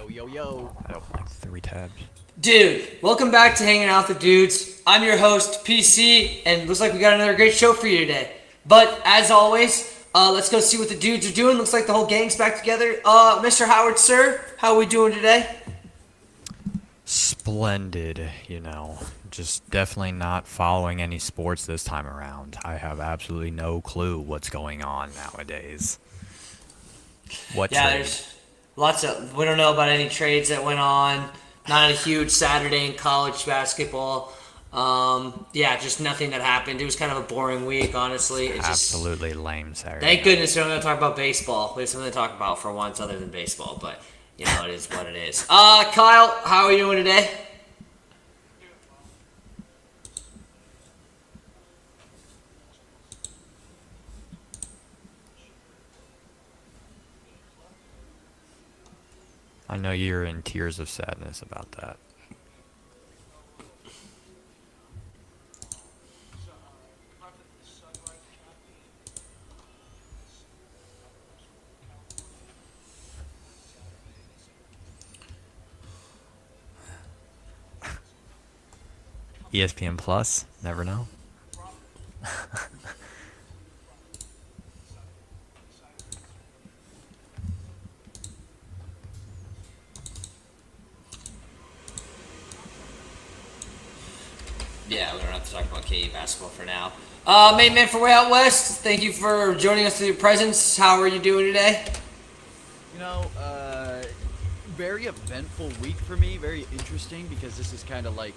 Yo. I opened like 3 tabs. Dude, welcome back to Hanging Out with the Dudes. I'm your host, PC, and looks like we got another great show for you today. But as always, let's go see what the dudes are doing. Looks like the whole gang's back together. Mr. Howard, sir, how are we doing today? Splendid, Just definitely not following any sports this time around. I have absolutely no clue what's going on nowadays. What trade? There's lots of. We don't know about any trades that went on. Not a huge Saturday in college basketball. Just nothing that happened. It was kind of a boring week, honestly. It's Absolutely lame Saturday. Thank goodness we don't have to talk about baseball. We have something to talk about for once other than baseball, but it is what it is. Kyle, how are you doing today? I know you're in tears of sadness about that. ESPN Plus, never know. Yeah, we don't have to talk about KU basketball for now. Main man for Way Out West, thank you for joining us through your presence. How are you doing today? Very eventful week for me. Very interesting because this is kind of like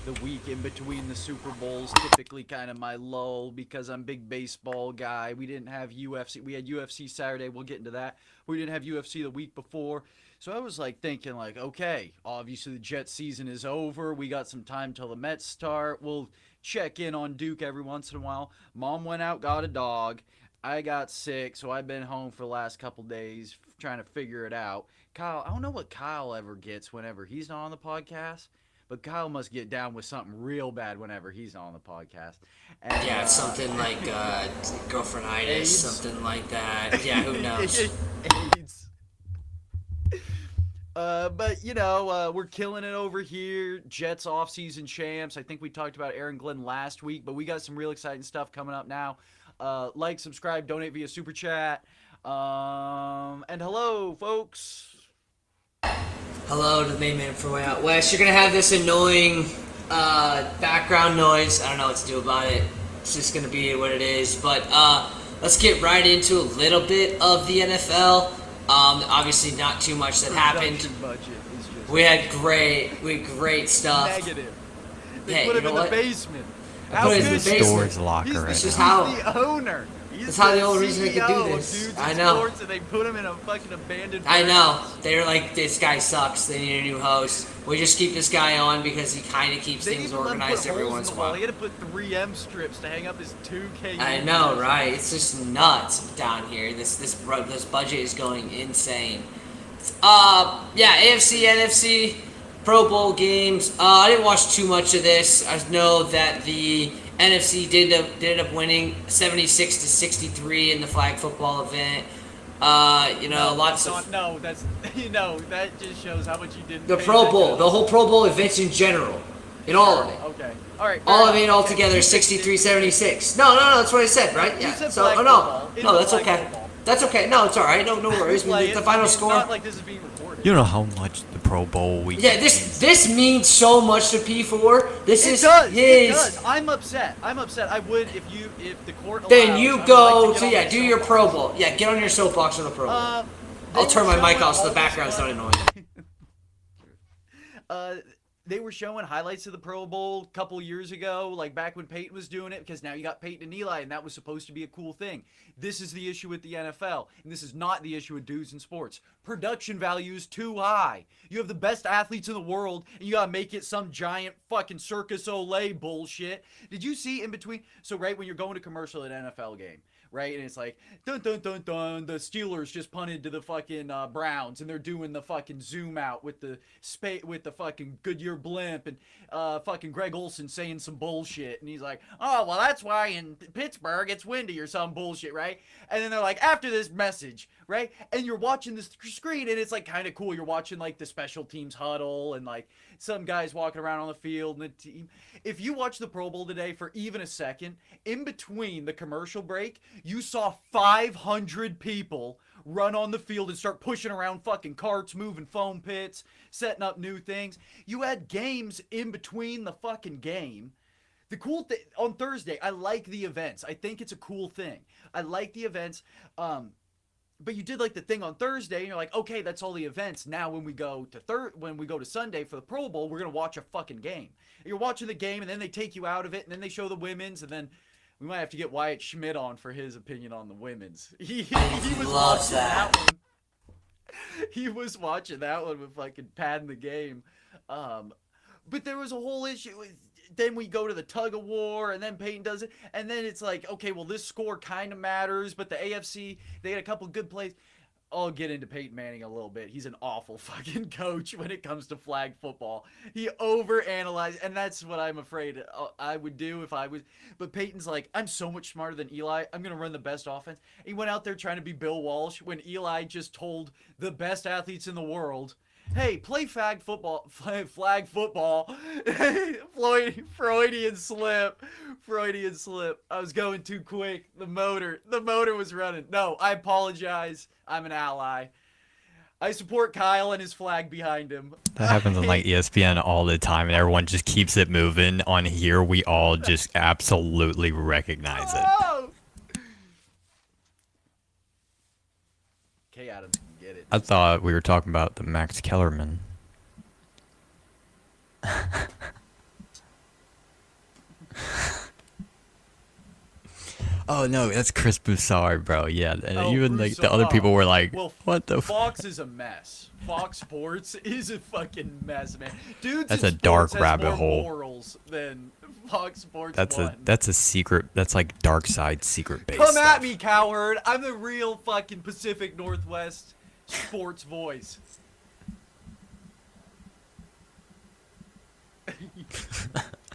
the week in between the Super Bowls. Typically kind of my lull because I'm a big baseball guy. We didn't have UFC. We had UFC Saturday. We'll get into that. We didn't have UFC the week before. So I was thinking okay, obviously the Jets season is over. We got some time till the Mets start. We'll check in on Duke every once in a while. Mom went out, got a dog. I got sick, so I've been home for the last couple days trying to figure it out. Kyle, I don't know what Kyle ever gets whenever he's not on the podcast, but Kyle must get down with something real bad whenever he's not on the podcast. And, It's something like girlfrienditis, AIDS? something like that. Yeah, who knows? AIDS. We're killing it over here. Jets off-season champs. I think we talked about Aaron Glenn last week, but we got some real exciting stuff coming up now. Like, subscribe, donate via Super Chat. And hello, folks. Hello to the main man for Way Out West. You're going to have this annoying background noise. I don't know what to do about it. It's just going to be what it is. But let's get right into a little bit of the NFL. Obviously, not too much that happened. Budget is just We had great stuff. negative. They Hey, put you him know in what? the basement. Put How it in good the is basement. Storage locker He's right the, This now. is he's how- the owner. He's That's how the CEO only reason they could do of this. Dudes I in know. Sports, and they put him in a fucking abandoned I know. warehouse. They were like, this guy sucks. They need a new host. We just keep this guy on because he kind of keeps They things even let him organized put every holes once in in the a wall. while. He had to put 3M strips to hang up his 2K. I know, right? It's just nuts down here. This budget is going insane. AFC, NFC, Pro Bowl games. I didn't watch too much of this. I know that the NFC did end up winning 76-63 in the flag football event. Lots of No, that's that just shows how much you didn't. the pay Pro attention Bowl, to the whole Pro Bowl events in general, in all of it. Okay, all right. All fair of it enough. altogether is Okay. 63-76. No, that's what I said, right? You Yeah. said So, flag no, football. It no, was that's flag okay. football. That's okay. No, it's all right. No worries. We Play get it. the final It's score. not like this is being recorded. You know how much the Pro Bowl week Yeah, this means so much to P4. This It is does. his. It does. I'm upset. I would if the court allows. Then I you would go like to to get on my do your Pro soapbox. Bowl. Yeah, get on your soapbox on the Pro Bowl. They I'll turn were my mic showing off so the all this background's not fun- annoying. They were showing highlights of the Pro Bowl a couple years ago, like back when Peyton was doing it, because now you got Peyton and Eli, and that was supposed to be a cool thing. This is the issue with the NFL, and this is not the issue with dudes in sports. Production value is too high. You have the best athletes in the world, and you gotta make it some giant fucking Circus Olay bullshit. Did you see in between? So right when you're going to commercial at an NFL game, right? And it's like, dun dun dun dun, the Steelers just punted to the fucking Browns, and they're doing the fucking zoom out with the fucking Goodyear blimp, and fucking Greg Olson saying some bullshit, and he's like, oh, well, that's why in Pittsburgh it's windy or some bullshit, right? And then they're like, after this message, right? And you're watching this screen, and it's like kind of cool. You're watching like the special teams huddle, and like some guys walking around on the field, and the team. If you watch the Pro Bowl today for even a second, in between the commercial break, you saw 500 people run on the field and start pushing around fucking carts, moving foam pits, setting up new things. You had games in between the fucking game. The cool thing on Thursday, I like the events. I think it's a cool thing. I like the events. But you did like the thing on Thursday, and you're like, okay, that's all the events. Now when we go to Sunday for the Pro Bowl, we're gonna watch a fucking game. And you're watching the game, and then they take you out of it, and then they show the women's, and then we might have to get Wyatt Schmidt on for his opinion on the women's. He was watching that one. He was watching that one with fucking padding the game. But there was a whole issue with, then we go to the tug of war, and then Peyton does it, and then it's like, okay, well, this score kind of matters, but the AFC, they had a couple good plays. I'll get into Peyton Manning a little bit. He's an awful fucking coach when it comes to flag football. He overanalyzes, and that's what I'm afraid I would do if I was. But Peyton's like, I'm so much smarter than Eli. I'm going to run the best offense. He went out there trying to be Bill Walsh when Eli just told the best athletes in the world, hey, play flag football. Freudian slip. I was going too quick. The motor was running. No, I apologize. I'm an ally. I support Kyle and his flag behind him. That happens on like ESPN all the time, and everyone just keeps it moving. On here, we all just absolutely recognize it. Oh! Okay, Adam, get it. I thought we were talking about the Max Kellerman. Oh no, that's Chris Broussard, bro. Yeah, even like the other people were like, well, "What the?" Fox is a mess. Fox Sports is a fucking mess, man. Dudes, That's in a dark sports rabbit has more hole. Morals than Fox Sports. That's a secret. That's like dark side secret base. Come stuff. at me, coward! I'm the real fucking Pacific Northwest sports voice.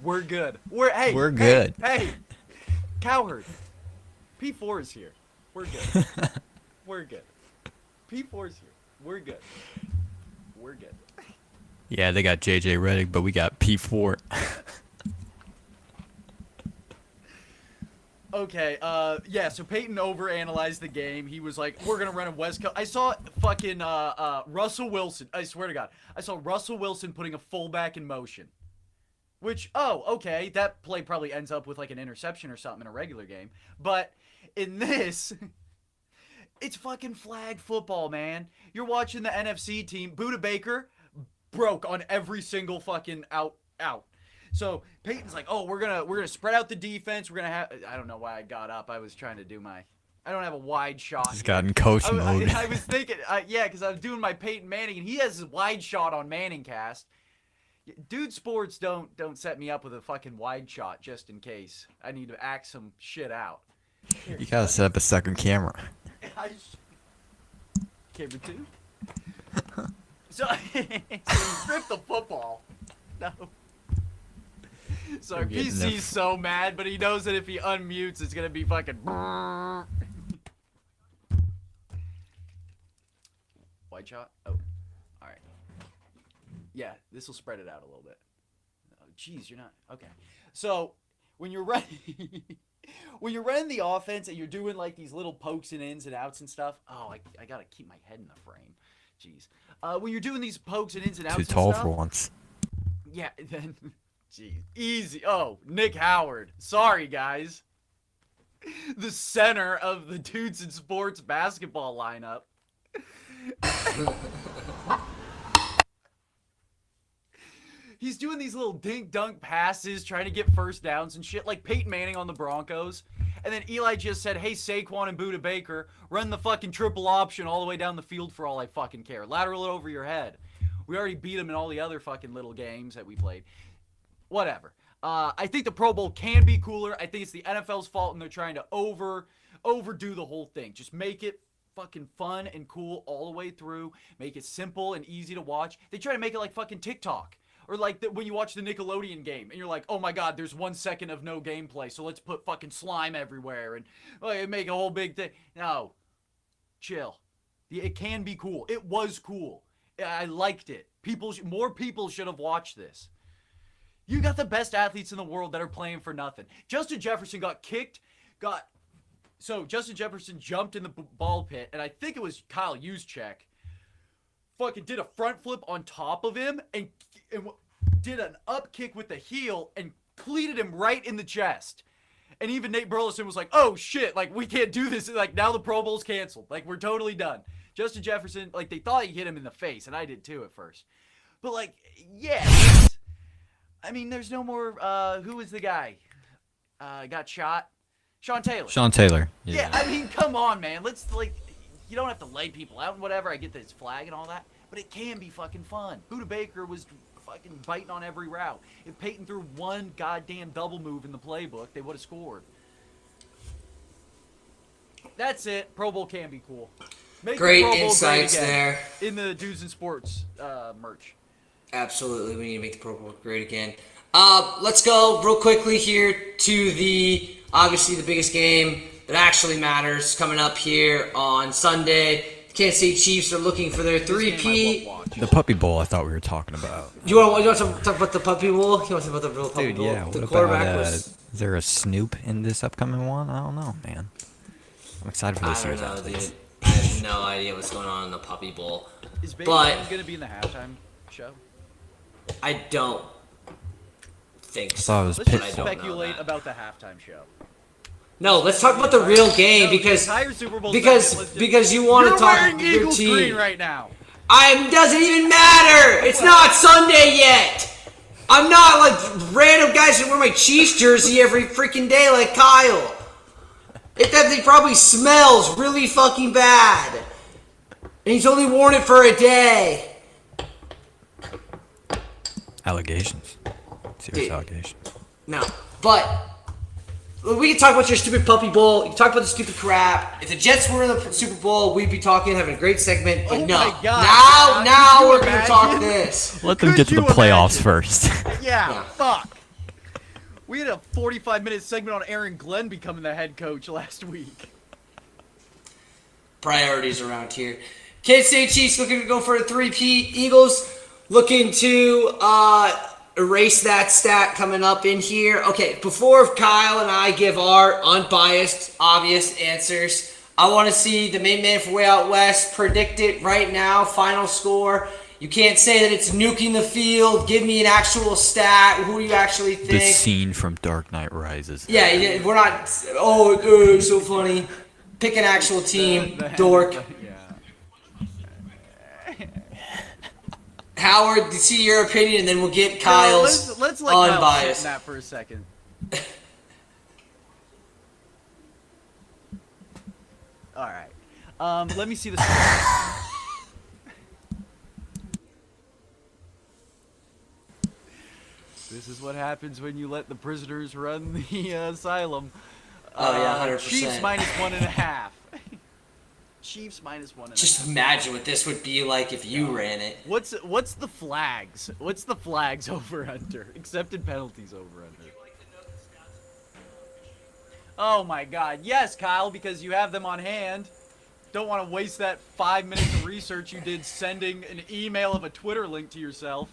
We're good. We're good. Hey, coward. P4 is here. We're good. We're good. P4 is here. We're good. We're good. Yeah, they got JJ Redick, but we got P4. Okay, yeah, so Peyton overanalyzed the game. He was like, we're going to run a West Coast. I saw fucking Russell Wilson. I swear to God. I saw Russell Wilson putting a fullback in motion. Which, okay, that play probably ends up with like an interception or something in a regular game. But in this, it's fucking flag football, man. You're watching the NFC team. Buda Baker broke on every single fucking out. So Peyton's like, we're gonna spread out the defense. We're gonna have. I don't know why I got up. I was trying to do my. I don't have a wide shot. He's got in coach mode. I was thinking, yeah, because I was doing my Peyton Manning, and he has a wide shot on Manning Cast. Dude, sports don't set me up with a fucking wide shot just in case I need to act some shit out. Here, You gotta set up a second camera. Camera 2? So he ripped the football. No. Sorry, We're getting PC's so mad, but he knows that if he unmutes, it's gonna be fucking. Wide shot? Oh, all right. Yeah, this will spread it out a little bit. Oh, geez, you're not okay. So when you're running, when you're running the offense and you're doing like these little pokes and ins and outs and stuff. Oh, I gotta keep my head in the frame. Jeez. When you're doing these pokes and ins and outs. Too tall and stuff, for once. Yeah, then. Jeez. Easy. Oh, Nick Howard. Sorry, guys. The center of the Dudes in Sports basketball lineup. He's doing these little dink-dunk passes, trying to get first downs and shit, like Peyton Manning on the Broncos. And then Eli just said, hey, Saquon and Buda Baker, run the fucking triple option all the way down the field for all I fucking care. Lateral it over your head. We already beat him in all the other fucking little games that we played. Whatever. I think the Pro Bowl can be cooler. I think it's the NFL's fault and they're trying to overdo the whole thing. Just make it fucking fun and cool all the way through. Make it simple and easy to watch. They try to make it like fucking TikTok. Or like when you watch the Nickelodeon game and you're like, oh my god, there's 1 second of no gameplay, so let's put fucking slime everywhere and make a whole big thing. No, chill. It can be cool. It was cool. I liked it. More people should have watched this. You got the best athletes in the world that are playing for nothing. Justin Jefferson got kicked. So Justin Jefferson jumped in the ball pit, and I think it was Kyle Juszczyk. Fucking did a front flip on top of him and did an up kick with the heel and cleated him right in the chest. And even Nate Burleson was like, oh shit, like we can't do this. Like now the Pro Bowl's canceled. Like we're totally done. Justin Jefferson, like they thought he hit him in the face, and I did too at first. But like, yeah. I mean, there's no more, who was the guy? Got shot? Sean Taylor. Sean Taylor. Yeah, I mean, come on, man. Let's, like, you don't have to lay people out and whatever. I get that it's flag and all that. But it can be fucking fun. Buda Baker was fucking biting on every route. If Peyton threw one goddamn double move in the playbook, they would have scored. That's it. Pro Bowl can be cool. Make Great the Pro Bowl insights great again there. in the Dudes and Sports merch. Absolutely, we need to make the Pro Bowl great again. Let's go real quickly here to the, obviously the biggest game that actually matters coming up here on Sunday. The Kansas City Chiefs are looking for their three-peat. The Puppy Bowl I thought we were talking about. You want to talk about the Puppy Bowl? You want to talk about the real Puppy Dude, Bowl? yeah. The What quarterback about, was... is there a Snoop in this upcoming one? I don't know, man. I'm excited for I this don't year's know, athletes. dude. I have no idea what's going on in the Puppy Bowl. Is Baby going to be in the halftime show? I don't think I so. thought it was Let's I just don't know speculate that. about the halftime show. No, let's talk about the real game No, because the entire Super Bowl because segment, let's just- because you want to You're talk wearing your Eagles team. green right now. Doesn't even matter. It's not Sunday yet. I'm not like random guys who wear my Chiefs jersey every freaking day like Kyle. It definitely probably smells really fucking bad. And he's only worn it for a day. Allegations. Serious Dude. allegations. No. But we can talk about your stupid Puppy Bowl. You can talk about the stupid crap. If the Jets were in the Super Bowl, we'd be talking, having a great segment. But Oh no. my God, Now could you we're going to talk imagine? this. Let them Could get to the you playoffs imagine? first. Yeah, fuck. We had a 45-minute segment on Aaron Glenn becoming the head coach last week. Priorities around here. Kansas City Chiefs looking to go for a three-peat. Eagles looking to erase that stat coming up in here. Okay, before Kyle and I give our unbiased, obvious answers, I want to see the main man for Way Out West predict it right now. Final score. You can't say that it's nuking the field. Give me an actual stat. Who do you actually The think? scene from Dark Knight Rises. Yeah, we're not. Oh, so funny. Pick an actual team, dork. Howard, see your opinion, and then we'll get Kyle's Let's let Kyle sit in unbiased. that for a second. All right. Let me see the score. This is what happens when you let the prisoners run the asylum. Oh, yeah, 100%. Chiefs minus 1.5. Chiefs minus 1.5. Just imagine what this would be like if you ran it. What's the flags? What's the flags over under? Accepted penalties over under. Oh my God! Yes, Kyle, because you have them on hand. Don't want to waste that 5 minutes of research you did sending an email of a Twitter link to yourself.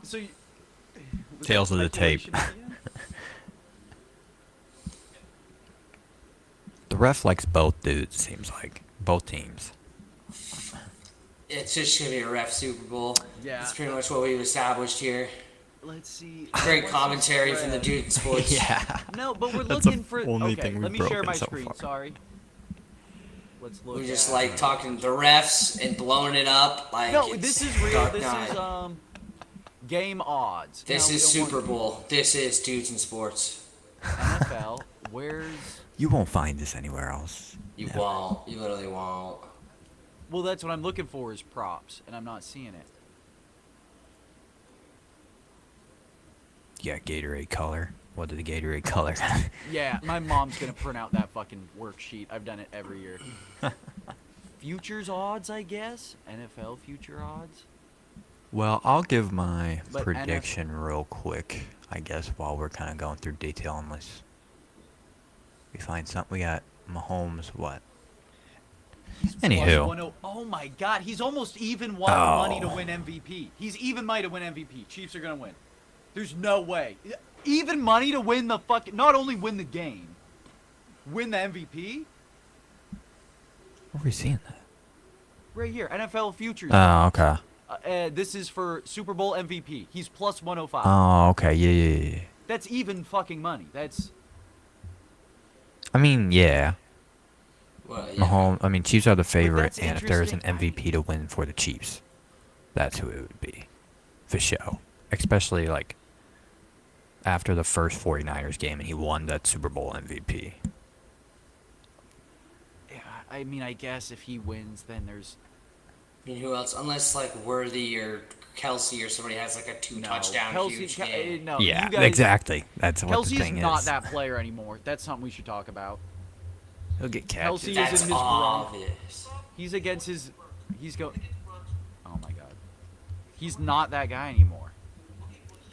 So, was Tales that of the tape. speculation again? The ref likes both dudes, seems like. Both teams. It's just going to be a ref Super Bowl. Yeah. That's pretty much what we've established here. Let's see. Great What's the commentary from the spread? dude in sports. Yeah. No, but we're That's the looking for. only Okay, thing let we've me share broken my so screen. far. Sorry. Let's look. We just at- like talking the refs and blowing it up like No, it's this is real. Dark This Knight. is game odds. This Now, is we don't Super want Bowl. This is dudes in sports. NFL. Where's? You won't find this anywhere else. You Never. won't. You literally won't. Well, that's what I'm looking for is props, and I'm not seeing it. Yeah, Gatorade color. What did the Gatorade color? Yeah, my mom's gonna print out that fucking worksheet. I've done it every year. Futures odds, I guess. NFL future odds. Well, I'll give my But prediction real quick, I guess, while we're kind of going through detail, unless we find something. We got Mahomes, what? Plus Anywho. 10. Oh my God, he's almost even money to win MVP. He's even money to win MVP. Chiefs are gonna win. There's no way. Even money to win the fucking. Not only win the game, win the MVP. Where are we seeing that? Right here, NFL futures. Oh, okay. This is for Super Bowl MVP. He's plus 105. Oh, okay. Yeah. That's even fucking money. That's. I mean, yeah. Well, yeah. Mahomes. I mean, Chiefs are the favorite, that's and if there's an interesting. MVP to win for the Chiefs, that's who it would be, for sure. Especially like after the first 49ers game, and he won that Super Bowl MVP. Yeah, I mean, I guess if he wins, then there's. I mean, who else? Unless like Worthy or Kelsey or somebody has like a two touchdown huge game. No, Yeah, you guys, exactly. That's what Kelsey's the thing not is. that player anymore. That's something we should talk about. He'll get Kelsey catches. is That's in his obvious. He's against his. He's go. Oh my God. He's not that guy anymore.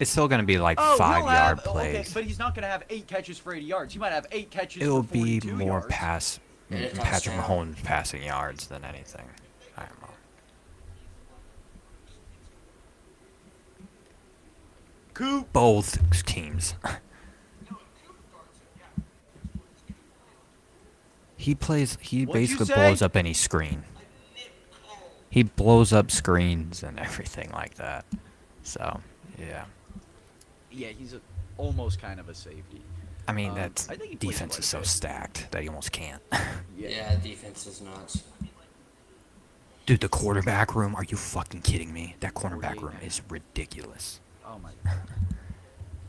It's still gonna be like Oh, 5-yard Okay, plays. but he's not gonna have 8 catches for 80 yards. He might have 8 catches It'll for be 42 more yards. And a Patrick touchdown. Mahomes passing yards than anything. I don't know. Coop. Both teams. He What'd you basically say? blows up any screen. He blows up screens and everything like that. So, yeah. Yeah, he's almost kind of a safety. I mean, that's I think he plays defense quite is a so bit. stacked that you almost can't. Yeah, defense is nuts. Dude, the quarterback room, are you fucking kidding me? That cornerback 48 room now. is ridiculous. Oh my God.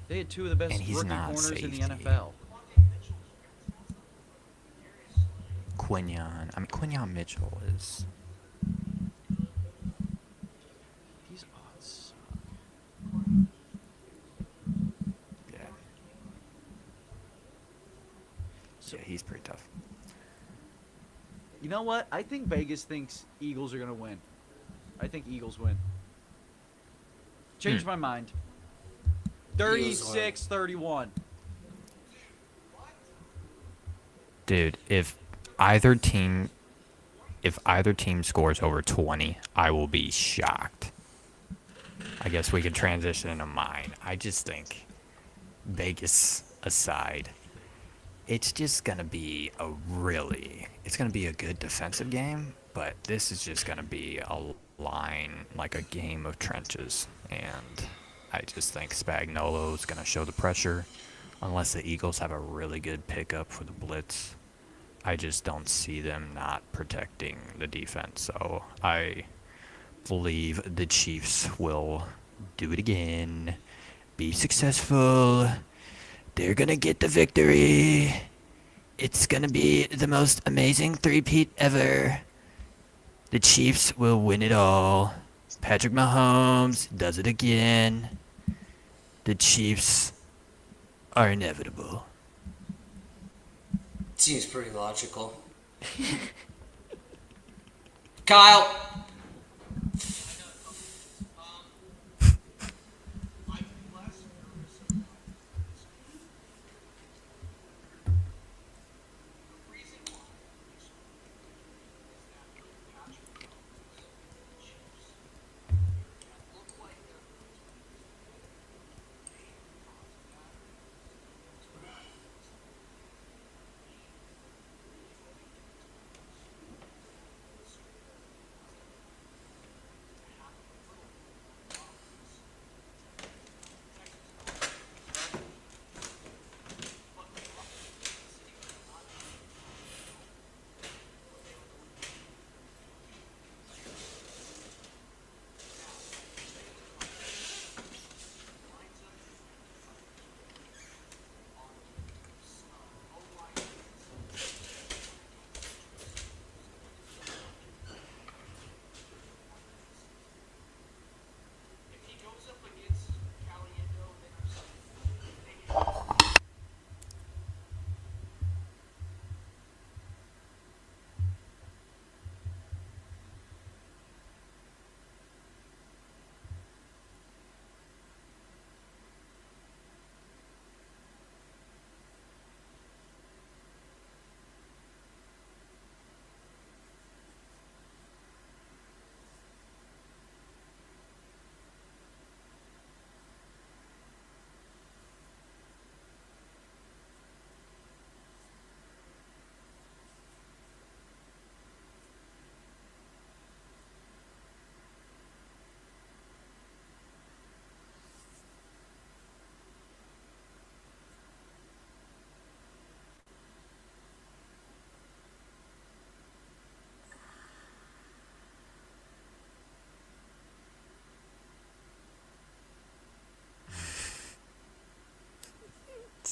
They had 2 of the best And he's rookie not corners in the safety. NFL. Quinyon Mitchell is... These odds. Yeah. So, Yeah, he's pretty tough. you know what? I think Vegas thinks Eagles are gonna win. I think Eagles win. Changed my mind. Eagles win. 36-31. Dude, if either team scores over 20, I will be shocked. I guess we could transition into mine. I just think, Vegas aside, it's just going to be it's going to be a good defensive game, but this is just going to be a line, like a game of trenches. And I just think Spagnuolo's going to show the pressure. Unless the Eagles have a really good pickup for the blitz, I just don't see them not protecting the defense. So I believe the Chiefs will do it again, be successful. They're going to get the victory. It's going to be the most amazing three-peat ever. The Chiefs will win it all. Patrick Mahomes does it again. The Chiefs are inevitable. Seems pretty logical. Kyle!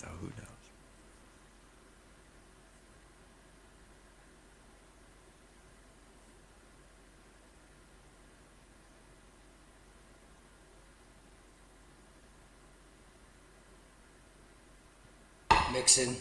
so who knows? Mixon.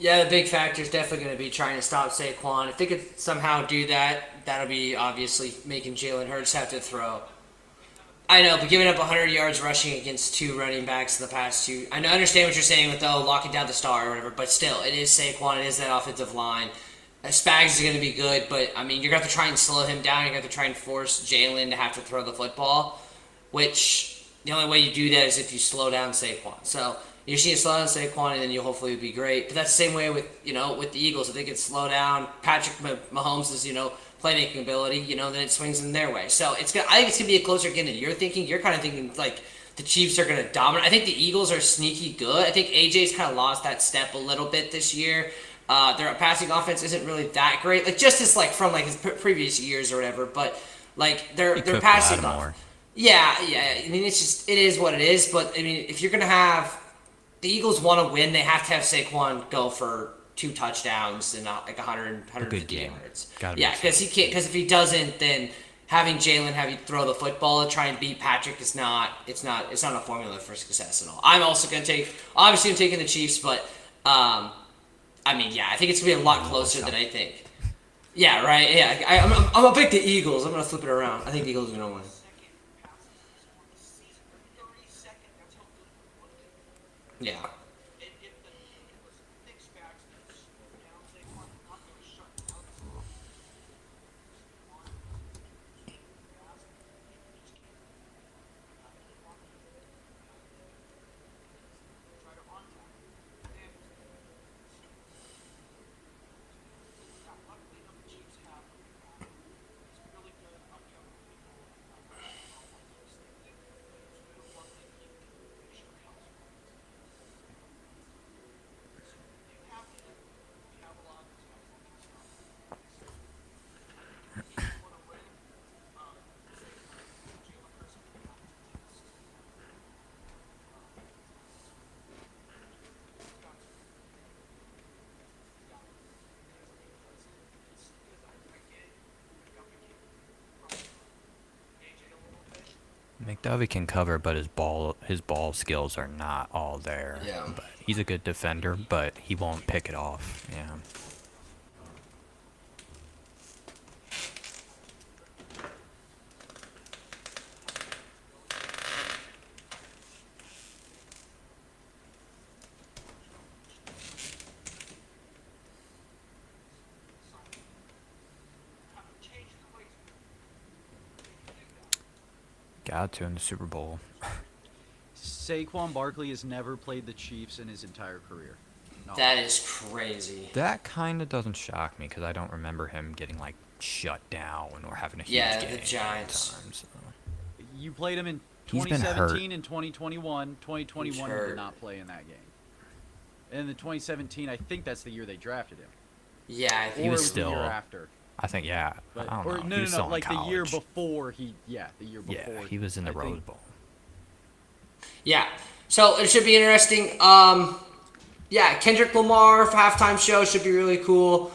Yeah, the big factor is definitely going to be trying to stop Saquon. If they could somehow do that, that'll be obviously making Jalen Hurts have to throw. I know, but giving up 100 yards rushing against two running backs in the past two. I know, I understand what you're saying with, locking down the star or whatever, but still, it is Saquon. It is that offensive line. Spags is going to be good, but, I mean, you're going to have to try and slow him down. You're going to have to try and force Jalen to have to throw the football, which the only way you do that is if you slow down Saquon. So you're seeing slow down Saquon, and then you'll hopefully be great. But that's the same way with with the Eagles. If they can slow down Patrick Mahomes' playmaking ability, then it swings in their way. So I think it's gonna be a closer game than you're thinking. You're kind of thinking like the Chiefs are gonna dominate. I think the Eagles are sneaky good. I think AJ's kind of lost that step a little bit this year. Their passing offense isn't really that great, like just as like from like his previous years or whatever. But like their passing off. Yeah. I mean, it is what it is. But I mean, if you're gonna have the Eagles want to win, they have to have Saquon go for 2 touchdowns and not like 150 yards. Yeah, because he can't. Because if he doesn't, then having Jalen have you throw the football and try and beat Patrick is not. It's not a formula for success at all. I'm also going to take. Obviously, I'm taking the Chiefs, but I mean, yeah, I think it's going to be a lot closer than I think. Yeah, right. Yeah, I'm gonna pick the Eagles. I'm gonna flip it around. I think the Eagles are gonna win. Yeah. McDovey can cover, but his ball skills are not all there. Yeah. But he's a good defender, but he won't pick it off. Yeah. Got to in the Super Bowl. Saquon Barkley has never played the Chiefs in his entire career. No. That is crazy. That kind of doesn't shock me because I don't remember him getting like shut down or having a huge Yeah, game. the Giants. Times, so. You played him in He's been hurt. 2017 and 2021. 2021 he did not play in that game. And in the 2017, I think that's the year they drafted him. Yeah, I Or think He was it still. the year after. I think yeah. But, I don't or know. no, He was no, still no, in like the year college. before he. Yeah, the year before. Yeah, he was in the I Rose think. Bowl. Yeah. So it should be interesting. Yeah, Kendrick Lamar for halftime show should be really cool.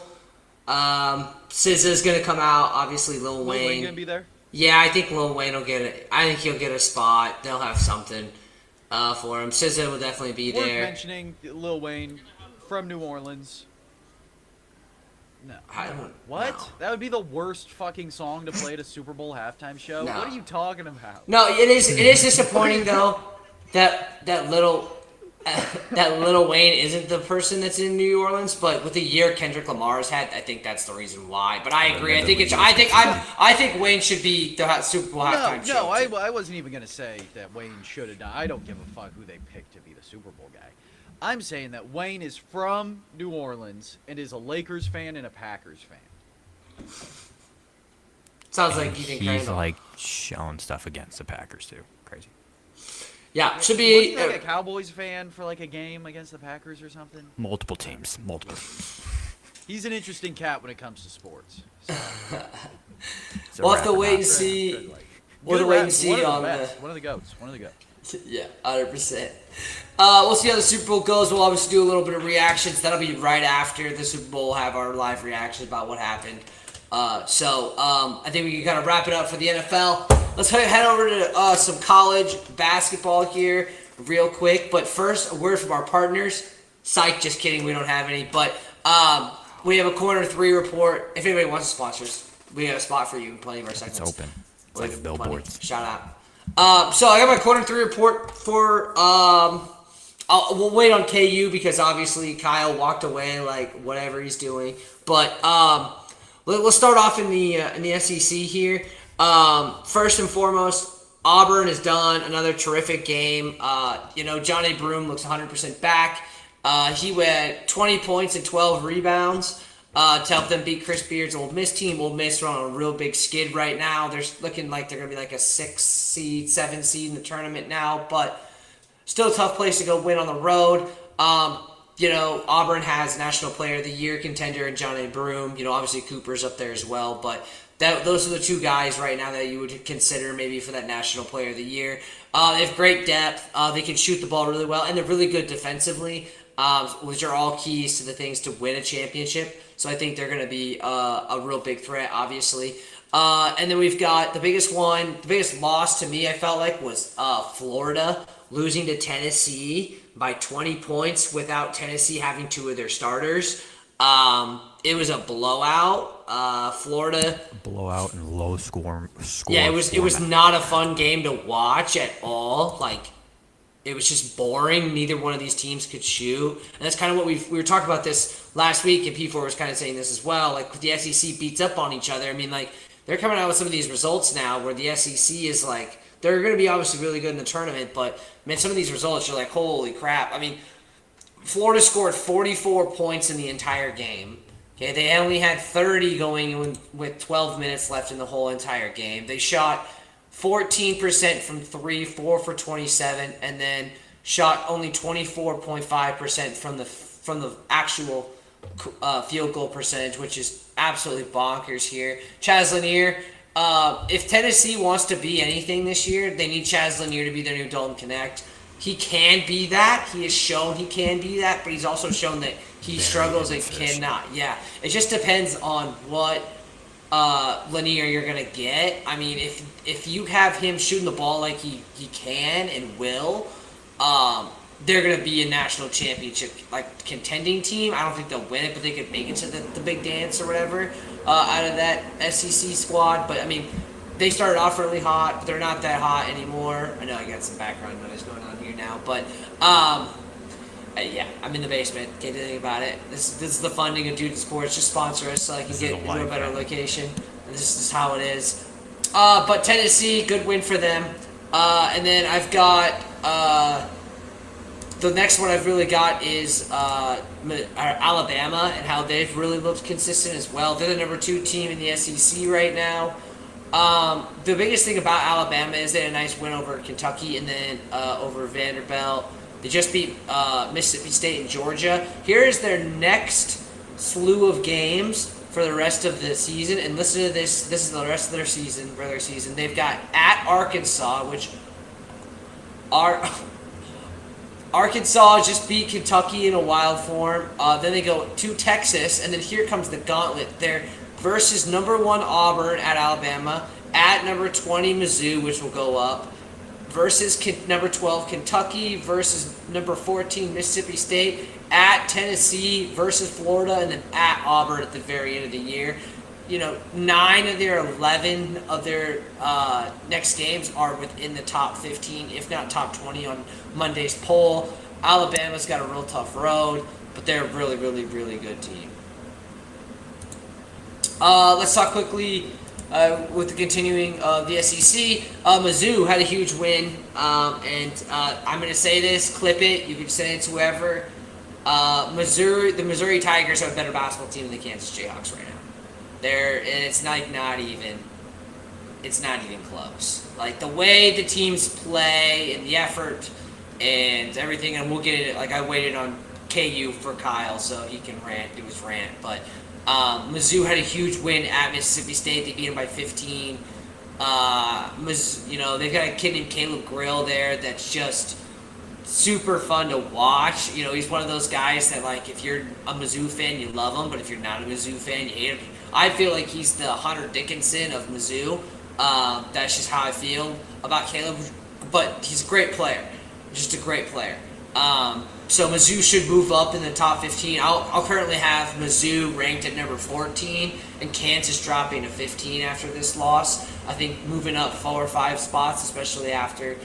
SZA's gonna come out. Obviously, Lil Lil Wayne. Wayne gonna be there? Yeah, I think Lil Wayne will get it. I think he'll get a spot. They'll have something for him. SZA will definitely be Worth there. mentioning Lil Wayne from New Orleans. No. I don't. What? No. That would be the worst fucking song to play at a Super Bowl halftime show. No. What are you talking about? No, it is. It is disappointing though that little Wayne isn't the person that's in New Orleans. But with the year Kendrick Lamar's had, I think that's the reason why. But I agree. I think Wayne should be the Super Bowl halftime show. No, too. I wasn't even gonna say that Wayne should have done. I don't give a fuck who they picked to be the Super Bowl guy. I'm saying that Wayne is from New Orleans and is a Lakers fan and a Packers fan. Sounds like you think He's Randall. like shown stuff against the Packers too. Crazy. Yeah, should Wasn't be. he like a Cowboys fan for like a game against the Packers or something? Multiple teams. He's an interesting cat when it comes to sports. So. It's a We'll have to wrap wait it and up. see. We'll Good have to wait rap. and see One of on the the. best. One of the goats. One of the goats. Yeah, 100%. We'll see how the Super Bowl goes. We'll obviously do a little bit of reactions. That'll be right after the Super Bowl. We'll have our live reactions about what happened. I think we can kind of wrap it up for the NFL. Let's head over to some college basketball here real quick. But first, a word from our partners. Psych, just kidding. We don't have any. But we have a Corner 3 report. If anybody wants to sponsor us, we have a spot for you in plenty of our segments. It's open. It's like a billboard. Shout out. So I got my Corner 3 report for. We'll wait on KU because obviously Kyle walked away, like whatever he's doing. But let's start off in the SEC here. First and foremost, Auburn is done. Another terrific game. Johnny Broome looks 100% back. He had 20 points and 12 rebounds to help them beat Chris Beard's Ole Miss team. Ole Miss are on a real big skid right now. They're looking like they're going to be like a 6 seed, 7 seed in the tournament now, but still a tough place to go win on the road. Auburn has National Player of the Year contender in Johnny Broome. Obviously Cooper's up there as well, but those are the two guys right now that you would consider maybe for that National Player of the Year. They have great depth. They can shoot the ball really well, and they're really good defensively, which are all keys to the things to win a championship. So I think they're going to be a real big threat, obviously. And then we've got the biggest loss to me, I felt like, was Florida losing to Tennessee by 20 points without Tennessee having two of their starters. It was a blowout. Florida. Blowout and low score. Yeah, it was not a fun game to watch at all. Like, it was just boring. Neither one of these teams could shoot. And that's kind of what we were talking about this last week, and P4 was kind of saying this as well. Like, the SEC beats up on each other. I mean, like, they're coming out with some of these results now where the SEC is like, they're going to be obviously really good in the tournament, but, man, some of these results, you're like, holy crap. I mean, Florida scored 44 points in the entire game. Okay, they only had 30 going with 12 minutes left in the whole entire game. They shot 14% from 3, 4 for 27, and then shot only 24.5% from the actual field goal percentage, which is absolutely bonkers here. Chaz Lanier, if Tennessee wants to be anything this year, they need Chaz Lanier to be their new Dalton Connect. He can be that. He has shown he can be that, but he's also shown that he struggles and cannot. Yeah, it just depends on what Lanier you're gonna get. I mean, if you have him shooting the ball like he can and will, they're gonna be a national championship like contending team. I don't think they'll win it, but they could make it to the big dance or whatever out of that SEC squad. But I mean, they started off really hot, but they're not that hot anymore. I know I got some background noise going on here now, but yeah, I'm in the basement. Can't do anything about it. This is the funding of Dude Sports. Just sponsor us so I can get into a better location. This is how it is. But Tennessee, good win for them. And then I've got the next one I've really got is Alabama and how they've really looked consistent as well. They're the number 2 team in the SEC right now. The biggest thing about Alabama is they had a nice win over Kentucky and then over Vanderbilt. They just beat Mississippi State and Georgia. Here is their next slew of games for the rest of the season. And listen to this. This is the rest of their season, regular season. They've got at Arkansas, which are... Arkansas just beat Kentucky in a wild form. Then they go to Texas, and then here comes the gauntlet. They're versus number 1 Auburn at Alabama, at number 20 Mizzou, which will go up, versus number 12 Kentucky, versus number 14 Mississippi State, at Tennessee, versus Florida, and then at Auburn at the very end of the year. You know, 9 of their 11 of their next games are within the top 15, if not top 20 on Monday's poll. Alabama's got a real tough road, but they're a really, really, really good team. Let's talk quickly with the continuing of the SEC. Mizzou had a huge win, and I'm going to say this, clip it, you can say it to whoever. The Missouri Tigers are a better basketball team than the Kansas Jayhawks right now. It's not even close. Like the way the teams play and the effort and everything, and we'll get it. Like I waited on KU for Kyle so he can do his rant. But Mizzou had a huge win at Mississippi State. They beat them by 15. You know, they've got a kid named Caleb Grill there that's just super fun to watch. You know, he's one of those guys that, like, if you're a Mizzou fan, you love him, but if you're not a Mizzou fan, you hate him. I feel like he's the Hunter Dickinson of Mizzou. That's just how I feel about Caleb. But he's a great player. Just a great player. So Mizzou should move up in the top 15. I'll currently have Mizzou ranked at number 14 and Kansas dropping to 15 after this loss. I think moving up 4 or 5 spots, especially after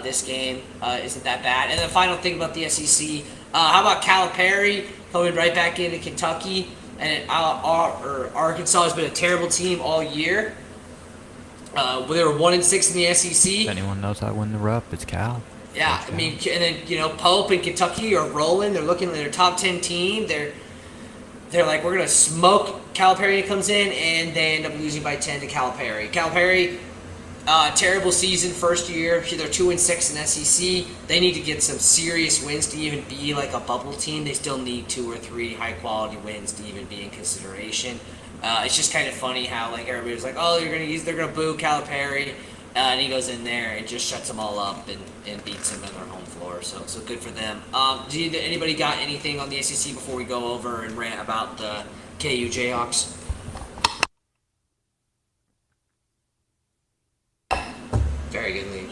this game, isn't that bad. And the final thing about the SEC, how about Calipari coming right back into Kentucky? And Arkansas has been a terrible team all year. They were 1-6 in the SEC. If anyone knows how to win the Rupp, it's Cal. Yeah, I mean, and then, you know, Pope and Kentucky are rolling. They're looking at their top 10 team. They're like, we're going to smoke Calipari comes in, and they end up losing by 10 to Calipari. Calipari, terrible season first year. They're 2-6 in SEC. They need to get some serious wins to even be like a bubble team. They still need 2 or 3 high-quality wins to even be in consideration. It's just kind of funny how, like, everybody's like, oh, they're going to boo Calipari. And he goes in there and just shuts them all up and beats them on their home floor. So good for them. Anybody got anything on the SEC before we go over and rant about the KU Jayhawks? Very good league.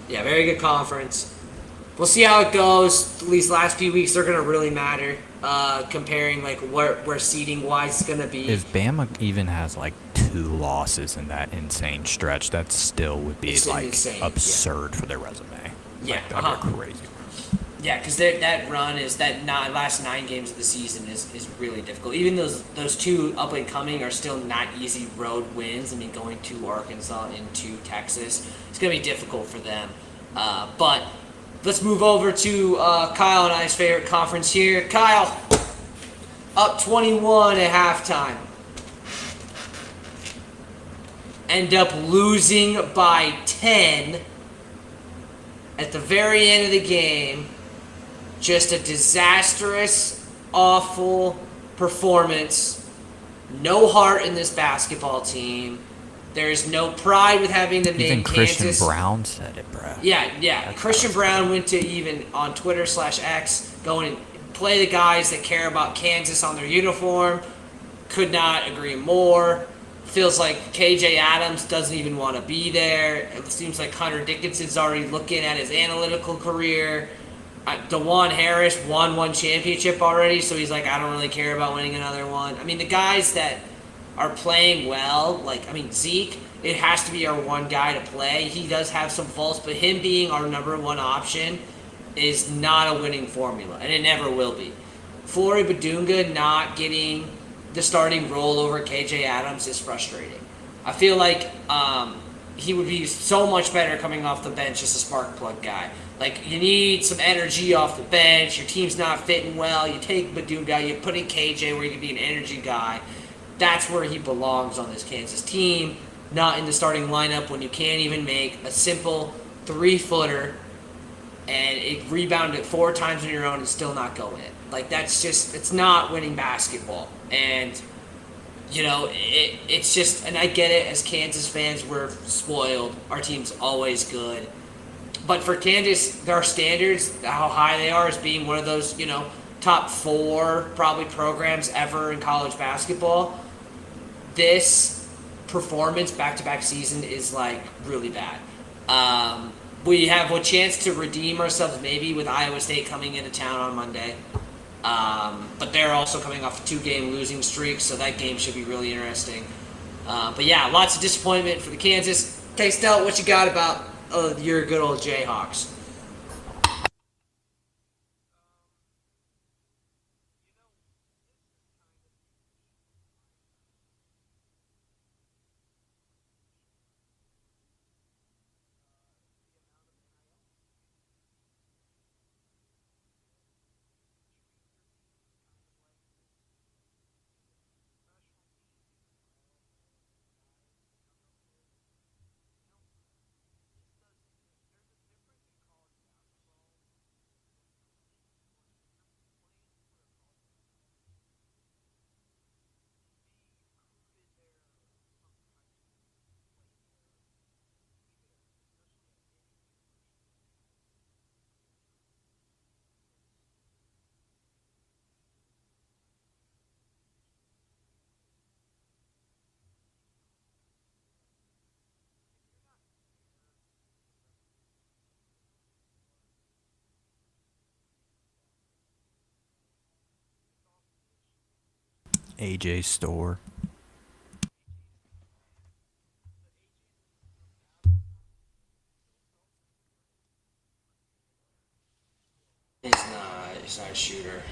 Yeah, very good conference. We'll see how it goes. These last few weeks are going to really matter. Comparing like where seeding wise is going to be. If Bama even has like 2 losses in that insane stretch, that still would be like insane, absurd for their resume. Yeah, like, that'd be crazy. Yeah, because that run is last 9 games of the season is really difficult. Even those 2 up and coming are still not easy road wins. I mean, going to Arkansas and to Texas, it's going to be difficult for them. But let's move over to Kyle and I's favorite conference here. Kyle, up 21 at halftime. End up losing by 10 at the very end of the game. Just a disastrous, awful performance. No heart in this basketball team. There's no pride with having them named Kansas. Even Christian Brown said it, bro. Yeah. That's Christian Brown went to even on Twitter/X going and play the guys that care about Kansas on their uniform. Could not agree more. Feels like KJ Adams doesn't even want to be there. It seems like Hunter Dickinson's already looking at his analytical career. DeJuan Harris won one championship already, so he's like, I don't really care about winning another one. I mean, the guys that are playing well, like, I mean, Zeke, it has to be our one guy to play. He does have some faults, but him being our number one option is not a winning formula, and it never will be. Flory Badunga not getting the starting role over KJ Adams is frustrating. I feel like he would be so much better coming off the bench as a spark plug guy. Like, you need some energy off the bench. Your team's not fitting well. You take Badunga, you put in KJ where you can be an energy guy. That's where he belongs on this Kansas team, not in the starting lineup when you can't even make a simple 3-footer and it rebounded 4 times on your own and still not go in. Like, that's just, it's not winning basketball. And, you know, it's just, and I get it, as Kansas fans, we're spoiled. Our team's always good. But for Kansas, their standards, how high they are, as being one of those, you know, top 4 probably programs ever in college basketball, this performance back-to-back season is, like, really bad. We have a chance to redeem ourselves maybe with Iowa State coming into town on Monday. But they're also coming off a 2-game losing streak, so that game should be really interesting. But yeah, lots of disappointment for the Kansas. Okay, Stel, what you got about your good old Jayhawks? AJ Store. He's not a shooter.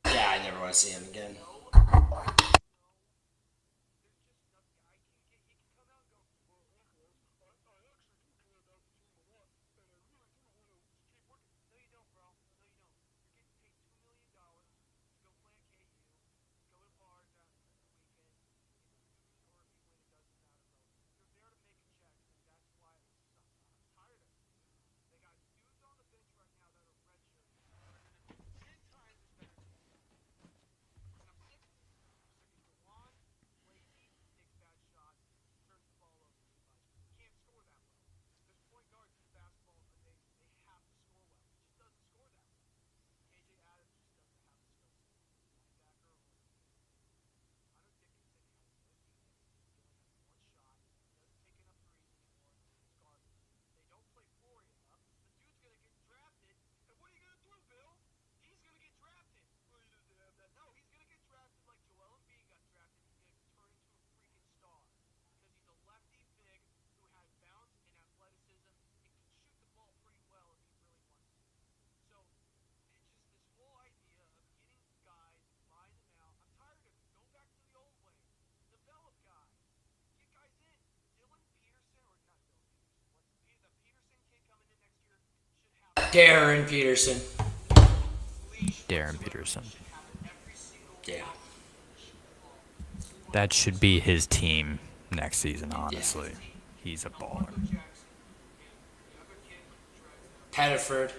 Yeah, I never want to see him again. Darren Peterson. Darren Peterson. Yeah. That should be his team next season, honestly. He's a baller. Pettiford.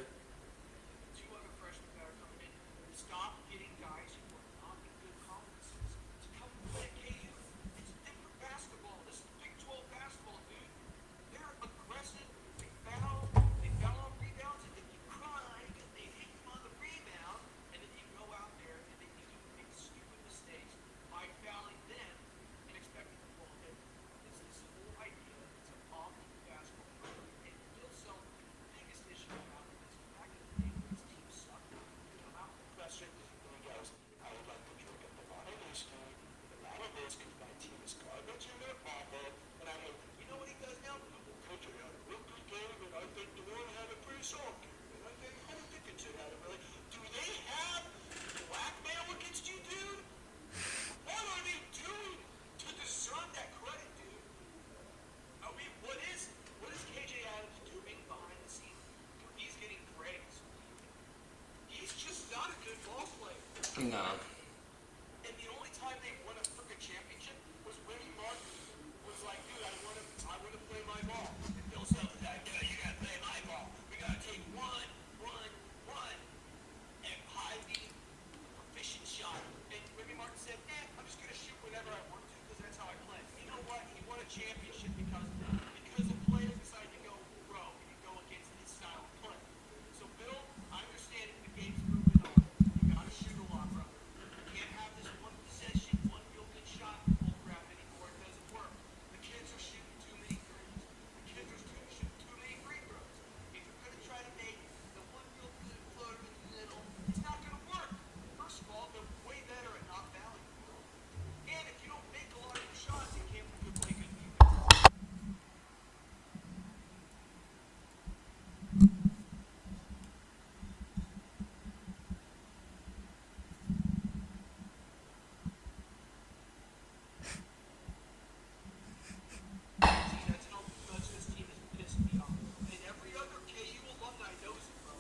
No. And the only time they won a freaking championship was when Martin was like, dude, I want to play my ball. And Bill Self was like, yeah, you got to play my ball. We got to take one, and highly proficient shot. And Remy Martin said, I'm just going to shoot whenever I want to because that's how I play. You know what? He won a championship because the players decided to go pro and go against his style of play. So, Bill, I understand if the game's moving on. You got to shoot a lot, brother. You can't have this one possession, one real good shot pull crap anymore. It doesn't work. The kids are shooting too many threes. The kids are shooting too many free throws. If you're going to try to make the one real good floater in the middle, it's not going to work. First of all, they're way better at not fouling. And if you don't make a lot of your shots, you can't play good defense. That's how much this team has pissed me off. And every other KU alumni knows it, bro.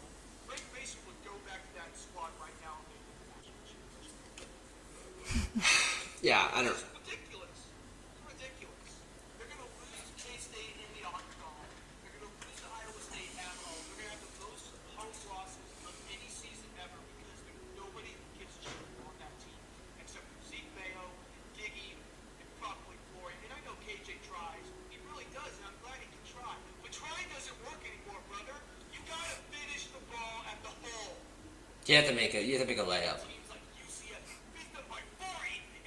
Frank Mason would go back to that squad right now and make the national championship. Yeah, I don't. It's ridiculous. It's ridiculous. They're going to lose K-State in the octagon. They're going to lose to Iowa State at home. They're going to have the most home losses of any season ever because nobody gives a shit on that team except for Zeke Mayo, Giggy, and probably Floyd. And I know KJ tries. He really does, and I'm glad he can try. But trying doesn't work anymore, brother. You got to finish the ball at the hole. You have to make a layup. Teams like UCF beat them by 40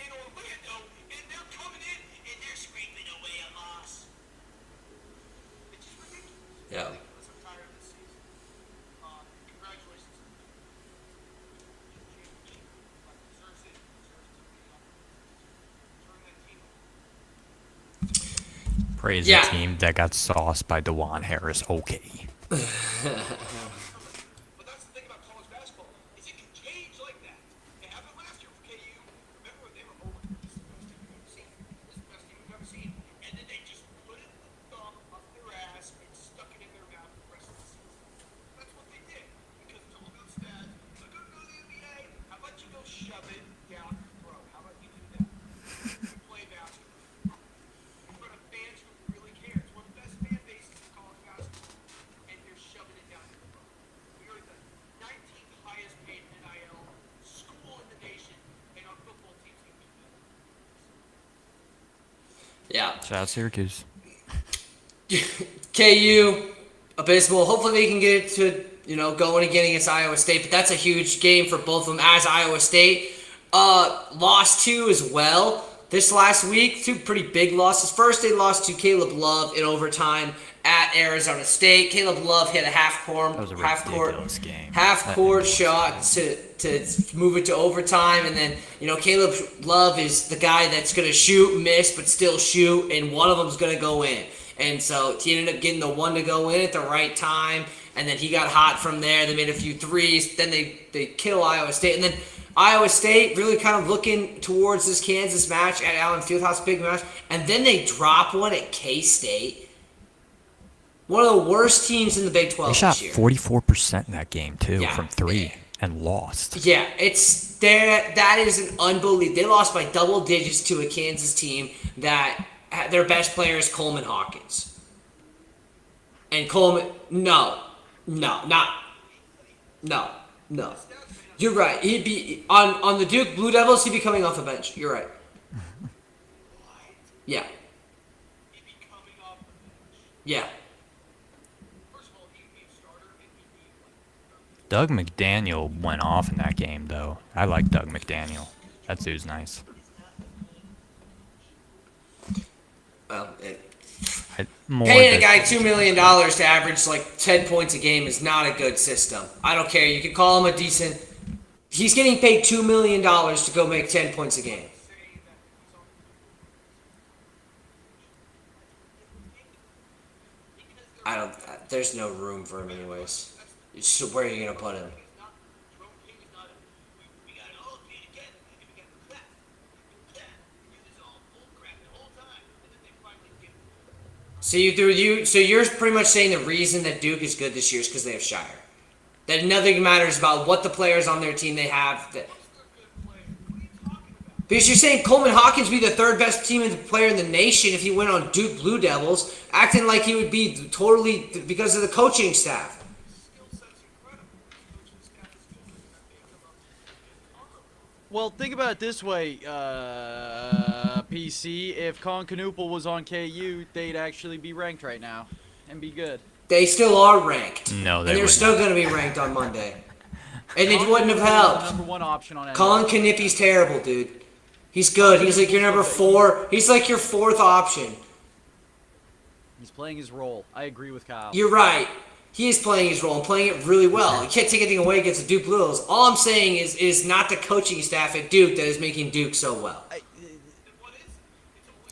in Orlando, and they're coming in and they're scraping away a loss. It's just ridiculous. Yeah. Ridiculous. I'm tired of this season. Congratulations. Deserves it. Deserves to be turn that team over. Praise Yeah. the team that got sauced by DeJuan Harris. Okay. But that's the thing about college basketball, is it can change like that. It happened last year for KU. Remember, they were, this is the best team we've ever seen. This is the best team we've ever seen. And then they just put it in the thumb up their ass and stuck it in their mouth the rest of the season. That's what they did. Because it's all about stats. They're going to go to the NBA. How about you go shove it down your throat? How about you do that? You play basketball. In front of fans who really care. It's one of the best fan bases in college basketball. And you're shoving it down your throat. We are the 19th highest paid NIL school in the nation, and our football team's going to be better. Yeah. Shout out Syracuse. KU, abysmal. Hopefully they can get it to, going again against Iowa State. But that's a huge game for both of them as Iowa State. Lost to as well this last week. Two pretty big losses. First, they lost to Caleb Love in overtime at Arizona State. Caleb Love hit a That was a ridiculous game. half-court shot to move it to overtime, and then Caleb Love is the guy that's gonna shoot, miss, but still shoot, and one of them's gonna go in. And so he ended up getting the one to go in at the right time, and then he got hot from there. They made a few threes. Then they kill Iowa State, and then Iowa State really kind of looking towards this Kansas match at Allen Fieldhouse, big match, and then they drop one at K-State. One of the worst teams in the Big 12 They shot this year. 44% in that game too Yeah. from 3 and lost. Yeah, it's there. That is an unbelievable. They lost by double digits to a Kansas team that their best player is Coleman Hawkins. And Coleman, no. You're right. He'd be on the Duke Blue Devils. He'd be coming off the bench. You're right. Yeah. He'd be coming off the bench. Yeah. First of all, he'd be a starter, and he'd be like, Doug McDaniel went off in that game though. I like Doug McDaniel. That dude's nice. Well, More paying a that- guy $2 million to average like 10 points a game is not a good system. I don't care. You can call him a decent. He's getting paid $2 million to go make 10 points a game. I don't. There's no room for him, anyways. So where are you gonna put him? Jerome King is not a. We got it all paid again. And we got the clap. We do this all bull crap the whole time, and then they finally get it. So you're pretty much saying the reason that Duke is good this year is because they have Shire. That nothing matters about what the players on their team they have. Because you're saying Coleman Hawkins would be the third best team and player in the nation if he went on Duke Blue Devils, acting like he would be totally because of the coaching staff. Well, think about it this way, PC. If Con Canoopel was on KU, they'd actually be ranked right now and be good. They still are ranked. No, and they they're would still not. going to be ranked on Monday. And it Con wouldn't have Canoopel was the helped. number one option on Colin Knippe's terrible, dude. He's good. He's like your number 4. He's like your 4th option. He's playing his role. I agree with Kyle. You're right. He is playing his role and playing it really well. You can't take anything away against the Duke Blue Devils. All I'm saying is not the coaching staff at Duke that is making Duke so well.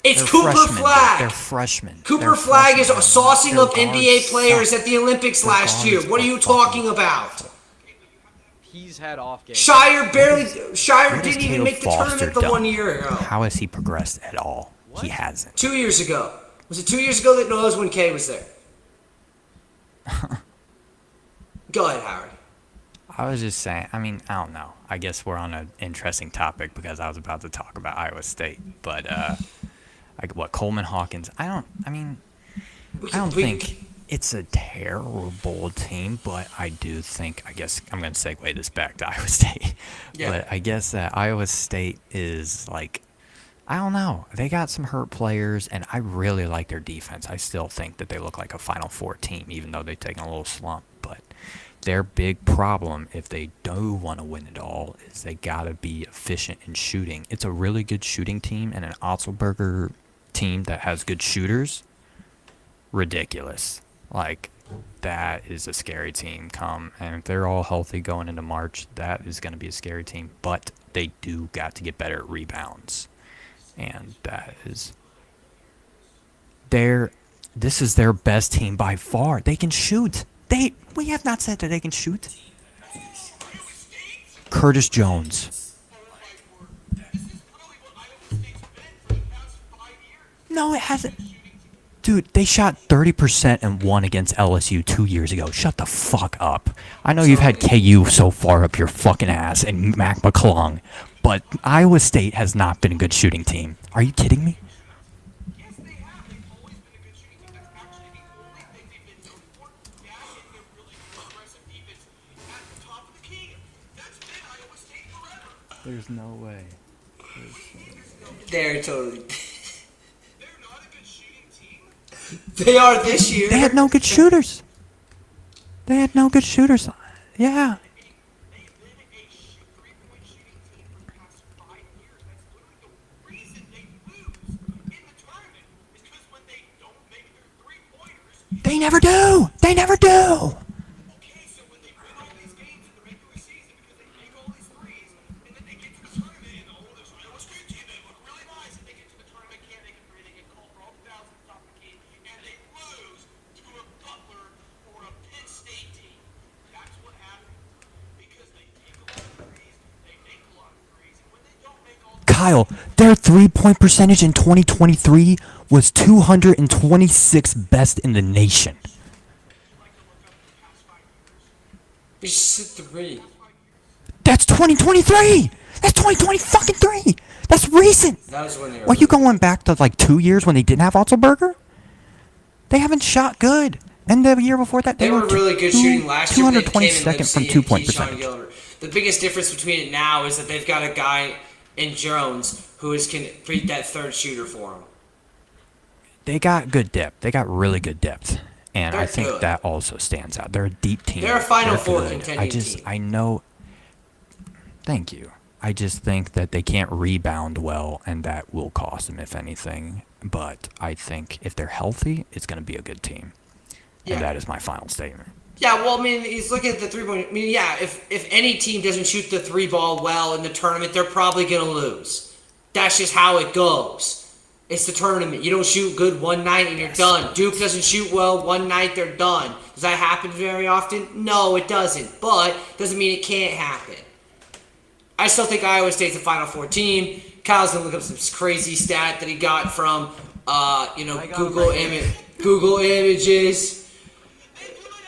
It's They're Cooper freshmen. Flag. They're freshmen. Cooper They're Flag is freshmen. saucing Their up NBA guards players suck. at the Olympics Their last year. guards What are are you fucking talking about? He's had off games. Shire What has didn't even Caleb make the Foster tournament the done? 1 year ago. How has he progressed at all? He hasn't. 2 years ago. Was it 2 years ago that knows when Kay was there? Go ahead, Howard. I was just saying, I mean, I don't know. I guess we're on an interesting topic because I was about to talk about Iowa State. But, Coleman Hawkins, I don't think it's a terrible team, but I do think, I guess I'm going to segue this back to Iowa State. Yeah. But I guess that Iowa State is like, I don't know. They got some hurt players, and I really like their defense. I still think that they look like a Final Four team, even though they've taken a little slump. But their big problem, if they do want to win it all, is they got to be efficient in shooting. It's a really good shooting team, and an Otzelberger team that has good shooters, ridiculous. Like, that is a scary team and if they're all healthy going into March, that is going to be a scary team. But they do got to get better at rebounds. And that is this is their best team by far. They can shoot. We have not said that they can shoot. Curtis Jones. No, it hasn't. Dude, they shot 30% and won against LSU 2 years ago. Shut the fuck up. I know you've had KU so far up your fucking ass and Mac McClung, but Iowa State has not been a good shooting team. Are you kidding me? Yes, they have. They've always been a good shooting team. That's actually the only thing they've been known for. Yeah, and they're really good aggressive defense at the top of the key. That's been Iowa State forever. There's no way. They're totally. They're not a good shooting team. They are this year. They had no good shooters. Yeah. They've been a three-point shooting team for the past 5 years. That's literally the reason they lose in the tournament. Is because when they don't make their three-pointers. They never do. They never do. Okay, so when they win all these games in the regular season because they make all these threes, and then they get to the tournament and this Iowa State team, they look really nice, and they get to the tournament, can't make a three, they get called for all the fouls at the top of the key, and they lose to a Butler or a Penn State team. That's what happens. Because they take a lot of threes, they make a lot of threes, and when they don't make all the Kyle, their three-point percentage in 2023 was 226th best in the nation. It's just a 3. That's 2023. That's 2020 fucking 3. That's recent. That was when they were. Are you going back to like 2 years when they didn't have Otzelberger? They haven't shot good. And the year before that, They were really good shooting last year. 222nd from 2-point percentage. The biggest difference between it now is that they've got a guy in Jones who can beat that third shooter for them. They got good depth. They got really good depth. And They're I think good. that also stands out. They're a deep team. They're a Final Four good. contending team. I know. Thank you. I just think that they can't rebound well, and that will cost them, if anything. But I think if they're healthy, it's going to be a good team. Yeah. And that is my final statement. Yeah, well, I mean, he's looking at the 3-point. I mean, yeah, if any team doesn't shoot the 3 ball well in the tournament, they're probably going to lose. That's just how it goes. It's the tournament. You don't shoot good one night and you're done. Duke doesn't shoot well one night, they're done. Does that happen very often? No, it doesn't. But doesn't mean it can't happen. I still think Iowa State's a Final Four team. Kyle's gonna look up some crazy stat that he got from, Google Images. They do it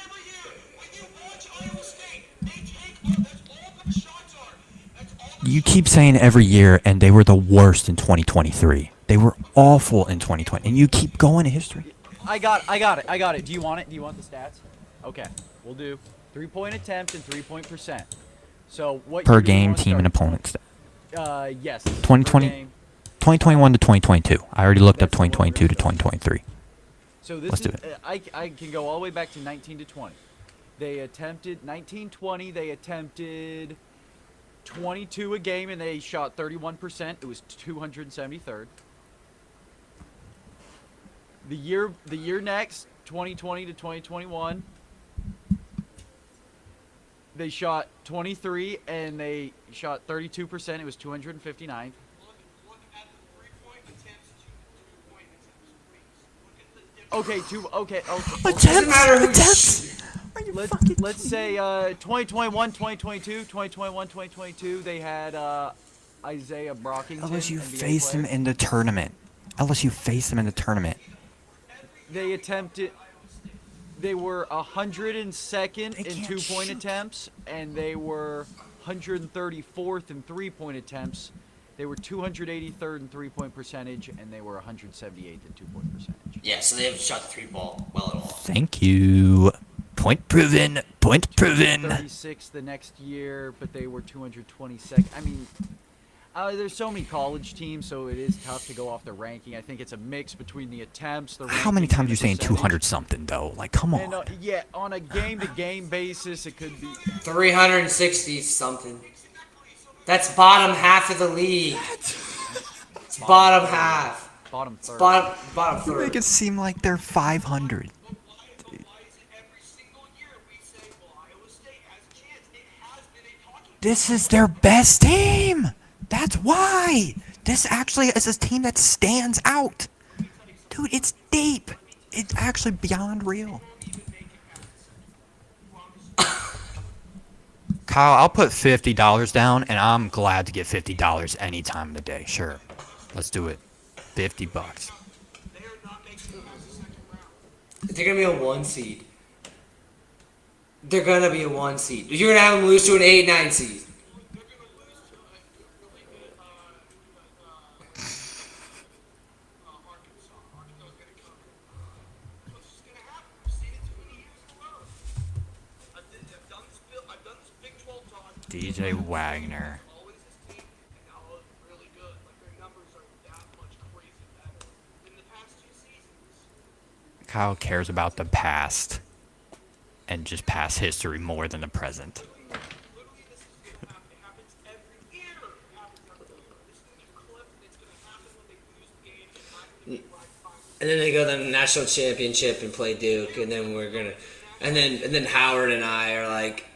every year. When you watch Iowa State, they take one. That's all the shots are. That's all the You keep saying every year, and they were the worst in 2023. They were awful in 2020, and you keep going to history. I got it. Do you want it? Do you want the stats? Okay, we'll do 3-point attempt and 3-point percent. So what Per year do you game, wanna team, and start? opponent. Yes. 2020 per game. 2021 to 2022. I already looked up That's the one 2022 to we're gonna 2023. So this Let's is, do it. I can go all the way back to 19 to 20. They attempted 1920. They attempted 22 a game and they shot 31%. It was 273rd. The year next, 2020 to 2021, they shot 23 and they shot 32%. It was 259th. Look at the 3-point attempts to 2-point attempts, please. Look at the difference. Okay. Doesn't matter who Let's say 2021, 2022, 2021, 2022. They had Isaiah Brockington. LSU NBA faced player. them in the tournament. LSU faced them in the tournament. They attempted. They were 102nd They in can't 2-point shoot. attempts, and they were 134th in 3-point attempts. They were 283rd in 3-point percentage, and they were 178th in 2-point percentage. Yeah, so they haven't shot the 3 ball well at all. Thank you. Point proven. Point proven. 36th the next year, but they were 222nd. I mean, there's so many college teams, so it is tough to go off the ranking. I think it's a mix between the attempts, the How many ranking, times and you the saying percentage. 200 something though? Like, come And on. yeah, on a game-to-game basis, it could be. 360 something. That's bottom half of the league. It's bottom half. Bottom third. Bottom You third. make it seem like they're 500. But why is it every single year we say, well, Iowa State has a chance? It has been a talking point. This is their best team. That's why. This actually is a team that stands out. Dude, it's deep. It's actually beyond real. Kyle, I'll put $50 down, and I'm glad to get $50 any time of the day. Sure. Let's do it. $50. They are not making it past the second round. They're gonna be a 1 seed. They're gonna be a 1 seed. You're gonna have them lose to an 8-9 seed. They're going to lose to a really good Arkansas. Arkansas is going to come. It's just going to happen. I've seen it too many years in a row. I've done this Big 12 talk. DJ Wagner. Always this team, and now it's really good. Like their numbers are that much crazy better than the past 2 seasons. Kyle cares about the past and just past history more than the present. Literally, this is going to happen. It happens every year. It happens every year. This is going to be a clip, and it's going to happen when they lose the game. It's not going to be right final. And then they go to the national championship and play Duke, and then we're gonna, and then Howard and I are like,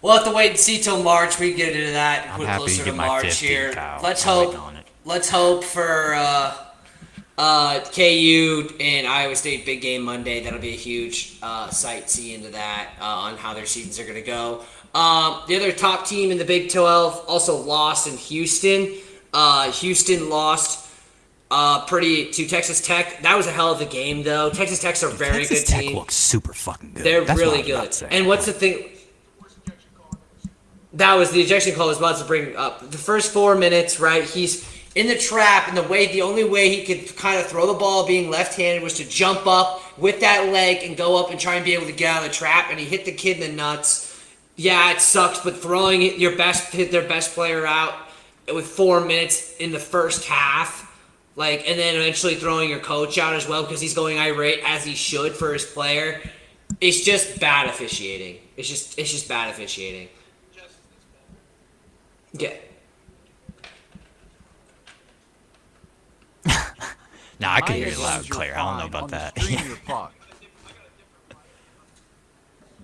we'll have to wait and see till March. We get into that. I'm We're happy to closer get to my March 50, here. Kyle. Let's I'm waiting hope. on it. Let's hope for KU and Iowa State big game Monday. That'll be a huge sight see into that on how their seasons are going to go. The other top team in the Big 12 also lost in Houston. Houston lost to Texas Tech. That was a hell of a game, though. Texas Tech's a very Texas good Tech team. looks super fucking good. They're That's really what I was about good. to say. And what's the thing? That was the ejection call I was about to bring up. The first 4 minutes, right? He's in the trap, and the only way he could kind of throw the ball, being left-handed, was to jump up with that leg and go up and try and be able to get out of the trap. And he hit the kid in the nuts. Yeah, it sucks, but throwing their best player out with 4 minutes in the first half, and then eventually throwing your coach out as well because he's going irate as he should for his player. It's just bad officiating. It's just bad officiating. Yeah. No, I can My hear you loud headphones, and you're clear. I don't know fine. about On the that. stream, you're fucked.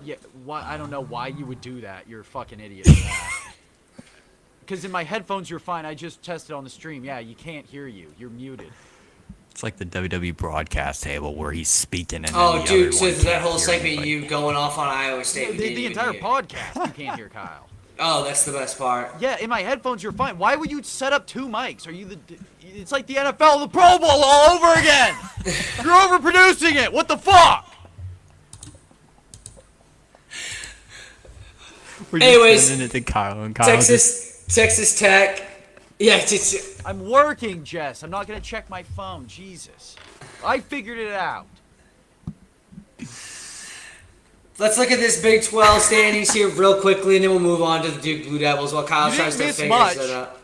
Yeah, I don't know why you would do that. You're a fucking idiot for that. Because in my headphones, you're fine. I just tested on the stream. Yeah, you can't hear you. You're muted. It's like the WWE broadcast table where he's speaking and Oh, then the dude, other so one that can't whole hear segment, anybody. you going off on Iowa State. we The, didn't the even entire hear. podcast, you can't hear Kyle. Oh, that's the best part. Yeah, in my headphones, you're fine. Why would you set up 2 mics? Are you the... It's like the NFL, the Pro Bowl all over again. You're overproducing it. What the fuck? We're just Anyways, sending it to Kyle, and Kyle just, Texas Tech. Yeah, I'm working, Jess. I'm not going to check my phone. Jesus. I figured it out. let's look at this Big 12 standings here real quickly, and then we'll move on to the Duke Blue Devils while Kyle You tries to didn't miss figure much. that out.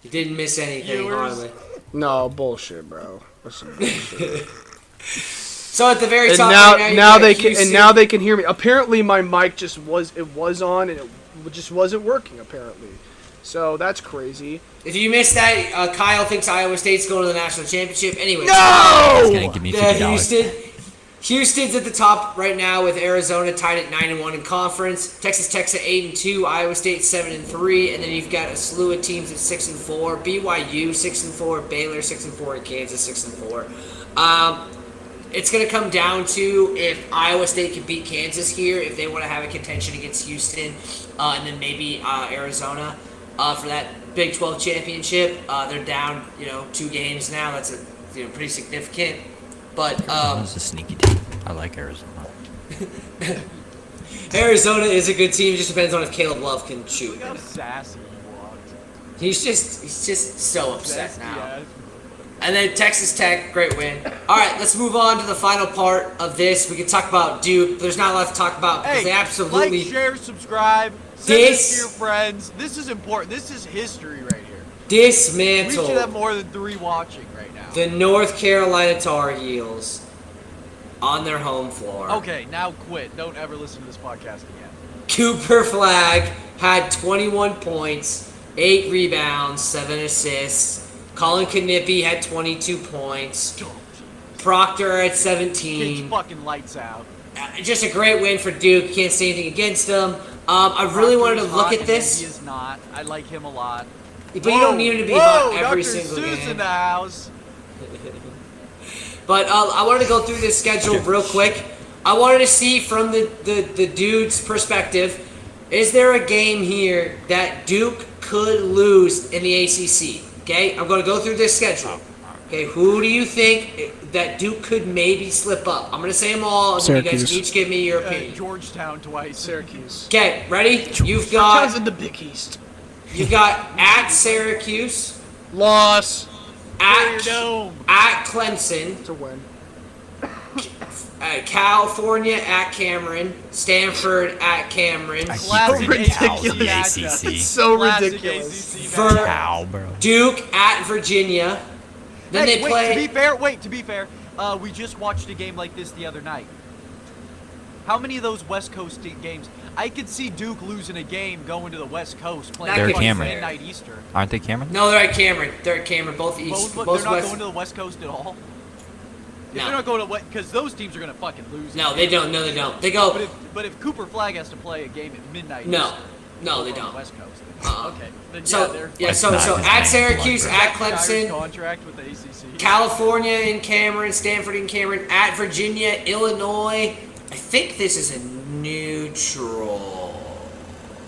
You didn't miss anything, Viewers. hardly. No, bullshit, bro. That's some bullshit. So at the very and top now, right now, you now got they can, Houston. and now they can hear me. Apparently, my mic just was on, and it just wasn't working. Apparently, so that's crazy. If you missed that, Kyle thinks Iowa State's going to the national championship. Anyways, he's gonna give me Yeah, $50. Houston's at the top right now with Arizona tied at 9-1 in conference. Texas Tech's at 8-2. Iowa State 7-3, and then you've got a slew of teams at 6-4. BYU 6-4. Baylor 6-4, and Kansas 6-4. It's going to come down to if Iowa State can beat Kansas here, if they want to have a contention against Houston, and then maybe Arizona for that Big 12 championship. They're down, 2 games now. That's pretty significant. But Arizona's a sneaky team. I like Arizona. Arizona is a good team. It just depends on if Caleb Love can shoot. Look how sassy he walked. He's just so upset Sassy now. ass. And then Texas Tech, great win. All right, let's move on to the final part of this. We can talk about Duke. There's not a lot to talk about because Hey, they absolutely like, share, subscribe, send this to your friends. This is important. This is history right here. We should have dismantled more than 3 watching right now. the North Carolina Tar Heels on their home floor. Okay, now quit. Don't ever listen to this podcast again. Cooper Flag had 21 points, 8 rebounds, 7 assists. Colin Knippy had 22 points. Proctor at Kid's 17. fucking lights out. Just a great win for Duke. Can't say anything against them. I really wanted to Proctor's look hot, at and then this, He is not. I like him a lot. but you don't need him to be hot every Dr. single Seuss game. in the house. But I wanted to go through this schedule real quick. I wanted to see from the dude's perspective, is there a game here that Duke could lose in the ACC? Okay, I'm going to go through this schedule. Okay, who do you think that Duke could maybe slip up? I'm going to say them all, and then you guys Syracuse. each give me your opinion. Georgetown twice. Syracuse. Okay, ready? You've Georgetown's got in the Big East. at Syracuse, Loss. Clear at dome. Clemson, It's a win. California at Cameron, Stanford at Cameron, Classic ridiculous. ACC matchup. It's so Classic ridiculous. ACC For- matchup. Cow, bro. Duke at Virginia. Then Hey, they wait, play. to be fair, we just watched a game like this the other night. How many of those West Coast games? I could see Duke losing a game going to the West Coast playing They're fucking Cameron. midnight Eastern. Aren't they Cameron? No, they're at Cameron. They're at Cameron. Both East. Both, Both they're not West. going to the West Coast at all. If No. they're not going to because those teams are going to fucking lose. No, it. they don't. No, they don't. They But go. if Cooper Flag has to play a game at midnight, No. Eastern, No, they on the don't. West Coast. Uh-uh. Okay. Then, So they're yeah, That's so not so his at name. Syracuse, at Irish Clemson, contract with the ACC. California and Cameron, Stanford and Cameron, at Virginia, Illinois. I think this is a neutral.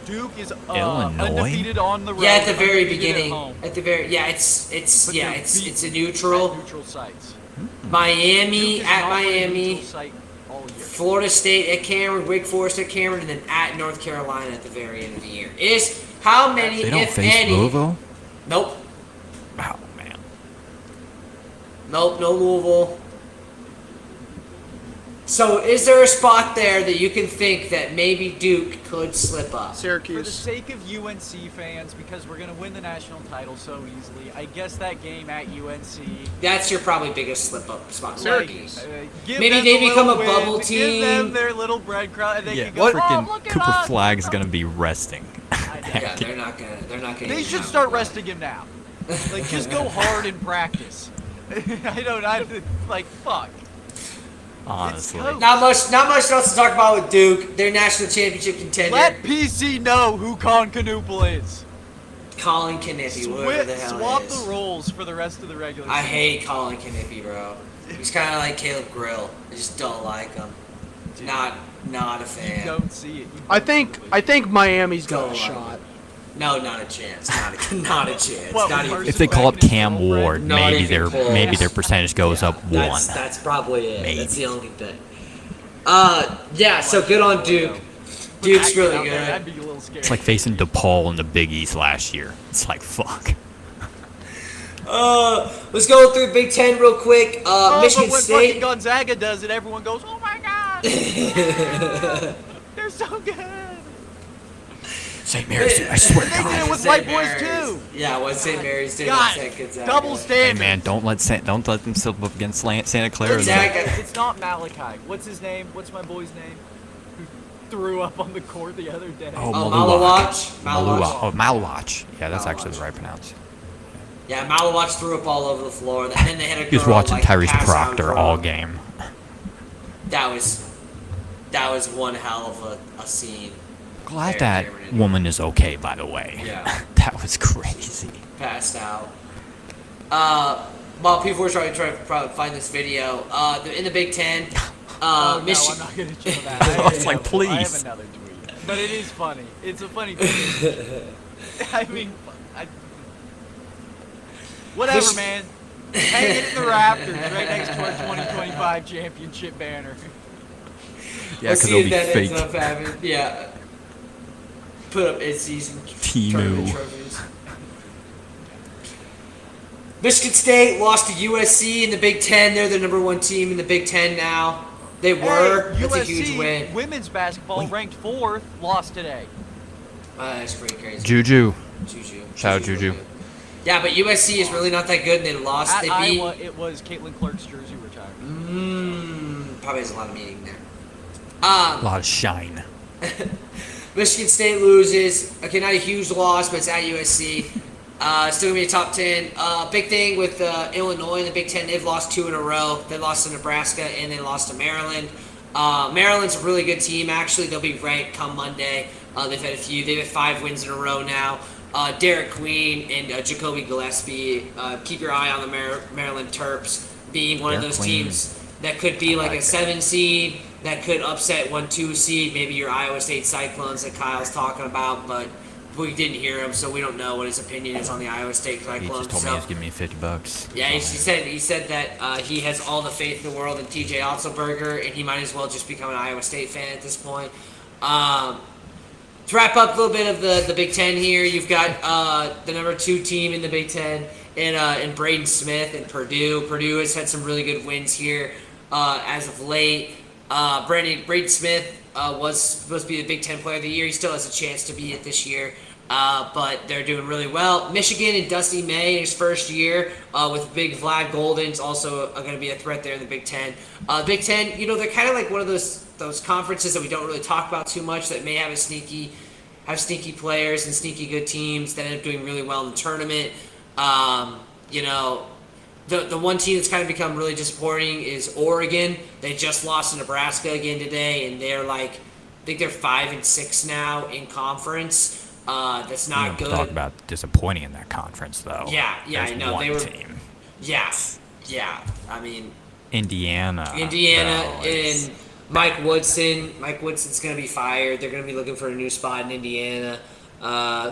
Duke is Illinois? undefeated on the road. Yeah, at the very undefeated at beginning. home, At the very it's but yeah, they're it's beaten a neutral. at neutral sites. Miami Duke is at not playing a Miami, neutral site all year. Florida State at Cameron, Wake Forest at Cameron, and then at North Carolina at the very end of the year. Is how many, They don't if face any? Louisville? Nope. Oh, man. Nope, no Louisville. So, is there a spot there that you can think that maybe Duke could slip up? For the Syracuse. sake of UNC fans, because we're going to win the national title so easily, I guess that game at UNC. That's your probably biggest slip up spot. Syracuse. Give Maybe them they the become little a bubble win, team. Give them their little breadcrumb, and they Yeah, can go, freaking oh, look at Cooper us. Flagg's going to be resting. Yeah, they're not gonna. They should start resting him now. Like, just go hard in practice. Like, fuck. Honestly. Coach. Not much else to talk about with Duke. They're national championship contender. Let PC know who Con Canoopel is. Colin Kniffy, whatever the hell Swap it is. the roles for the rest of the regular I season. hate Colin Kniffy, bro. He's kind of like Caleb Grill. I just don't like him. Not a You fan. don't see it. You I don't think believe I it. think Miami's got Don't a like shot. him. No, not a chance. Not a chance. What, Not with even. If they call up Cam Ward, Not maybe even close. maybe their percentage goes up one. That's probably it. Maybe. That's the only thing. Yeah. So good on Duke. Duke's Acting really out there, good. That'd be a little scary. It's like facing DePaul in the Big East last year. It's like, fuck. Let's go through Big Ten real quick. Oh, Michigan but when State. fucking Gonzaga does it, everyone goes, "Oh my god, they're so good." St. Mary's, I swear to They did God. it with St. white boys Mary's. too. Yeah, what St. Mary's did. God, with Gonzaga. double Hey standard. man, don't let them slip up against Santa Clara. Gonzaga. It's not Malachi. What's his name? What's my boy's name? Who threw up on the court the other day? Oh, Oh, Malawach. Malawach. Oh, Malawach. Yeah, that's actually Malawach. the right pronounce. Yeah, Malawach threw up all over the floor. And then they had a He was girl, watching like, Tyrese pass out Proctor drunk. all game. That was one hell of a scene. Glad There, that Cameron. woman is okay, by the way. Yeah. That was crazy. Passed out. While people were trying to find this video, in the Big Ten, Oh, no, Michigan. I'm not gonna show that. I was like, I have please. another tweet, but it is funny. It's a funny thing. I mean, whatever, Mich- man. Hang it in the rafters right next to our 2025 championship banner. Yeah, Let's because see it'll if be that ends fake. up having. Yeah. Put up in-season Timu. tournament trophies. Michigan State lost to USC in the Big Ten. They're the #1 team in the Big Ten now. They were. Hey, That's a USC huge win. women's basketball ranked 4th, lost today. That's pretty crazy. Juju. Juju. Shout out Juju's Juju. really good. Yeah, but USC is really not that good, and they lost. At They beat. Iowa, it was Caitlin Clark's jersey retired. Probably has a lot of meaning there. A lot of shine. Michigan State loses. Okay, not a huge loss, but it's at USC. Still gonna be a top 10. Big thing with Illinois in the Big Ten, they've lost 2 in a row. They lost to Nebraska and they lost to Maryland. Maryland's a really good team, actually. They'll be ranked come Monday. They've had 5 wins in a row now. Derek Queen and Jacoby Gillespie. Keep your eye on the Maryland Terps being one of Derek those Queen. teams that could be like a 7 seed, that could upset 1-2 seed, maybe your Iowa State Cyclones that Kyle's talking about, but we didn't hear him, so we don't know what his opinion is on the Iowa State He Cyclones. just told me he was giving me $50. Yeah, he said that he has all the faith in the world in TJ Otzelberger, and he might as well just become an Iowa State fan at this point. To wrap up a little bit of the Big Ten here, you've got the #2 team in the Big Ten in Braden Smith and Purdue. Purdue has had some really good wins here as of late. Braden Smith was supposed to be the Big Ten Player of the Year. He still has a chance to be it this year. But they're doing really well. Michigan and Dusty May in his first year with big Vlad Golden's also going to be a threat there in the Big Ten. Big Ten, they're kind of like one of those conferences that we don't really talk about too much that may have sneaky players and sneaky good teams that end up doing really well in the tournament. The one team that's kind of become really disappointing is Oregon. They just lost to Nebraska again today, and they're I think they're 5-6 now in conference. That's We not don't good. talk about disappointing in that conference, though. Yeah, There's I know. one They were. team. Yeah. I mean, Indiana. Indiana bro, is- and Mike Woodson's going to be fired. They're going to be looking for a new spot in Indiana.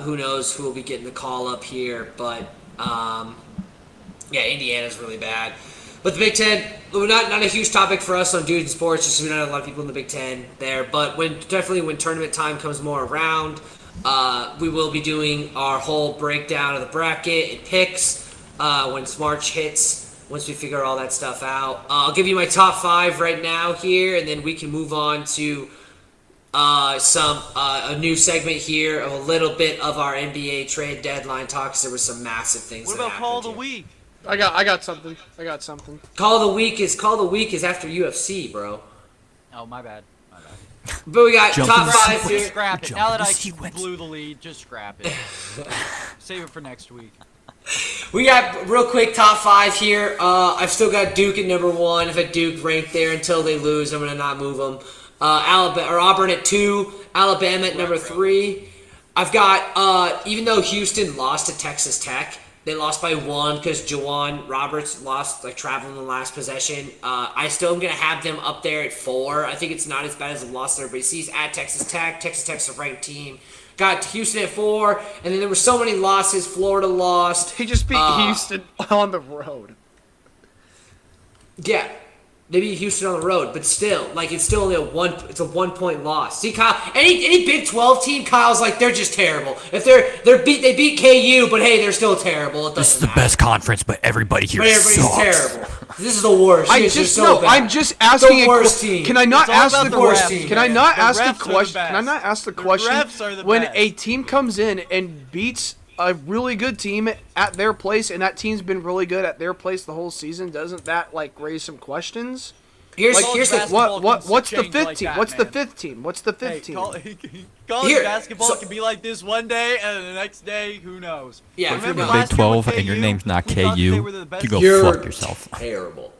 Who knows who will be getting the call up here, but yeah, Indiana's really bad. But the Big Ten, not a huge topic for us on Dudes in Sports, just we don't have a lot of people in the Big Ten there. But when tournament time comes more around, we will be doing our whole breakdown of the bracket and picks when March hits. Once we figure all that stuff out, I'll give you my top 5 right now here, and then we can move on to a new segment here of a little bit of our NBA trade deadline talks. There were some massive things. What that about Call of the here. Week? I got something. Call of the week is after UFC, bro. Oh, my bad. But we got Jump top in 5 the here. Scrap it. Jump Now that in the I sequence. blew the lead, just scrap it. Save it for next week. We got real quick top 5 here. I've still got Duke at number 1. I've had Duke ranked there until they lose. I'm gonna not move them. Auburn at 2. Alabama at number 3. I've got even though Houston lost to Texas Tech, they lost by 1 because Jawan Roberts lost traveling the last possession. I still am gonna have them up there at 4. I think it's not as bad as the loss everybody sees at Texas Tech. Texas Tech's a ranked team. Got Houston at 4, and then there were so many losses. Florida lost. He just beat Houston on the road. Yeah, they beat Houston on the road, but still, it's still only it's a 1-point loss. See, Kyle, any Big 12 team, Kyle's they're just terrible. If they beat KU, but hey, they're still terrible. It This is doesn't the matter. best conference, but everybody here But everybody's sucks. terrible. This is the worst. I'm just asking. The worst team. Can I not It's all ask about the the worst question? team, Can I man. not The ask refs the are the question? best. Can I not ask the The question refs are the when best. a team comes in and beats a really good team at their place, and that team's been really good at their place the whole season? Doesn't that raise some questions? Here's College the basketball What's the change fifth like team? that, What's the man. fifth team? What's the fifth Hey, team? college Here, basketball so- can be like this one day, and the next day, who knows? Yeah, If you're in Remember the last Big year with 12 and your KU? name's not We thought they KU, were the best you go You're fuck yourself. terrible.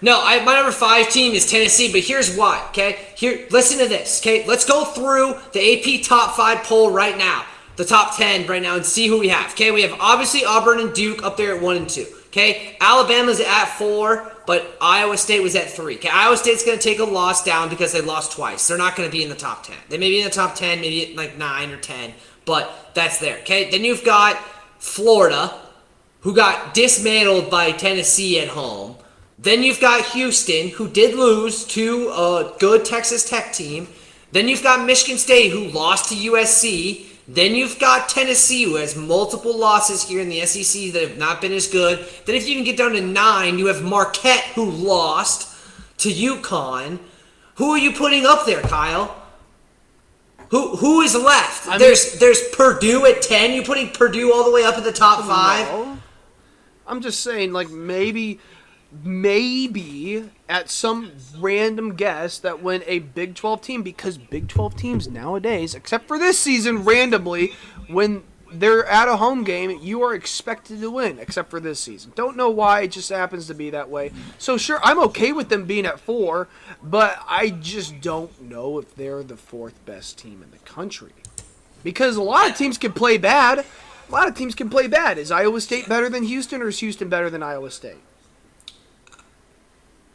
No, my number 5 team is Tennessee, but here's why, okay? Here, listen to this, okay? Let's go through the AP top 5 poll right now, the top 10 right now, and see who we have, okay? We have obviously Auburn and Duke up there at 1 and 2, okay? Alabama's at 4, but Iowa State was at 3. Okay, Iowa State's going to take a loss down because they lost twice. They're not going to be in the top 10. They may be in the top 10, maybe 9 or 10, but that's there, okay? Then you've got Florida, who got dismantled by Tennessee at home. Then you've got Houston, who did lose to a good Texas Tech team. Then you've got Michigan State, who lost to USC. Then you've got Tennessee, who has multiple losses here in the SEC that have not been as good. Then if you even get down to 9, you have Marquette, who lost to UConn. Who are you putting up there, Kyle? Who is left? There's Purdue at 10. You putting Purdue all the way up at the top 5? No. I'm just saying, maybe at some random guess that when a Big 12 team, because Big 12 teams nowadays, except for this season, randomly, when they're at a home game, you are expected to win, except for this season. Don't know why, it just happens to be that way. So sure, I'm okay with them being at 4, but I just don't know if they're the 4th best team in the country. Because a lot of teams can play bad. Is Iowa State better than Houston, or is Houston better than Iowa State?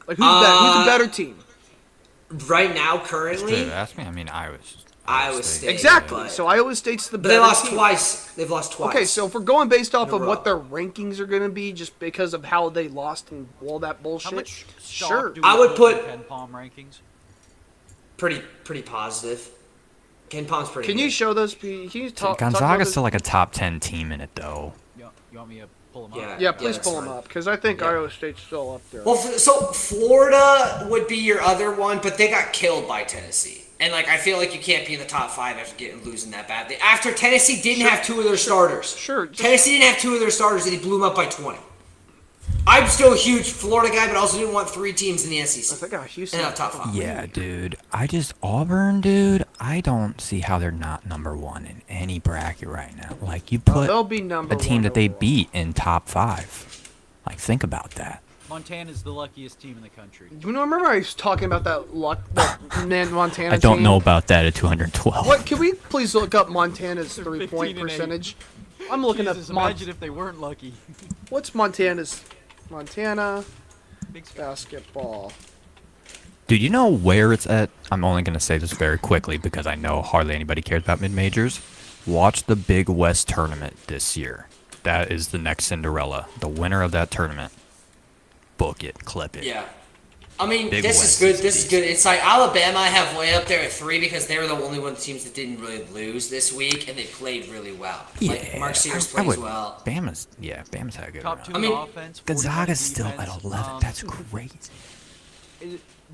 Who's the better team? Right now, currently, Ask me. I mean, Iowa State. Exactly. But- So Iowa State's the But better they lost team. twice. They've lost twice. Okay, so if we're going based off In a of row. what their rankings are going to be, just because of how they lost and all that bullshit, How much stock sure. do we I would put- in Ken Palm rankings? pretty positive. Ken Palm's pretty Can good. you show those? Can you talk about Gonzaga's those? still a top 10 team in it, though. You want me to pull them Yeah. up? Yeah, please that's pull them fine. up, because I think Yeah. Iowa State's still up there. Well, so Florida would be your other one, but they got killed by Tennessee. And I feel like you can't be in the top 5 after losing that badly. After Tennessee didn't have 2 of their starters. Sure. Tennessee didn't have 2 of their starters, and he blew them up by 20. I'm still a huge Florida guy, but also didn't want 3 teams in the I SEC. think Houston. And top 5. Yeah, dude. Auburn, dude, I don't see how they're not number 1 in any bracket right now. You put They'll be number a team one that they overall. beat in top 5. Think about that. Montana's the luckiest team in the country. You know, remember I was talking about that Montana I don't team? know about that at 212. What? Can we please look up Montana's 3-point 15 and 8. percentage? I'm looking Jesus, at imagine if they weren't lucky. what's Montana Big Sky. basketball Dude, you know where it's at? I'm only going to say this very quickly because I know hardly anybody cares about mid-majors. Watch the Big West tournament this year. That is the next Cinderella. The winner of that tournament. Book it. Clip it. Yeah. I mean, Big this West is good. is This is good. It's like Alabama I have way up there at 3 because they were the only one of the teams that didn't really lose this week, and they played really well. Like, Mark Sears plays well. Bama's had a good Top run. 2 I mean, in offense. 49 Gonzaga's still defense. at 11. That's crazy.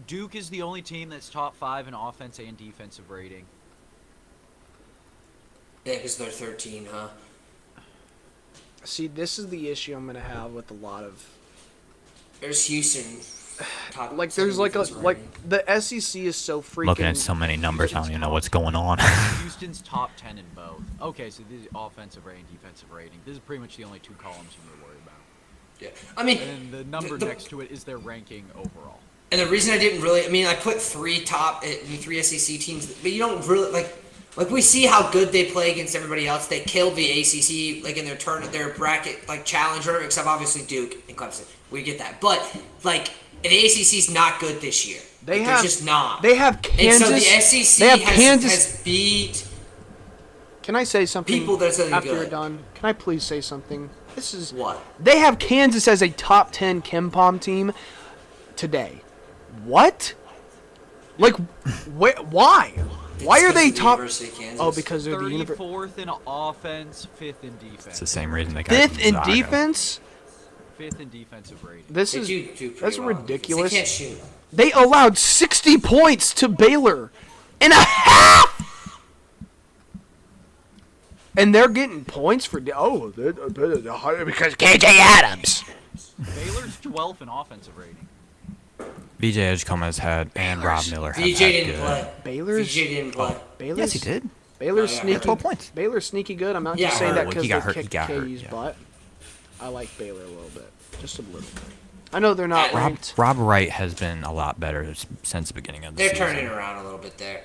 Duke is the only team that's top 5 in offense and defensive rating. Yeah, because they're 13, huh? See, this is the issue I'm gonna have with a lot of There's Houston. like. There's like the SEC is so freaking. Looking at so many numbers, I don't even know what's going on. Houston's top 10 in both. Okay, so this is offensive rating, defensive rating. This is pretty much the only 2 columns I'm going to worry about. Yeah. I mean, And then the number next to it is their ranking overall. and the reason I didn't really, I mean, I put 3 SEC teams, but you don't really like we see how good they play against everybody else. They killed the ACC like in their bracket like challenger, except obviously Duke and Clemson. We get that, but like the ACC's not good this year. They're just not. They have Kansas. And so the SEC they have has beat. Can I say something? People that are after good. you're done. Can I please say something? This is What? They have Kansas as a top 10 Kempom team today. What? Like, why? Why are they top? University of Kansas. Oh, because they're the university. 34th in offense, 5th in defense. It's the same reason they got 5th in Gonzaga. defense. 5th in defensive rating. This They is do pretty that's well. ridiculous. They can't shoot. They allowed 60 points to Baylor in a half, and they're getting points for because KJ Adams. Baylor's 12th in offensive rating. VJ Edgecombe has had, and Rob Miller have VJ had didn't good. play. Baylor's VJ didn't play. Baylor's Yes, he did. Baylor's Oh, yeah. sneaky. 12 points. Baylor's sneaky good. I'm not Yeah, just saying that he because got they hurt. He kicked got hurt, KU's yeah. butt. I like Baylor a little bit, just a little bit. I know they're not Rob- ranked. Rob Wright has been a lot better since the beginning of the They're season. turning around a little bit there,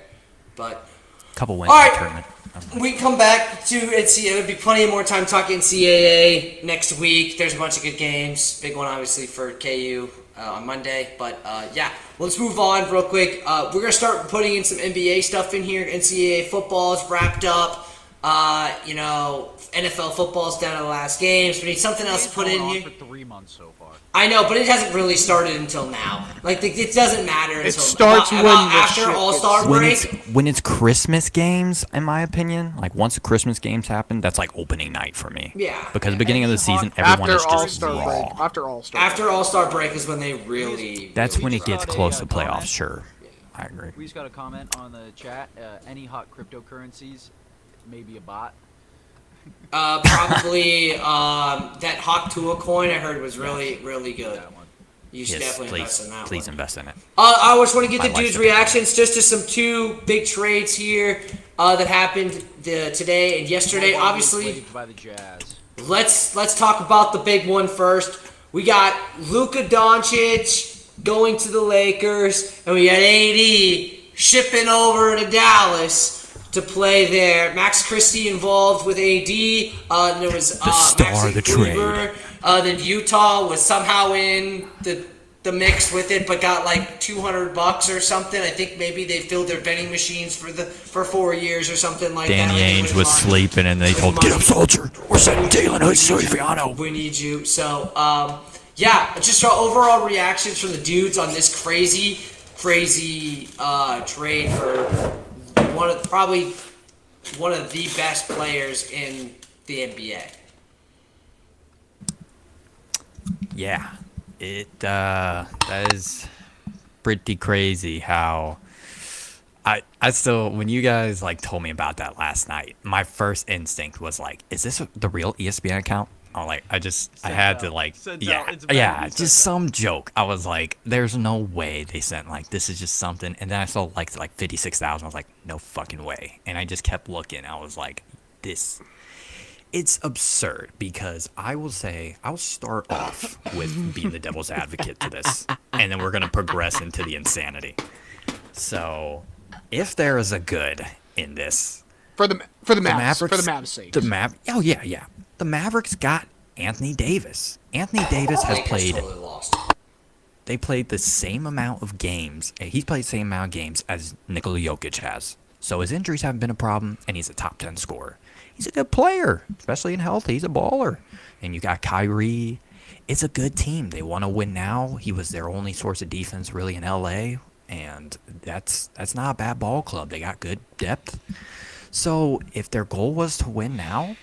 but Couple wins All in the right. tournament. we come back to NCAA. There'll be plenty of more time talking NCAA next week. There's a bunch of good games. Big one, obviously, for KU on Monday. But yeah, let's move on real quick. We're gonna start putting in some NBA stuff in here. NCAA football is wrapped up. NFL football's down to the last games. We need something else to It's put going in on here. for 3 months so far. I know, but it hasn't really started until now. Like it doesn't matter until starts when the after shit All gets- Star break. When it's Christmas games, in my opinion, like once the Christmas games happen, that's like opening night for me. Yeah. Because the beginning of the season, everyone After is All just Star raw. break. After All Star. After All Star break is when they really. That's really when it drop. gets got a, close to comment? playoffs. Sure, I agree. We just got a comment on the chat. Any hot cryptocurrencies? Maybe a bot. Probably that Hawk Tua coin I heard was really, really good. That one. You should Yes, definitely invest please, in that please one. invest in it. I just want to get My the wife's dudes' a big fan. reactions just to some 2 big trades here that happened today and yesterday. One was Obviously, waived by the Jazz. let's talk about the big one first. We got Luka Doncic going to the Lakers, and we got AD shipping over to Dallas to play there. Max Christie involved with AD. And there was star Maxi of the Kleber. Then Utah was somehow in the mix with it, but got like $200 or something. I think maybe they filled their vending machines for 4 years or something like that. Danny Like, it Ainge was money. sleeping, and they told, "Get up, soldier. We're sending Jalen Hood Soriano." We need you. So, yeah, just our overall reactions from the dudes on this crazy trade for probably one of the best players in the NBA. Yeah, that is pretty crazy how I still, when you guys like told me about that last night, my first instinct was like, is this the real ESPN account? I'm like, I had to like, Sends yeah, out. It's better yeah, be sent just out. some joke. I was like, there's no way they sent like, this is just something. And then I saw like 56,000. I was like, no fucking way. And I just kept looking. I was like, it's absurd because I will say, I'll start off with being the devil's advocate to this, and then we're going to progress into the insanity. So, if there is a good in this, for the Mavs, for the Mavericks, Mavs' sake. oh yeah. The Mavericks got Anthony Davis. Anthony Davis has Lakers played totally lost. they played the same amount of games. He's played the same amount of games as Nikola Jokic has. So his injuries haven't been a problem, and he's a top 10 scorer. He's a good player, especially in health. He's a baller. And you got Kyrie. It's a good team. They want to win now. He was their only source of defense really in LA, and that's not a bad ball club. They got good depth. So if their goal was to win now,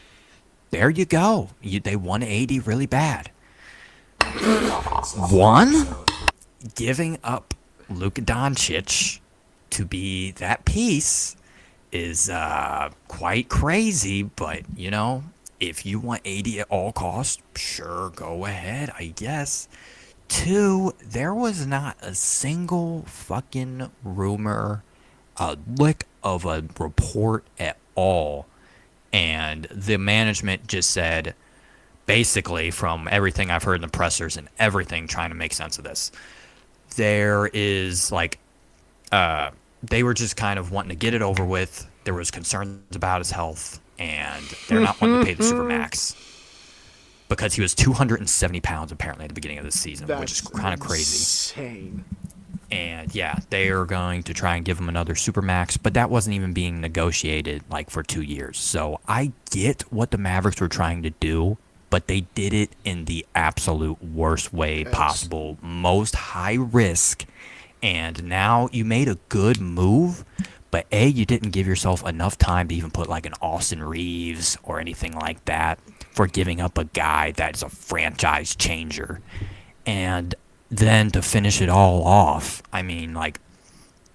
there you go. They won 80 really bad. One, giving up Luka Doncic to be that piece is quite crazy, but you know, if you want 80 at all costs, sure, go ahead, I guess. Two, there was not a single fucking rumor, a lick of a report at all, and the management just said, basically, from everything I've heard in the pressers and everything trying to make sense of this, there is like, they were just kind of wanting to get it over with. There was concerns about his health, and they're not wanting to pay the supermax because he was 270 pounds apparently at the beginning of the season, which is kind of crazy. Insane. And yeah, they are going to try and give him another supermax, but that wasn't even being negotiated like for 2 years. So I get what the Mavericks were trying to do, but they did it in the absolute worst way possible, most high risk. And now you made a good move, but A, you didn't give yourself enough time to even put like an Austin Reeves or anything like that for giving up a guy that's a franchise changer. And then to finish it all off, I mean, like,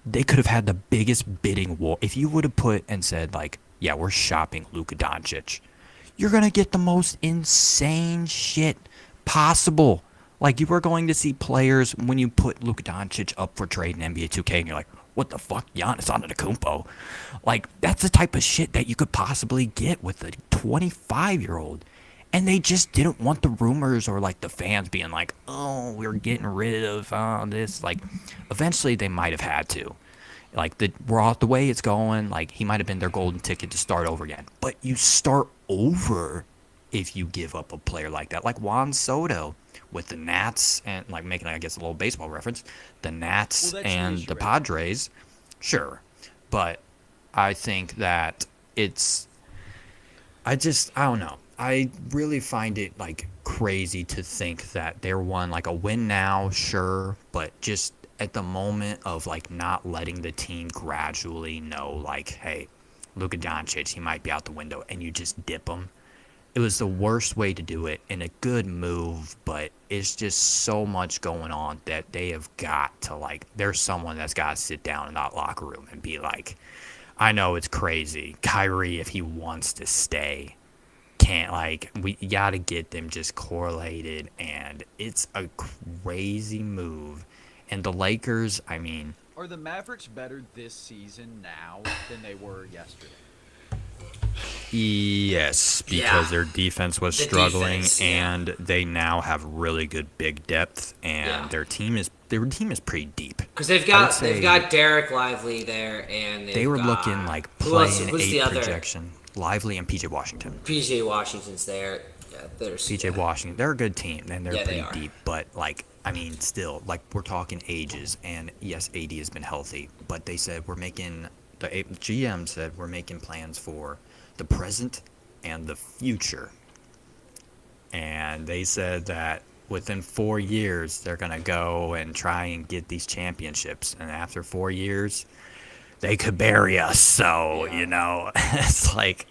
they could have had the biggest bidding war. If you would have put and said, like, yeah, we're shopping Luka Doncic, you're going to get the most insane shit possible. Like, you were going to see players, when you put Luka Doncic up for trade in NBA 2K, and you're like, what the fuck, Giannis Antetokounmpo? Like, that's the type of shit that you could possibly get with a 25-year-old. And they just didn't want the rumors or, like, the fans being like, oh, we're getting rid of this. Like, eventually they might have had to. Like, the way it's going, like, he might have been their golden ticket to start over again. But you start over if you give up a player like that. Like Juan Soto with the Nats, and, like, making, I guess, a little baseball reference, the Nats and the Padres. Sure. But I think that it's... I don't know. I really find it, like, crazy to think that they're one, like, a win now, sure, but just at the moment of, like, not letting the team gradually know, like, hey, Luka Doncic, he might be out the window, and you just dip him. It was the worst way to do it, and a good move, but it's just so much going on that they have got to, like, there's someone that's got to sit down in that locker room and be like, I know it's crazy. Kyrie, if he wants to stay, can't, like, we gotta get them just correlated, and it's a crazy move. And the Lakers, I mean, Are the Mavericks better this season now than they were yesterday? yes, because Yeah. their defense was The struggling, defense, yeah. and they now have really good big depth, and Yeah. their team is pretty deep. Because they've got Derek Lively there, and They were got, looking like who else? playing Who's the 8 other? projection. Lively and PJ Washington. PJ Washington's there. Yeah, there's PJ Washington, they're a good team, and they're Yeah, they pretty are. deep. But, like, I mean, still, like, we're talking ages, and yes, AD has been healthy, but they said the GM said we're making plans for the present and the future. And they said that within 4 years, they're going to go and try and get these championships. And after 4 years, they could bury us. So, you know, it's like,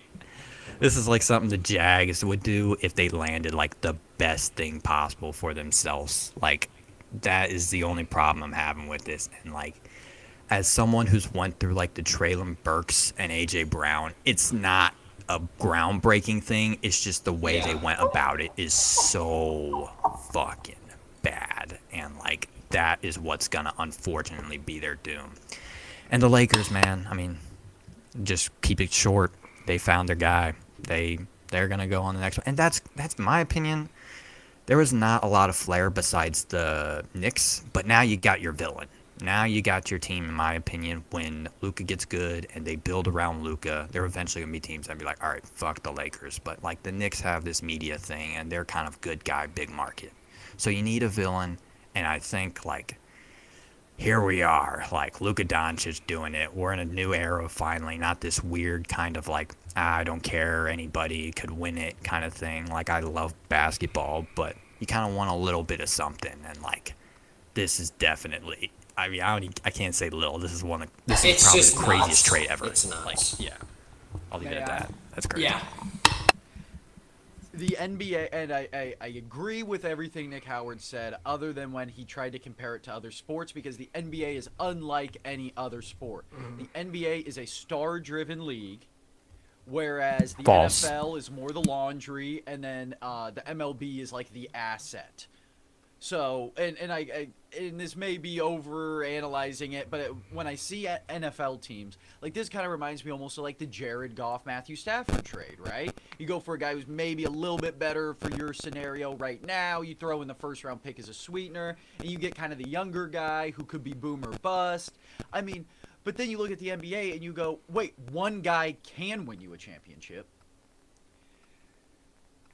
this is like something the Jags would do if they landed, like, the best thing possible for themselves. Like, that is the only problem I'm having with this. And, like, as someone who's went through, like, the Traylon Burks and A.J. Brown, it's not a groundbreaking thing. It's just the way they went about it is so fucking bad. And, like, that is what's going to unfortunately be their doom. And the Lakers, man, I mean, just keep it short. They found their guy. They're going to go on the next one. And that's my opinion. There was not a lot of flair besides the Knicks, but now you got your villain. Now you got your team, in my opinion. When Luka gets good and they build around Luka, they're eventually going to be teams that be like, all right, fuck the Lakers. But, like, the Knicks have this media thing, and they're kind of good guy, big market. So you need a villain, And I think, like, here we are, like, Luka Doncic doing it. We're in a new era finally, not this weird kind of, like, I don't care, anybody could win it kind of thing. Like, I love basketball, but you kind of want a little bit of something. And, like, this is definitely, I mean, I can't say little. This is probably just the craziest nuts. trade ever. It's nuts. Like, yeah. I'll leave it at Yeah. that. That's crazy. Yeah. The NBA, and I agree with everything Nick Howard said, other than when he tried to compare it to other sports, because the NBA is unlike any other sport. The NBA is a star-driven league, whereas the False. NFL is more the laundry, and then the MLB is like the asset. So, and this may be over analyzing it, but when I see NFL teams, like this kind of reminds me almost of like the Jared Goff, Matthew Stafford trade, right? You go for a guy who's maybe a little bit better for your scenario right now. You throw in the first round pick as a sweetener, and you get kind of the younger guy who could be boom or bust. I mean, but then you look at the NBA and you go, wait, one guy can win you a championship.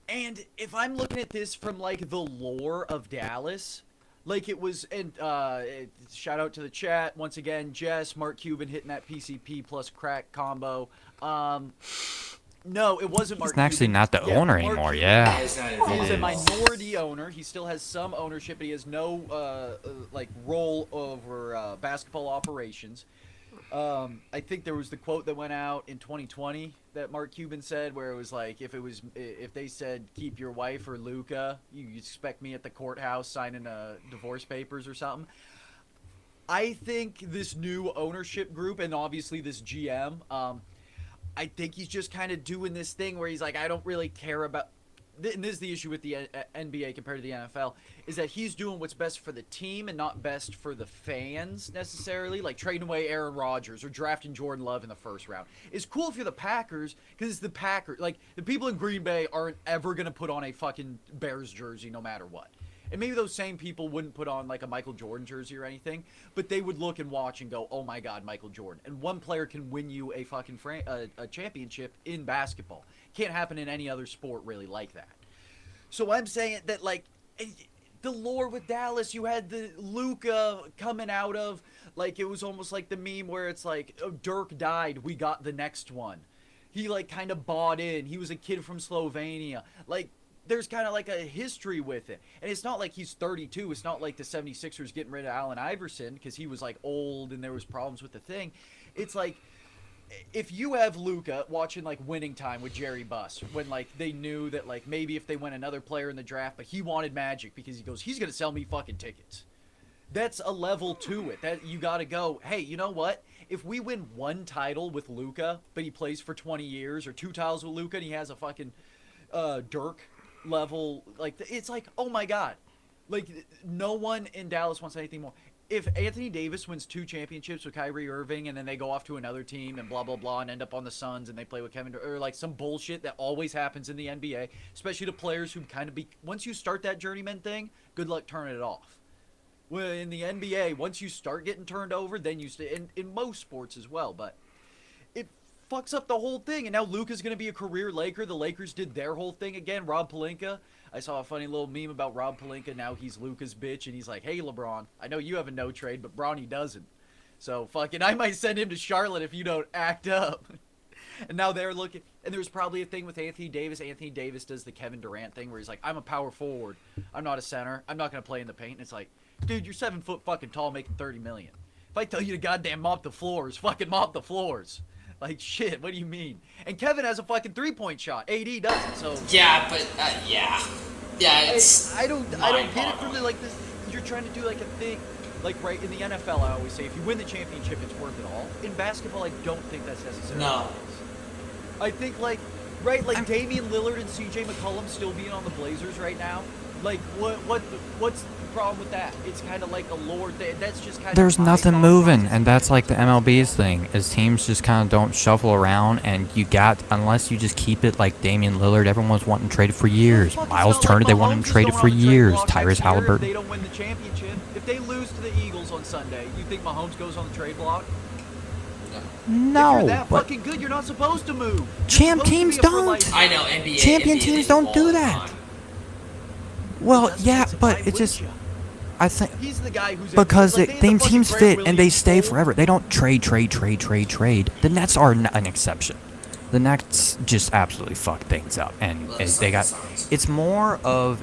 And if I'm looking at this from, like, the lore of Dallas, like it was, and shout out to the chat, once again, Jess, Mark Cuban hitting that PCP plus crack combo. No, it wasn't Mark He's actually Cuban. not the Yeah, owner Mark anymore, Cuban. yeah. He's not He involved is a at all. minority owner. He still has some ownership, but he has no, like, role over basketball operations. I think there was the quote that went out in 2020 that Mark Cuban said, where it was like, if they said keep your wife or Luka, you expect me at the courthouse signing divorce papers or something. I think this new ownership group, and obviously this GM, I think he's just kind of doing this thing where he's like, I don't really care about. And this is the issue with the NBA compared to the NFL, is that he's doing what's best for the team and not best for the fans necessarily. Like trading away Aaron Rodgers or drafting Jordan Love in the first round. It's cool if you're the Packers, because it's the Packers. Like, the people in Green Bay aren't ever going to put on a fucking Bears jersey no matter what. And maybe those same people wouldn't put on, like, a Michael Jordan jersey or anything, but they would look and watch and go, oh my God, Michael Jordan. And one player can win you a fucking a championship in basketball. Can't happen in any other sport really like that. So I'm saying that, like, the lore with Dallas, you had the LUKA coming out of, like, it was almost like the meme where it's like, oh, Dirk died, we got the next one. He, like, kind of bought in. He was a kid from Slovenia. Like, there's kind of like a history with it. And it's not like he's 32. It's not like the 76ers getting rid of Allen Iverson because he was, like, old and there was problems with the thing. It's like, if you have LUKA watching, like, Winning Time with Jerry Buss, when, like, they knew that, like, maybe if they went another player in the draft, but he wanted Magic because he goes, he's going to sell me fucking tickets. That's a level to it. That you got to go, hey, you know what? If we win one title with LUKA, but he plays for 20 years, or two titles with LUKA and he has a fucking Dirk level, like, it's like, oh my God. Like, no one in Dallas wants anything more. If Anthony Davis wins 2 championships with Kyrie Irving and then they go off to another team and blah, blah, blah, and end up on the Suns and they play with Kevin Durant, or like some bullshit that always happens in the NBA, especially to players who kind of once you start that journeyman thing, good luck turning it off. Well, in the NBA, once you start getting turned over, then you stay, in most sports as well, but it fucks up the whole thing. And now Luka's going to be a career Laker. The Lakers did their whole thing again. Rob Pelinka. I saw a funny little meme about Rob Pelinka. Now he's Luka's bitch, and he's like, hey, LeBron, I know you have a no trade, but Bronny doesn't. So fucking, I might send him to Charlotte if you don't act up. And now they're looking, and there's probably a thing with Anthony Davis. Anthony Davis does the Kevin Durant thing where he's like, I'm a power forward. I'm not a center. I'm not going to play in the paint. And it's like, dude, you're 7 foot fucking tall making $30 million. If I tell you to goddamn mop the floors, fucking mop the floors. Like, shit, what do you mean? And Kevin has a fucking three-point shot. AD doesn't, so... Yeah, but, yeah. Yeah, it's... I don't get it from the, like, this... You're trying to do, like, a thing... Like, right, in the NFL, I always say, if you win the championship, it's worth it all. In basketball, I don't think that's necessary. No. I think, like... Right, like, Damian Lillard and CJ McCollum still being on the Blazers right now. Like, what's the problem with that? It's kind of like a lore thing. That's just kind of... There's nothing moving, and that's like the MLB's thing, is teams just kind of don't shuffle around, and unless you just keep it like Damian Lillard, everyone's wanting traded for years. Miles Turner, they want him traded for years. Tyrese Halliburton. They don't win the championship. If they lose to the Eagles on Sunday, you think Mahomes goes on the trade block? If No, you're that but fucking good, you're not supposed to move. You're champ supposed to teams be a for don't. life. I know, NBA... Champion NBA teams did don't all do the that. time. well, That's yeah, offensive but line it just... wins I think He's the guy who's because like, they had the fucking teams Grant fit and they Williams stay poll. forever. They don't trade. The Nets are an exception. The Nets just absolutely fuck things up, and they got. It's more of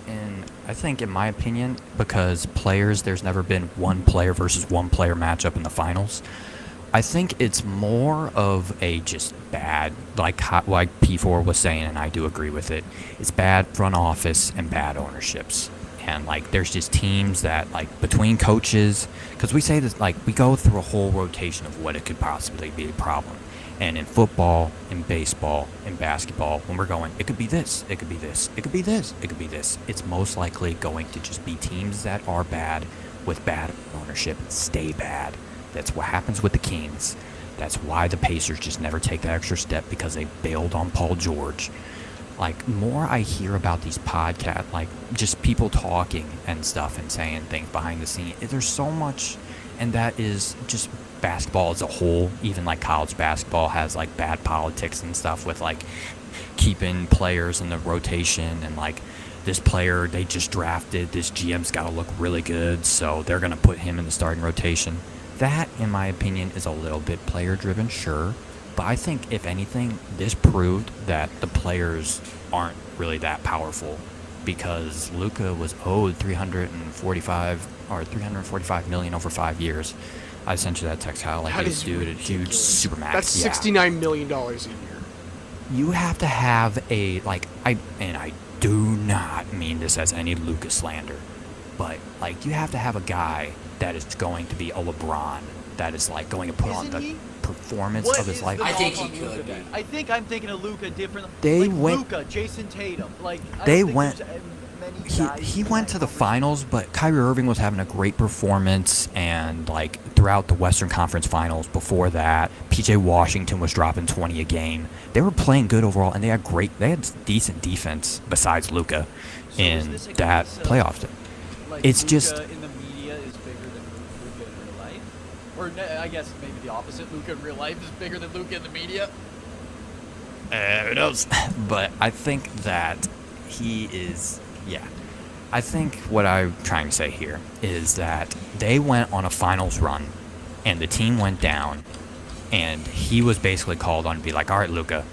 I think, in my opinion, because there's never been one player versus one player matchup in the finals. I think it's more of a just bad, like P4 was saying, and I do agree with it. It's bad front office and bad ownerships. And, like, there's just teams that, like, between coaches, because we say this, like, we go through a whole rotation of what it could possibly be a problem. And in football, in baseball, in basketball, when we're going, it could be this, it could be this, it could be this, it could be this. It's most likely going to just be teams that are bad with bad ownership stay bad. That's what happens with the Kings. That's why the Pacers just never take that extra step, because they bailed on Paul George. Like, more I hear about these podcasts, like, just people talking and stuff and saying things behind the scene, there's so much, and that is just basketball as a whole. Even, like, college basketball has, like, bad politics and stuff with, like, keeping players in the rotation, and, like, this player they just drafted, this GM's got to look really good, so they're going to put him in the starting rotation. That, in my opinion, is a little bit player-driven, sure. But I think, if anything, this proved that the players aren't really that powerful, because LUKA was owed $345 million over 5 years. I sent you that text, Kyle. Like, That this is dude, a huge ridiculous. supermax. That's yeah. $69 million a year. You have to have a, like, I do not mean this as any LUKA slander, but, like, you have to have a guy that is going to be a LeBron, that is, like, going to put on Isn't the he? performance What of his is life. the I think knock he on Luka could then? be. I think I'm thinking of Luka different. They like went- Luka, Jason Tatum. Like, I They don't think went- there's many He guys in went that to the conversation. finals, but Kyrie Irving was having a great performance, and, like, throughout the Western Conference Finals before that, PJ Washington was dropping 20 a game. They were playing good overall, and they had decent defense besides Luka So is in this a that case of, playoff. Like, It's Luka just- in the media is bigger than Luka in real life, or I guess maybe the opposite. Luka in real life is bigger than Luka in the media. Who knows? But I think that he is, yeah. I think what I'm trying to say here is that they went on a finals run, and the team went down, and he was basically called on to be like, all right, Luka,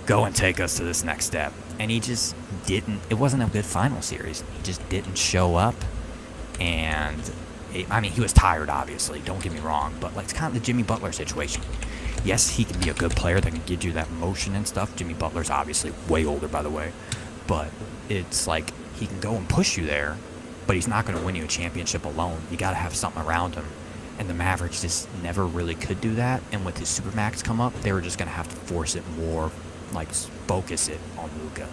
go and take us to this next step. And he just didn't. It wasn't a good final series. He just didn't show up, and I mean, he was tired, obviously. Don't get me wrong, but, like, it's kind of the Jimmy Butler situation. Yes, he can be a good player that can give you that motion and stuff. Jimmy Butler's obviously way older, by the way, but it's like he can go and push you there, but he's not going to win you a championship alone. You got to have something around him, and the Mavericks just never really could do that. And with his Supermax come up, they were just going to have to force it more, like, focus it on Luka.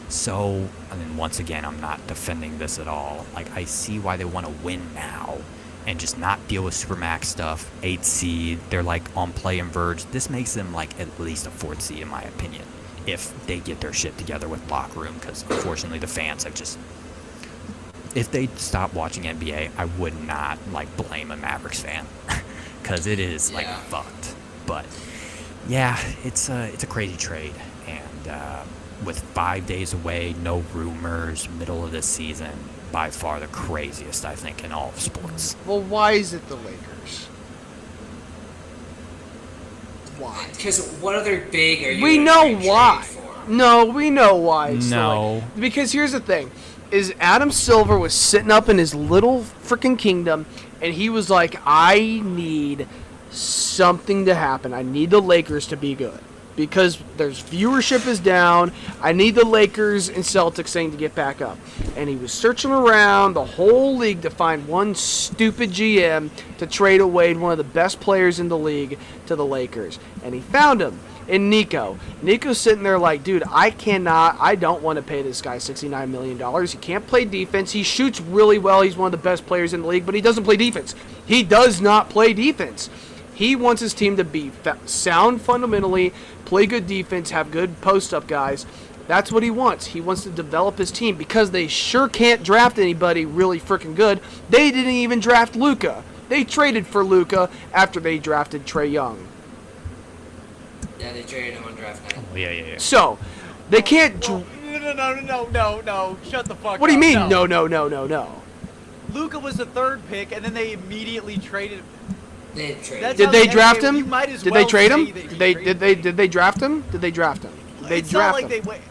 So, I mean, once again, I'm not defending this at all. Like, I see why they want to win now and just not deal with Supermax stuff. 8th seed, they're, like, on play-in verge. This makes them, like, at least a 4th seed, in my opinion, if they get their shit together with locker room, because, unfortunately, the fans have just... If they stop watching NBA, I would not, like, blame a Mavericks fan, because it is, like, Yeah. fucked. But, yeah, it's a crazy trade, and... with 5 days away, no rumors, middle of the season, by far the craziest, I think, in all of sports. Well, why is it the Lakers? Why? Because what other big are you? We gonna know trade why. for? No, we know why. It's the No. Lakers. Because here's the thing: is Adam Silver was sitting up in his little freaking kingdom, and he was like, "I need something to happen. I need the Lakers to be good." Because there's viewership is down. I need the Lakers and Celtics thing to get back up. And he was searching around the whole league to find one stupid GM to trade away one of the best players in the league to the Lakers. And he found him in Nico. Nico's sitting there like, dude, I don't want to pay this guy $69 million. He can't play defense. He shoots really well. He's one of the best players in the league, but he doesn't play defense. He does not play defense. He wants his team to be sound fundamentally, play good defense, have good post-up guys. That's what he wants. He wants to develop his team because they sure can't draft anybody really freaking good. They didn't even draft Luka. They traded for Luka after they drafted Trae Young. Yeah, they traded him on draft night. Oh, yeah. So, they can't... No. Shut the fuck up. What do you mean, No. no? Luka was the third pick, and then they immediately traded. They didn't trade. That's Did how they the draft NBA him? You might as Did well they trade say him? that he Did they traded did they draft him? Did they draft him? Did they It's draft not like him? they wait.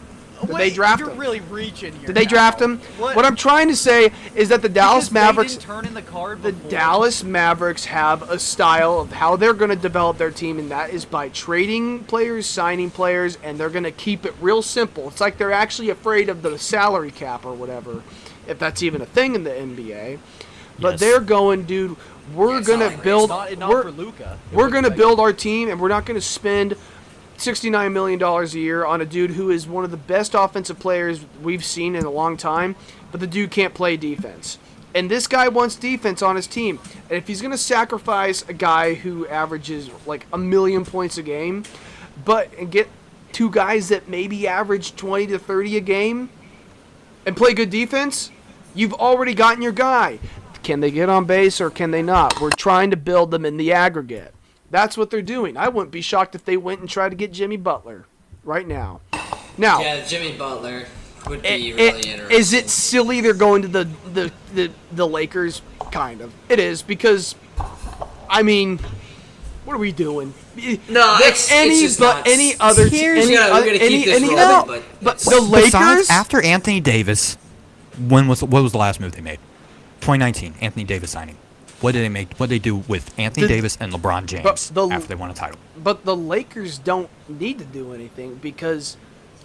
Did they draft You're him? really reaching here. Did they draft him? What I'm trying to say is that the Dallas Because Mavericks They didn't turn in the card the before. Dallas Mavericks have a style of how they're going to develop their team, and that is by trading players, signing players, and they're going to keep it real simple. It's like they're actually afraid of the salary cap or whatever, if that's even a thing in the NBA. But Yes. they're going, dude, we're it's going not to like build. Not We're, for Luka. we're going to build our team, and we're not going to spend $69 million a year on a dude who is one of the best offensive players we've seen in a long time, but the dude can't play defense. And this guy wants defense on his team. And if he's going to sacrifice a guy who averages like 1 million points a game, and get two guys that maybe average 20 to 30 a game and play good defense, you've already gotten your guy. Can they get on base or can they not? We're trying to build them in the aggregate. That's what they're doing. I wouldn't be shocked if they went and tried to get Jimmy Butler right now. Now, Yeah, Jimmy Butler would be really interesting. is it silly they're going to the Lakers? Kind of. It is because, I mean, what are we doing? No, it's just not. any other Here's- any, we gotta keep this rolling, no, but the Lakers. Besides, after Anthony Davis, what was the last move they made? 2019, Anthony Davis signing. What did they make? What did they do with Anthony Davis and LeBron James after they won a title? But the Lakers don't need to do anything because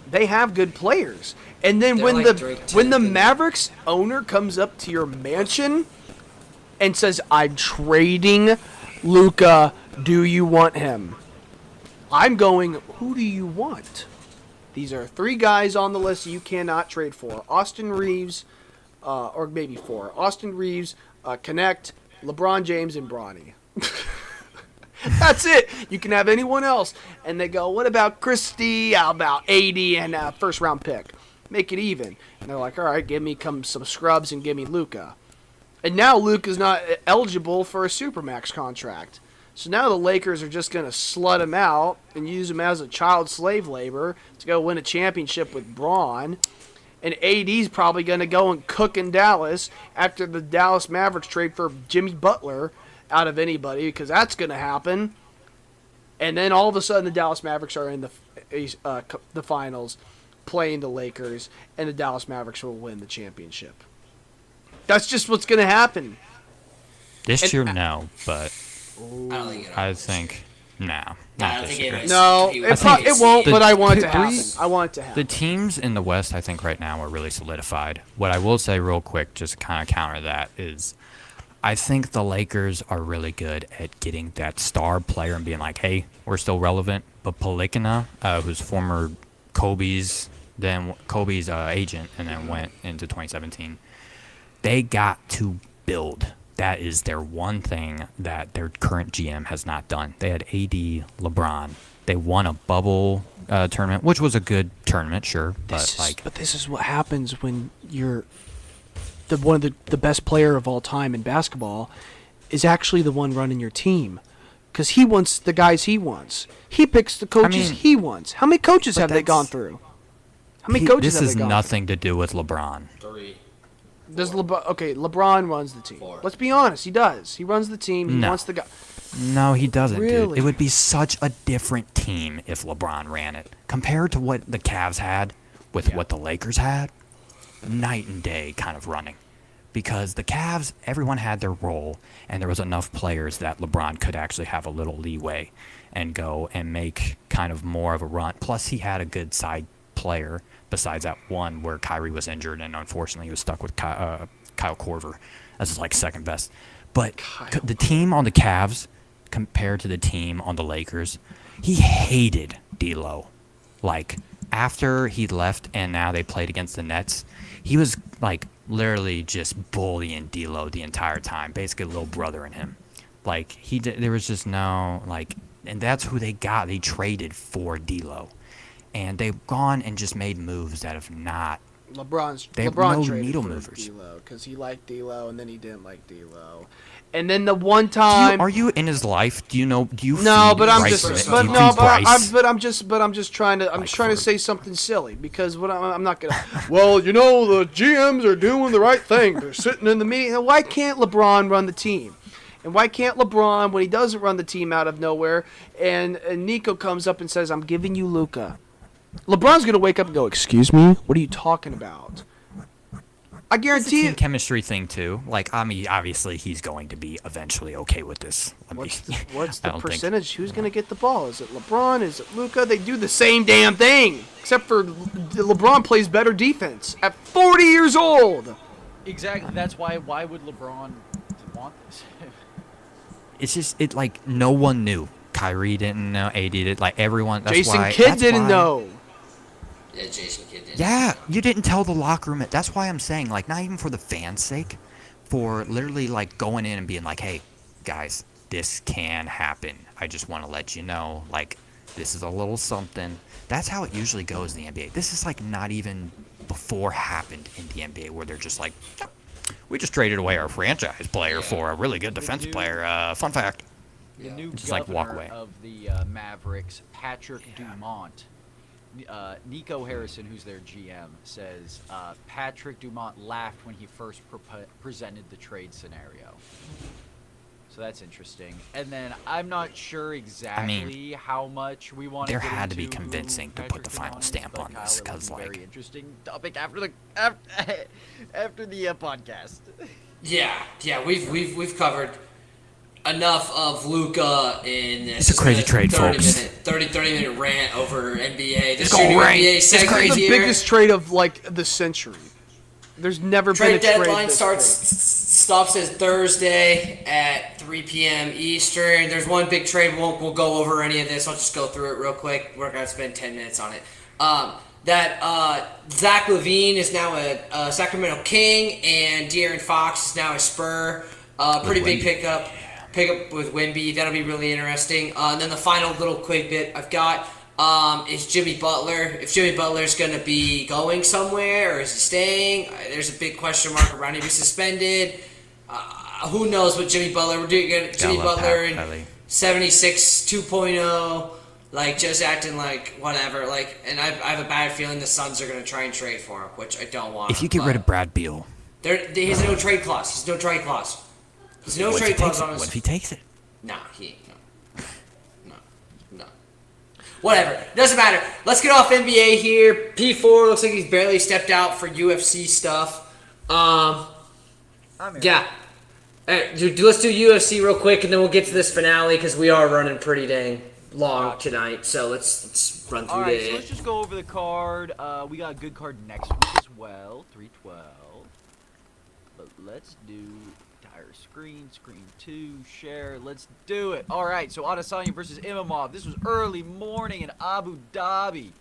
they have good players. And then They're when like the Drake when the type. Mavericks owner comes up to your mansion and says, "I'm trading Luka. Do you want him?" I'm going, "Who do you want?" These are 3 guys on the list you cannot trade for. Austin Reeves, or maybe 4. Austin Reeves, Connect, LeBron James, and Bronny. That's it. You can have anyone else. And they go, what about Christie? How about 80 and a first-round pick? Make it even. And they're like, all right, give me some scrubs and give me Luka. And now Luka's not eligible for a Supermax contract. So now the Lakers are just going to slut him out and use him as a child slave labor to go win a championship with Braun. And AD's probably going to go and cook in Dallas after the Dallas Mavericks trade for Jimmy Butler out of anybody, because that's going to happen. And then all of a sudden the Dallas Mavericks are in the finals playing the Lakers, and the Dallas Mavericks will win the championship. That's just what's going to happen. This year, no, but I don't think I think no. I Not don't this think year. it is. No, He it, would pro- take it won't, seed. but I want it to The happen. three- I want it to happen. The teams in the West, I think, right now are really solidified. What I will say real quick, just to kind of counter that, is I think the Lakers are really good at getting that star player and being like, hey, we're still relevant. But Pelikina, who's former Kobe's agent and then went into 2017, they got to build. That is their one thing that their current GM has not done. They had AD, LeBron. They won a bubble tournament, which was a good tournament, sure, But this is what happens when you're one of the best player of all time in basketball is actually the one running your team, because he wants the guys he wants. He picks the coaches he wants. How many coaches have they gone through? How many coaches this have has they gone nothing to do with LeBron. 3. through? Does LeBron runs the team? 4. Let's be honest, he does. He runs the team. He No. wants the guy. No, he doesn't, dude. Really? It would be such a different team if LeBron ran it. Compared to what the Cavs had with what the Lakers had, night and day kind of running. Because the Cavs, everyone had their role, and there was enough players that LeBron could actually have a little leeway and go and make kind of more of a run. Plus, he had a good side player besides that one where Kyrie was injured, and unfortunately he was stuck with Kyle Korver as his second best. But the team on the Cavs compared to the team on the Lakers, he hated D'Lo. After he left and now they played against the Nets, he was literally just bullying D'Lo the entire time, basically a little brother in him. There was just no and that's who they got. They traded for D'Lo, and they've gone and just made moves that have not They have LeBron no traded needle for movers. D'Lo because he liked D'Lo and then he didn't like D'Lo. And then the one time, Are you in his life? Do you know? Do you no, feed but I'm Bryce? just, Do but you no, feed but Bryce? I'm just trying to, Like trying to fruit. say something silly because what I'm not gonna. Well, you know, the GMs are doing the right thing. They're sitting in the meeting. Why can't LeBron run the team? And why can't LeBron, when he doesn't run the team out of nowhere, and Nico comes up and says, "I'm giving you Luka," LeBron's gonna wake up and go, "Excuse me, what are you talking about?" I It's a guarantee team you. chemistry thing too. Like, I mean, obviously he's going to be eventually okay with this. What's I the don't think- percentage? Who's going to get the ball? Is it LeBron? Is it Luka? They do the same damn thing, except for LeBron plays better defense at 40 years old. Exactly. That's why. Why would LeBron want this? It's just like no one knew. Kyrie didn't know. AD did. Like everyone. That's Jason why, Kidd that's didn't why- know. Yeah, Jason Kidd did. Yeah, you didn't tell the locker room. That's why I'm saying, like, not even for the fans' sake, for literally like going in and being like, "Hey, guys, this can happen. I just want to let you know, like, this is a little something." That's how it usually goes in the NBA. This is like not even before happened in the NBA, where they're just like, "Yep, we just traded away our franchise player for a really good defense player." Fun fact. The new Just, like, walk governor away. of the Mavericks, Patrick Dumont. Nico Harrison, who's their GM, says Patrick Dumont laughed when he first presented the trade scenario. So that's interesting. And then I'm not sure exactly how much we want to there get had to be into who convincing to put Patrick the final Dumont is, stamp but on Kyle, this, it'll 'cause, be like- very interesting topic after the after the podcast. Yeah, we've covered enough of Luka in this. It's a crazy trade, 30 folks. minute, 30 minute rant over NBA. It's This new going right. NBA It's segment It's the here. biggest trade of like the century. There's never been a Trade trade deadline this stops as Thursday at 3 p.m. Eastern. There's one big trade. We'll go over any of this. I'll just go through it real quick. We're gonna spend 10 minutes on it. Zach LaVine is now a Sacramento King, and De'Aaron Fox is now a Spur. Pretty big pickup with Wemby. That'll be really interesting. And then the final little quick bit I've got is Jimmy Butler. If Jimmy Butler's going to be going somewhere or is he staying? There's a big question mark around him. He's suspended. Who knows what Jimmy Butler? We're doing Jimmy Gotta love Butler Pat in Riley. 76 2.0. Like, just acting like whatever. Like, and I have a bad feeling the Suns are going to try and trade for him, which I don't want. If you get rid of Brad Beal, he has no trade clause. He's no trade clause. There's no what if he trade takes clause it? on his. What if he takes it? Nah, he ain't. No. Whatever. Doesn't matter. Let's get off NBA here. P4 looks like he's barely stepped out for UFC stuff. Yeah. Let's do UFC real quick, and then we'll get to this finale because we are running pretty dang long tonight. So let's run through All right, so the. let's just go over the card. We got a good card next week as well, 312. But let's do entire screen 2, share. Let's do it. All right, so Adesanya versus Imamov. This was early morning in Abu Dhabi.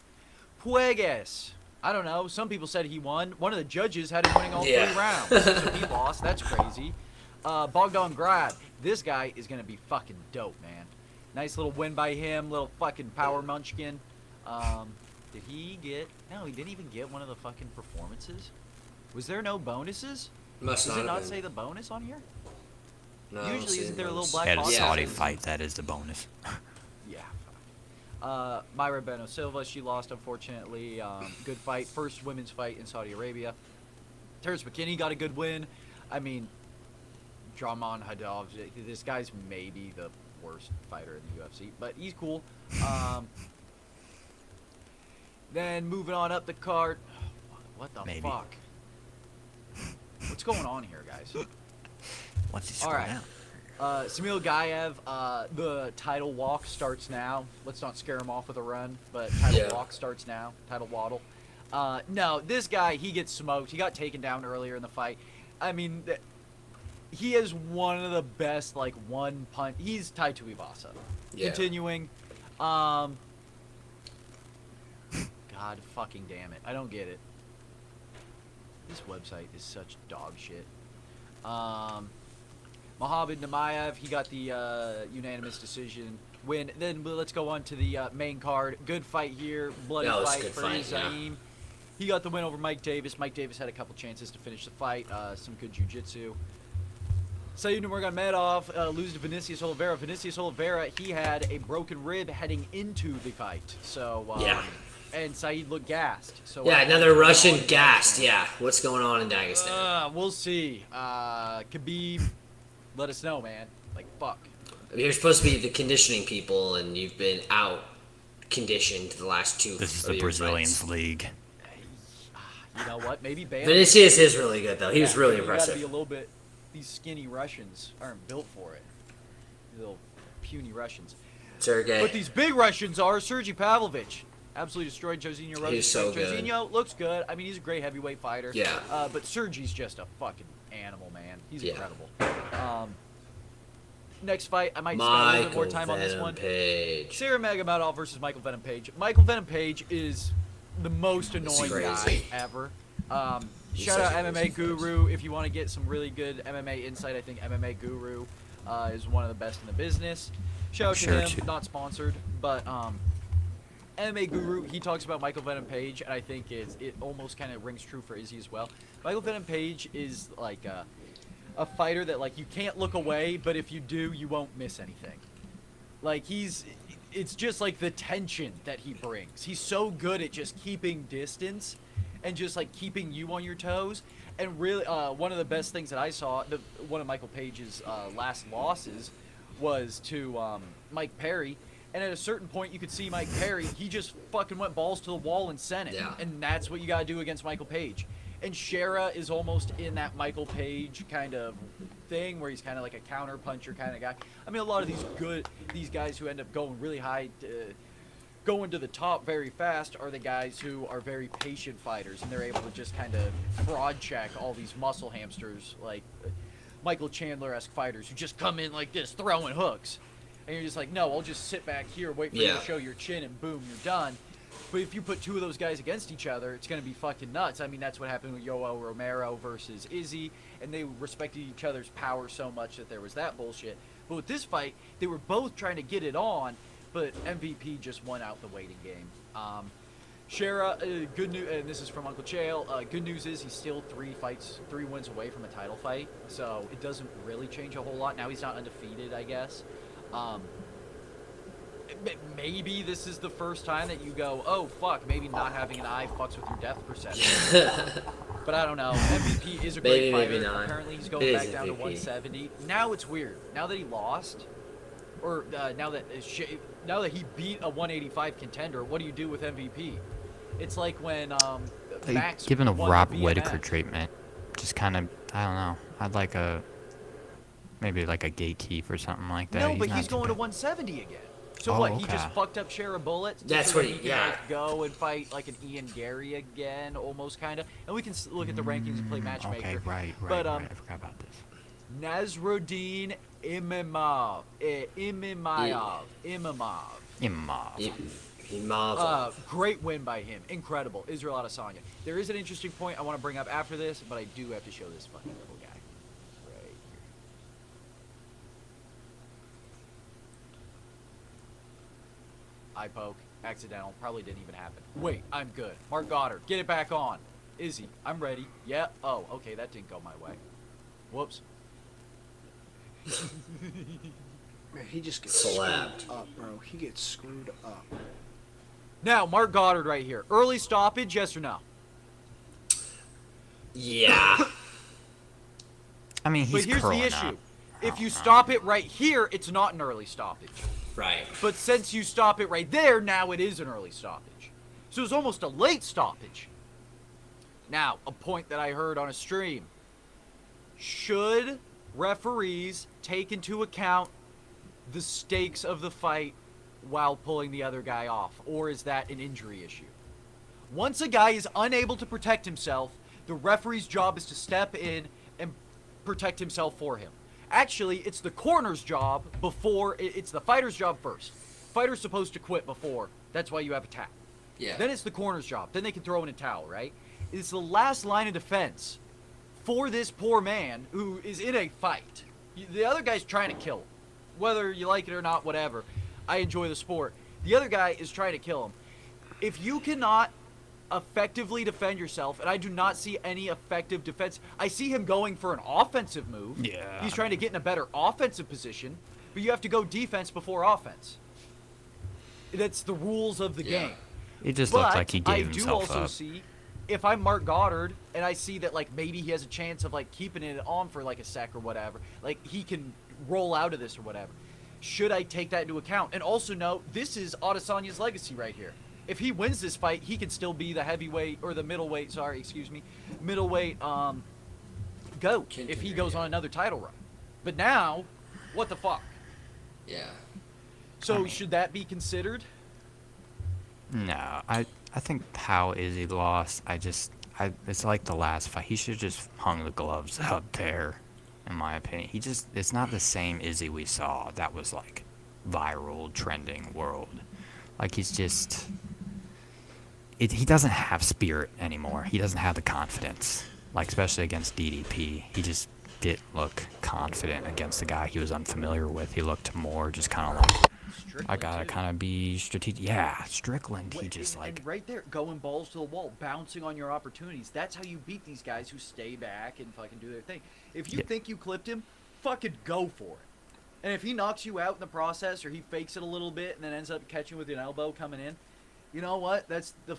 Puegas. I don't know. Some people said he won. One of the judges had him winning all 3 rounds. So he lost. That's crazy. Bogdan Grad. This guy is going to be fucking dope, man. Nice little win by him. Little fucking power munchkin. Did he get... No, he didn't even get one of the fucking performances. Was there no bonuses? Must Does not it not have say been. the bonus on here? No, I don't Usually see isn't the there a little bonus. black At a box? Saudi fight, that is the bonus. Yeah. Myra Beno Silva, she lost, unfortunately. Good fight. First women's fight in Saudi Arabia. Terrence McKinney got a good win. I mean, Draman Hadov, this guy's maybe the worst fighter in the UFC, but he's cool. Then moving on up the card. What the Maybe. fuck? What's going on here, guys? Once he's All scored right. out. Samil Gayev, the title walk starts now. Let's not scare him off with a run, but title walk starts now. Title waddle. No, this guy, he gets smoked. He got taken down earlier in the fight. I mean, he is one of the best, like, one punch. He's tied to Iwasa. Yeah. Continuing. God fucking damn it. I don't get it. This website is such dog shit. Mohamed Namayev, he got the unanimous decision win. Then let's go on to the main card. Good fight here. Bloody That was a fight good for fight, yeah. Zaim. He got the win over Mike Davis. Mike Davis had a couple chances to finish the fight. Some good jiu-jitsu. Said Nurmagomedov loses to Vinicius Oliveira. Vinicius Oliveira, he had a broken rib heading into the fight. So Yeah. And Saeed looked gassed. So Yeah, another Russian gassed. Yeah, what's going on in Dagestan? We'll see. Khabib, let us know, man. Like, fuck. I mean, you're supposed to be the conditioning people, and you've been out conditioned the last two. This is of the your Brazilians fights. League. You know what? Maybe Bam. Vinicius is really good, though. He was really You gotta be a impressive. little bit. These skinny Russians aren't built for it. Little puny Russians. Sergey. But these big Russians are Sergey Pavlovich. Absolutely destroyed Josinho Rose. He's so good. Josinho looks good. I mean, he's a great heavyweight fighter. Yeah. But Sergey's just a fucking animal, man. He's Yeah. incredible. Next fight, I might spend a little bit more time on this one. Page. Sarah Magomedov versus Michael Venom Page. Michael Venom Page is the most annoying guy crazy. ever. He's Shout such out a MMA crazy Guru. If you want to get some really good MMA insight, I think MMA Guru is one of the best in the business. Shout out to Sure, him. too. Not sponsored, but MMA Guru, he talks about Michael Venom Page, and I think it almost kind of rings true for Izzy as well. Michael Venom Page is like a fighter that like you can't look away, but if you do, you won't miss anything. Like it's just like the tension that he brings. He's so good at just keeping distance and just like keeping you on your toes. And really, one of the best things that I saw, one of Michael Page's last losses was to Mike Perry. And at a certain point, you could see Mike Perry, he just fucking went balls to the wall and sent it. Yeah. And that's what you got to do against Michael Page. And Shera is almost in that Michael Page kind of thing where he's kind of like a counter puncher kind of guy. I mean, a lot of these guys who end up going really high, going to the top very fast are the guys who are very patient fighters. And they're able to just kind of fraud check all these muscle hamsters, like Michael Chandler-esque fighters who just come in like this, throwing hooks. And you're just like, no, I'll just sit back here, wait for you to show your chin, and boom, you're done. But if you put two of those guys against each other, it's going to be fucking nuts. I mean, that's what happened with Yoel Romero versus Izzy, and they respected each other's power so much that there was that bullshit. But with this fight, they were both trying to get it on, but MVP just won out the waiting game. Shera, good news, and this is from Uncle Chael. Good news is he's still 3 wins away from a title fight, so it doesn't really change a whole lot. Now he's not undefeated, I guess. Maybe this is the first time that you go, oh fuck, maybe not having an eye fucks with your depth perception. But I don't know. MVP is a great fighter. Maybe not. Apparently he's It going is back down to MVP. 170. Now it's weird. Now that he lost, or now that he beat a 185 contender, what do you do with MVP? It's like when Max Given a won Rob the BMF. Whitaker treatment, just kind of, I don't know. I'd like maybe like a gatekeep or something like that. No, but not he's too going to bad. 170 again. So Oh, what? He okay. just fucked up Shera Bullet. That's so what that he- can, yeah. like, go and fight like an Ian Gary again, almost kind of. And we can look at the rankings and play matchmaker. Okay, right, But right. I forgot about this. Nasruddin Imamov. Imam. Great win by him. Incredible. Israel Adesanya. There is an interesting point I want to bring up after this, but I do have to show this fucking little guy. Right here. Eye poke. Accidental. Probably didn't even happen. Wait, I'm good. Mark Goddard. Get it back on. Izzy, I'm ready. Yeah. Oh, okay. That didn't go my way. Whoops. Man, he just gets Slapped. screwed up, bro. He gets screwed up. Now, Mark Goddard right here. Early stoppage, yes or no? Yeah. I mean, But he's here's the curling issue. up. If you stop it right here, it's not an early stoppage. Right. But since you stop it right there, now it is an early stoppage. So it's almost a late stoppage. Now, a point that I heard on a stream. Should referees take into account the stakes of the fight while pulling the other guy off? Or is that an injury issue? Once a guy is unable to protect himself, the referee's job is to step in and protect himself for him. Actually, it's the corner's job before, it's the fighter's job first. Fighter's supposed to quit before. That's why you have a tap. Yeah. Then it's the corner's job. Then they can throw in a towel, right? It's the last line of defense for this poor man who is in a fight. The other guy's trying to kill him. Whether you like it or not, whatever. I enjoy the sport. The other guy is trying to kill him. If you cannot effectively defend yourself, and I do not see any effective defense. I see him going for an offensive move. Yeah. He's trying to get in a better offensive position, but you have to go defense before offense. That's the rules of the game. It just But looked like he gave I do himself also up. see, if I'm Mark Goddard and I see that like maybe he has a chance of like keeping it on for like a sec or whatever, like he can roll out of this or whatever. Should I take that into account? And also note, this is Adesanya's legacy right here. If he wins this fight, he can still be the heavyweight or the middleweight. Middleweight goat if he goes on another title run. But now, what the fuck? Yeah. So should that be considered? No, I think how Izzy lost, it's like the last fight. He should just hung the gloves out there, in my opinion. It's not the same Izzy we saw. That was like viral, trending world. Like he doesn't have spirit anymore. He doesn't have the confidence. Like especially against DDP, he just didn't look confident against the guy he was unfamiliar with. He looked more just kind of like, I gotta kind of be strategic. Yeah, Strickland. He just like and right there, going balls to the wall, bouncing on your opportunities. That's how you beat these guys who stay back and fucking do their thing. If you think you clipped him, fucking go for it. And if he knocks you out in the process, or he fakes it a little bit and then ends up catching with an elbow coming in, you know what? That's the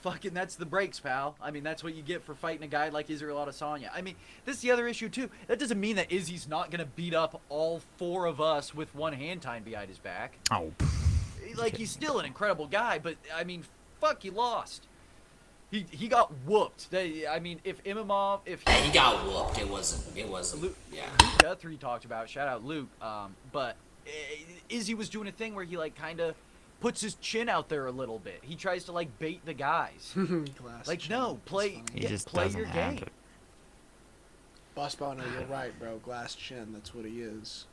breaks, pal. I mean, that's what you get for fighting a guy like Israel Adesanya. I mean, this is the other issue too. That doesn't mean that Izzy's not gonna beat up all four of us with one hand tied behind his back. oh. Like, he's still an incredible guy, but I mean, fuck, he lost. He got whooped. I mean, if Imamov, if Yeah, he got whooped. It wasn't. Luke, Yeah. Luke Guthrie talked about, shout out Luke, but Izzy was doing a thing where he like kind of puts his chin out there a little bit. He tries to like bait the guys. Glass Like, chin. no, play, He yeah, just play doesn't your have game. it. Boss Bono, you're right, bro. Glass chin. That's what he is.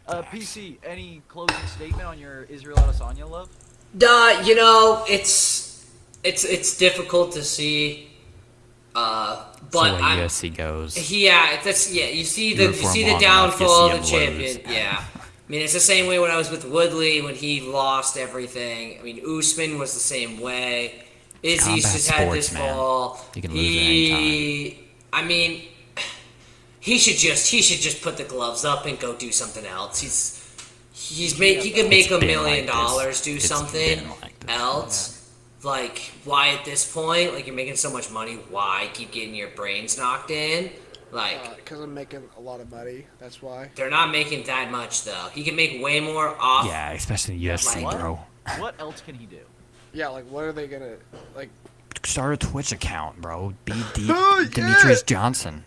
PC, any closing statement on your Israel Adesanya love? You know, it's difficult to see. But It's the way I'm, UFC goes. yeah, you see the root for him long enough, downfall you of the see him lose. champion. Yeah, I mean it's the same way when I was with Woodley when he lost everything. I mean Usman was the same way. Izzy's Combat just had sports, this man. fall. You can lose at any I mean, he should just put the gloves up and go do something else. He could make It's $1 been million, like this. do It's something been like this. else. Like, why at this point? Like, you're making so much money. Why keep getting your brains knocked in? Like, Because I'm making a lot of money. That's why. they're not making that much though. He can make way more off. Yeah, especially UFC, What? bro. What else can he do? Yeah, like what are they gonna like? Start a Twitch account, bro. Be Oh, yeah. Demetrius Johnson.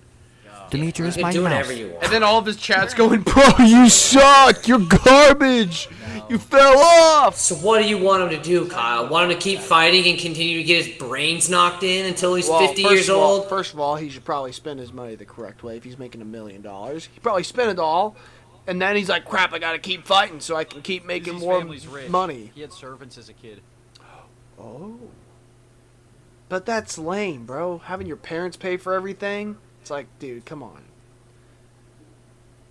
Demetrius, You my can do mouse. whatever you want. And then all of his chats going, bro, you suck. You're garbage. You fell off. So what do you want him to do, Kyle? Want him to keep fighting and continue to get his brains knocked in until he's 50 years old? First of all, he should probably spend his money the correct way. If he's making $1 million, he probably spend it all, and then he's like, "Crap, I gotta keep fighting so I can keep making Izzy's more family's rich. money." He had servants as a kid. Oh, but that's lame, bro. Having your parents pay for everything. It's like, dude, come on.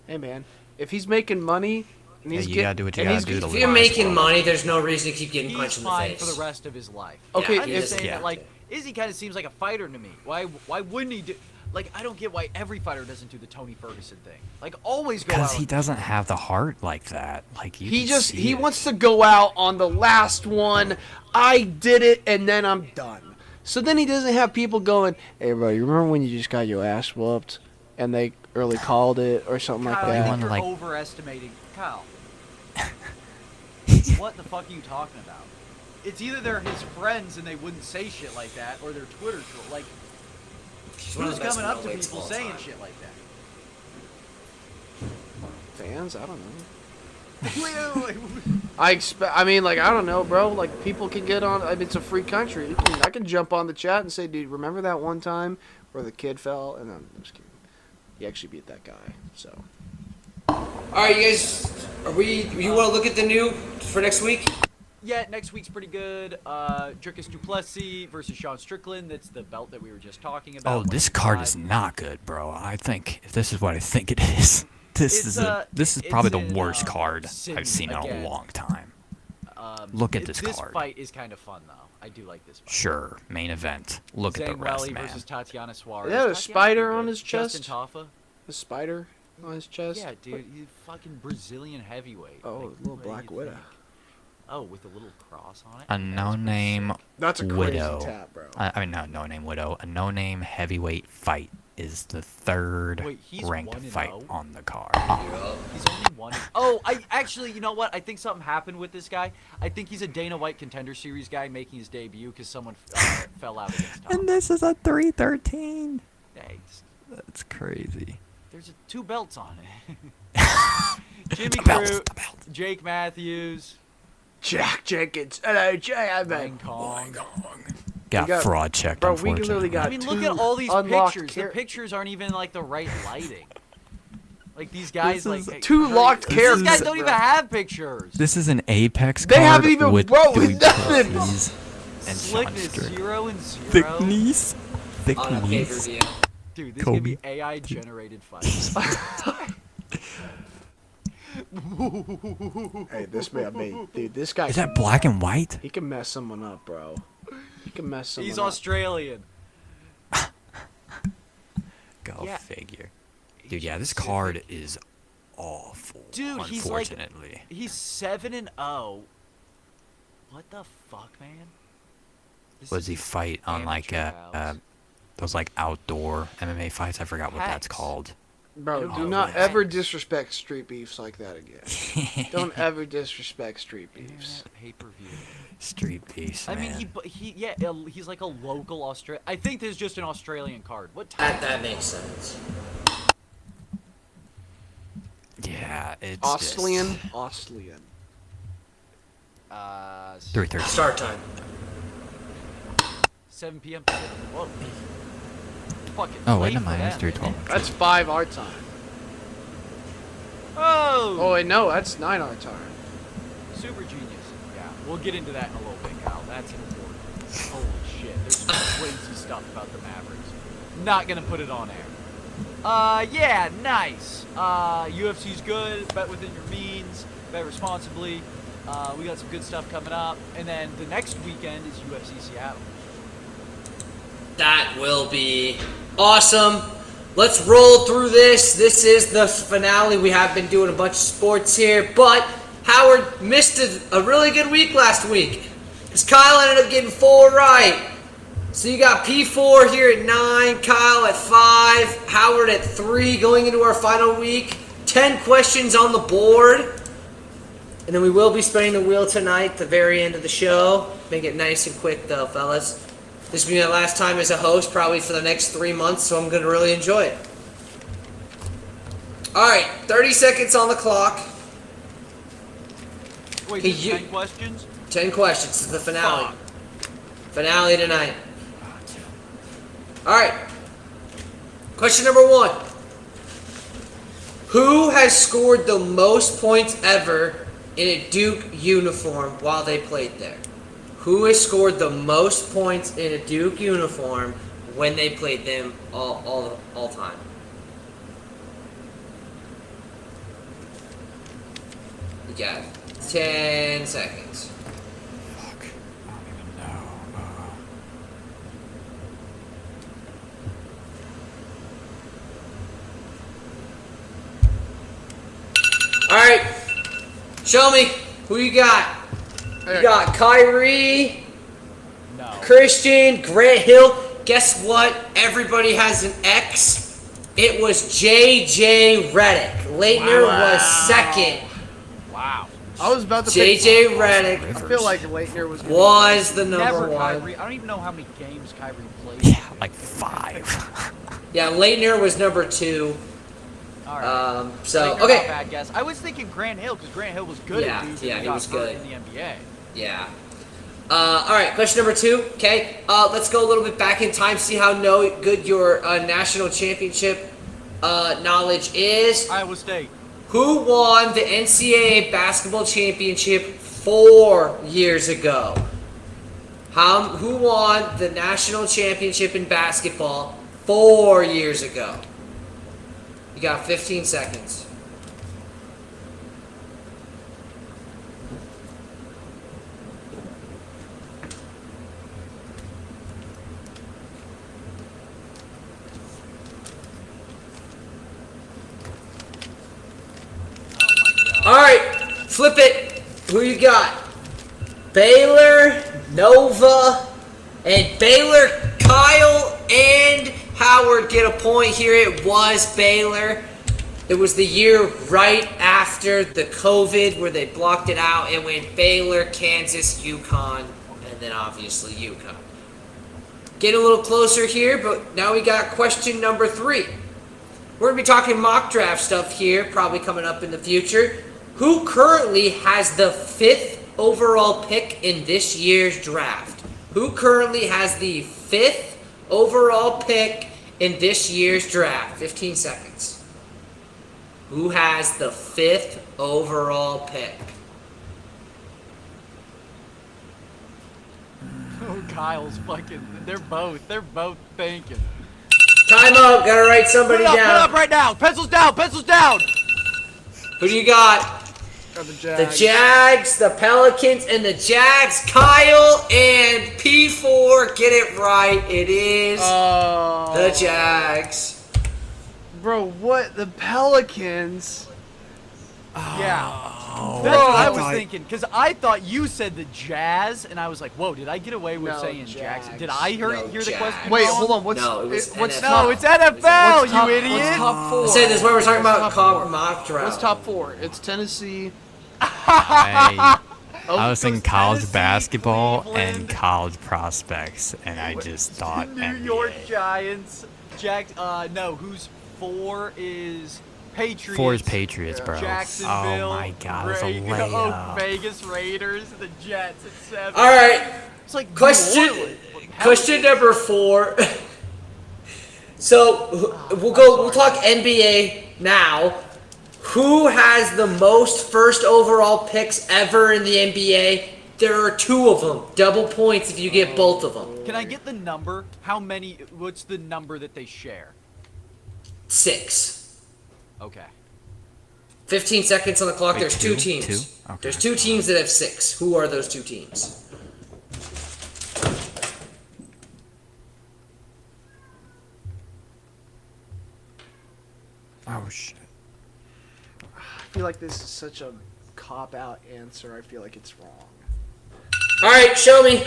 Hey, man, if he's making money, and he's you gotta do what you and gotta he's do to If live you're in this making world. money, there's no reason to keep getting He's punched in the fine face. for the rest of his life. Okay, I'm if- just saying yeah. that, like, Izzy kind of seems like a fighter to me. Why wouldn't he do? Like, I don't get why every fighter doesn't do the Tony Ferguson thing. Like, always go Because out. he doesn't have the heart like that. Like you can see he it. wants to go out on the last one. I did it, and then I'm done. So then he doesn't have people going, "Hey, bro, you remember when you just got your ass whooped, and they early called it or something like Kyle, I that?" think wanna, you're like- overestimating Kyle. What the fuck are you talking about? It's either they're his friends and they wouldn't say shit like that, or they're Twitter troll. Like, He's one of who's the best coming up to middleweights people of all saying time. shit like that? Fans, I don't know. Wait. I mean, like, I don't know, bro. Like, people can get on. I mean, it's a free country. I can jump on the chat and say, "Dude, remember that one time where the kid fell?" And I'm just kidding. He actually beat that guy. So. All right, you guys, you want to look at the new for next week? Yeah, next week's pretty good. Dricus Duplessis versus Sean Strickland. That's the belt that we were just talking about. Oh, this card is not good, bro. I think if this is what I think it is, this It's, is probably it's the in, worst card Sydney I've seen in again. a long time. Look at this This card. fight is kind of fun, though. I do like this fight. Sure, main event. Look at the Zhang rest, Weili man. versus Tatiana Suarez. Is that a Tatiana's spider pretty on good. his chest? Justin Taffa. A spider on his chest. Yeah, dude, he's a fucking Brazilian heavyweight. Oh, Like, a little what do Black you Widow. think? Oh, with a little cross on it. A That is no-name That's a crazy widow. tap, bro. I mean, no-name widow. A no-name heavyweight fight is the third Wait, he's ranked 1-0? fight on the card. He's only one. Oh, I actually, you know what? I think something happened with this guy. I think he's a Dana White Contender Series guy making his debut because someone fell out against Tom. And this is a 313. Thanks. That's crazy. There's two belts on it. Jimmy The belt, Crute, the belt. Jake Matthews, Jack Jenkins. Hello, Jay. I'm Wang back. Kong. Got, got- fraud checked, bro, we unfortunately. literally got I mean, look two at all these unlocked pictures. char- The pictures aren't even like the right lighting. Like these guys, This is like two locked These characters, guys don't bro. even have pictures. This is an Apex They card haven't even with wrote Dewey nothing. Pussies and Sean Slickness Strick. 0 and 0. Thickness. On a Thickness. pay-per-view. Dude, this is gonna be Kobe. AI generated fights. Hey, this man made. Dude, this guy. Is that black and white? He can mess someone up, bro. He can mess someone He's up. Australian. Go Yeah. figure. Dude, yeah, this card is awful. Dude, he's like- unfortunately. He's 7 and 0. What the fuck, man? This Was is he his fight on like amateur bouts. those like outdoor MMA fights? I forgot what that's Hacks. called. Bro, Oh, do not man. ever disrespect street beefs like that again. Don't ever disrespect street beefs. Pay-per-view. Street piece, I man. mean, he's like a local Australian. I think there's just an Australian card. What time? That makes sense. Yeah, it's Austrian. Austrian. 3:30. Start time. 7 p.m. Whoa. Fucking Oh, wait late a for minute, it's that. 3:12. That's 5 our time. Oh! Oh, wait, no, that's 9 our time. Super genius. Yeah, we'll get into that in a little bit, Kyle. That's important. Holy shit, there's some crazy stuff about the Mavericks. Not gonna put it on air. Yeah, nice. UFC's good. Bet within your means. Bet responsibly. We got some good stuff coming up. And then the next weekend is UFC Seattle. That will be awesome. Let's roll through this. This is the finale. We have been doing a bunch of sports here, but Howard missed a really good week last week because Kyle ended up getting 4 right. So you got P4 here at 9, Kyle at 5, Howard at 3 going into our final week. 10 questions on the board. And then we will be spinning the wheel tonight at the very end of the show. Make it nice and quick though, fellas. This will be my last time as a host, probably for the next 3 months, so I'm going to really enjoy it. Alright, 30 seconds on the clock. Wait, Hey, there's you- 10 questions? 10 questions. This is the finale. Fuck. Finale tonight. Alright. Question number 1. Who has scored the most points ever in a Duke uniform while they played there? Who has scored the most points in a Duke uniform when they played them all time? You got 10 seconds. Fuck. I don't even know. Alright. Show me who you got. You got Kyrie, No. Christian, Grant Hill. Guess what? Everybody has an X. It was J.J. Redick. Leitner was second. Wow. I was about to pick. J.J. Redick I feel like Leitner was. was the number Never one. Kyrie. I don't even know how many games Kyrie played. Yeah, like 5. Yeah, Leitner was number 2. All right. So, Like, not okay. bad guess. I was thinking Grant Hill because Grant Hill was good Yeah, at Duke. yeah, and he got was hurt good. in the NBA. Yeah. Alright, question number 2. Okay. Let's go a little bit back in time, see how good your national championship knowledge is. Iowa State. Who won the NCAA basketball championship 4 years ago? Who won the national championship in basketball 4 years ago? You got 15 seconds. Flip it. Who you got? Baylor, Nova, and Baylor, Kyle, and Howard get a point here. It was Baylor. It was the year right after the COVID where they blocked it out. It went Baylor, Kansas, UConn, and then obviously UConn. Getting a little closer here, but now we got question number 3. We're going to be talking mock draft stuff here, probably coming up in the future. Who currently has the 5th overall pick in this year's draft? Who currently has the 5th overall pick in this year's draft? 15 seconds. Who has the 5th overall pick? Oh, Kyle's fucking. They're both thinking. Time out. Gotta write somebody Put it down. up right now. Pencils down. Pencils down. Who do you got? Got the The Jags, the Pelicans, and the Jags. Kyle and P4. Get it right. It is the Jags. Bro, what? The Pelicans? Yeah. That's what I was thinking, because I thought you said the Jazz, and I was like, whoa, did I get away with No, saying Jags. Jackson? Did I hear the Jags. question Wait, wrong? hold on. What's No, it was what's NFL. top? No, it's NFL, What's top, you idiot. What's top 4? I said this is why we're talking about What's top 4? mock draft. What's top 4? It's Tennessee. I was Goes thinking college Tennessee, basketball and Cleveland. college prospects, and I just thought New NBA. York Giants. Jack. No, who's 4 is Patriots. 4 is Patriots, bro. Jacksonville. Oh my god, it's a Oh, layup. Vegas Raiders. The Jets at 7. All right. It's like New Question Orleans. question number 4. So we'll talk NBA now. Who has the most first overall picks ever in the NBA? There are 2 of them. Double points if you get both of them. Can I get the number? How many? What's the number that they share? 6. Okay. 15 seconds on the clock. Wait, There's 2 two? teams. Two? Okay. There's 2 teams that have 6. Who are those 2 teams? Oh shit. I feel like this is such a cop-out answer. I feel like it's wrong. All right, show me.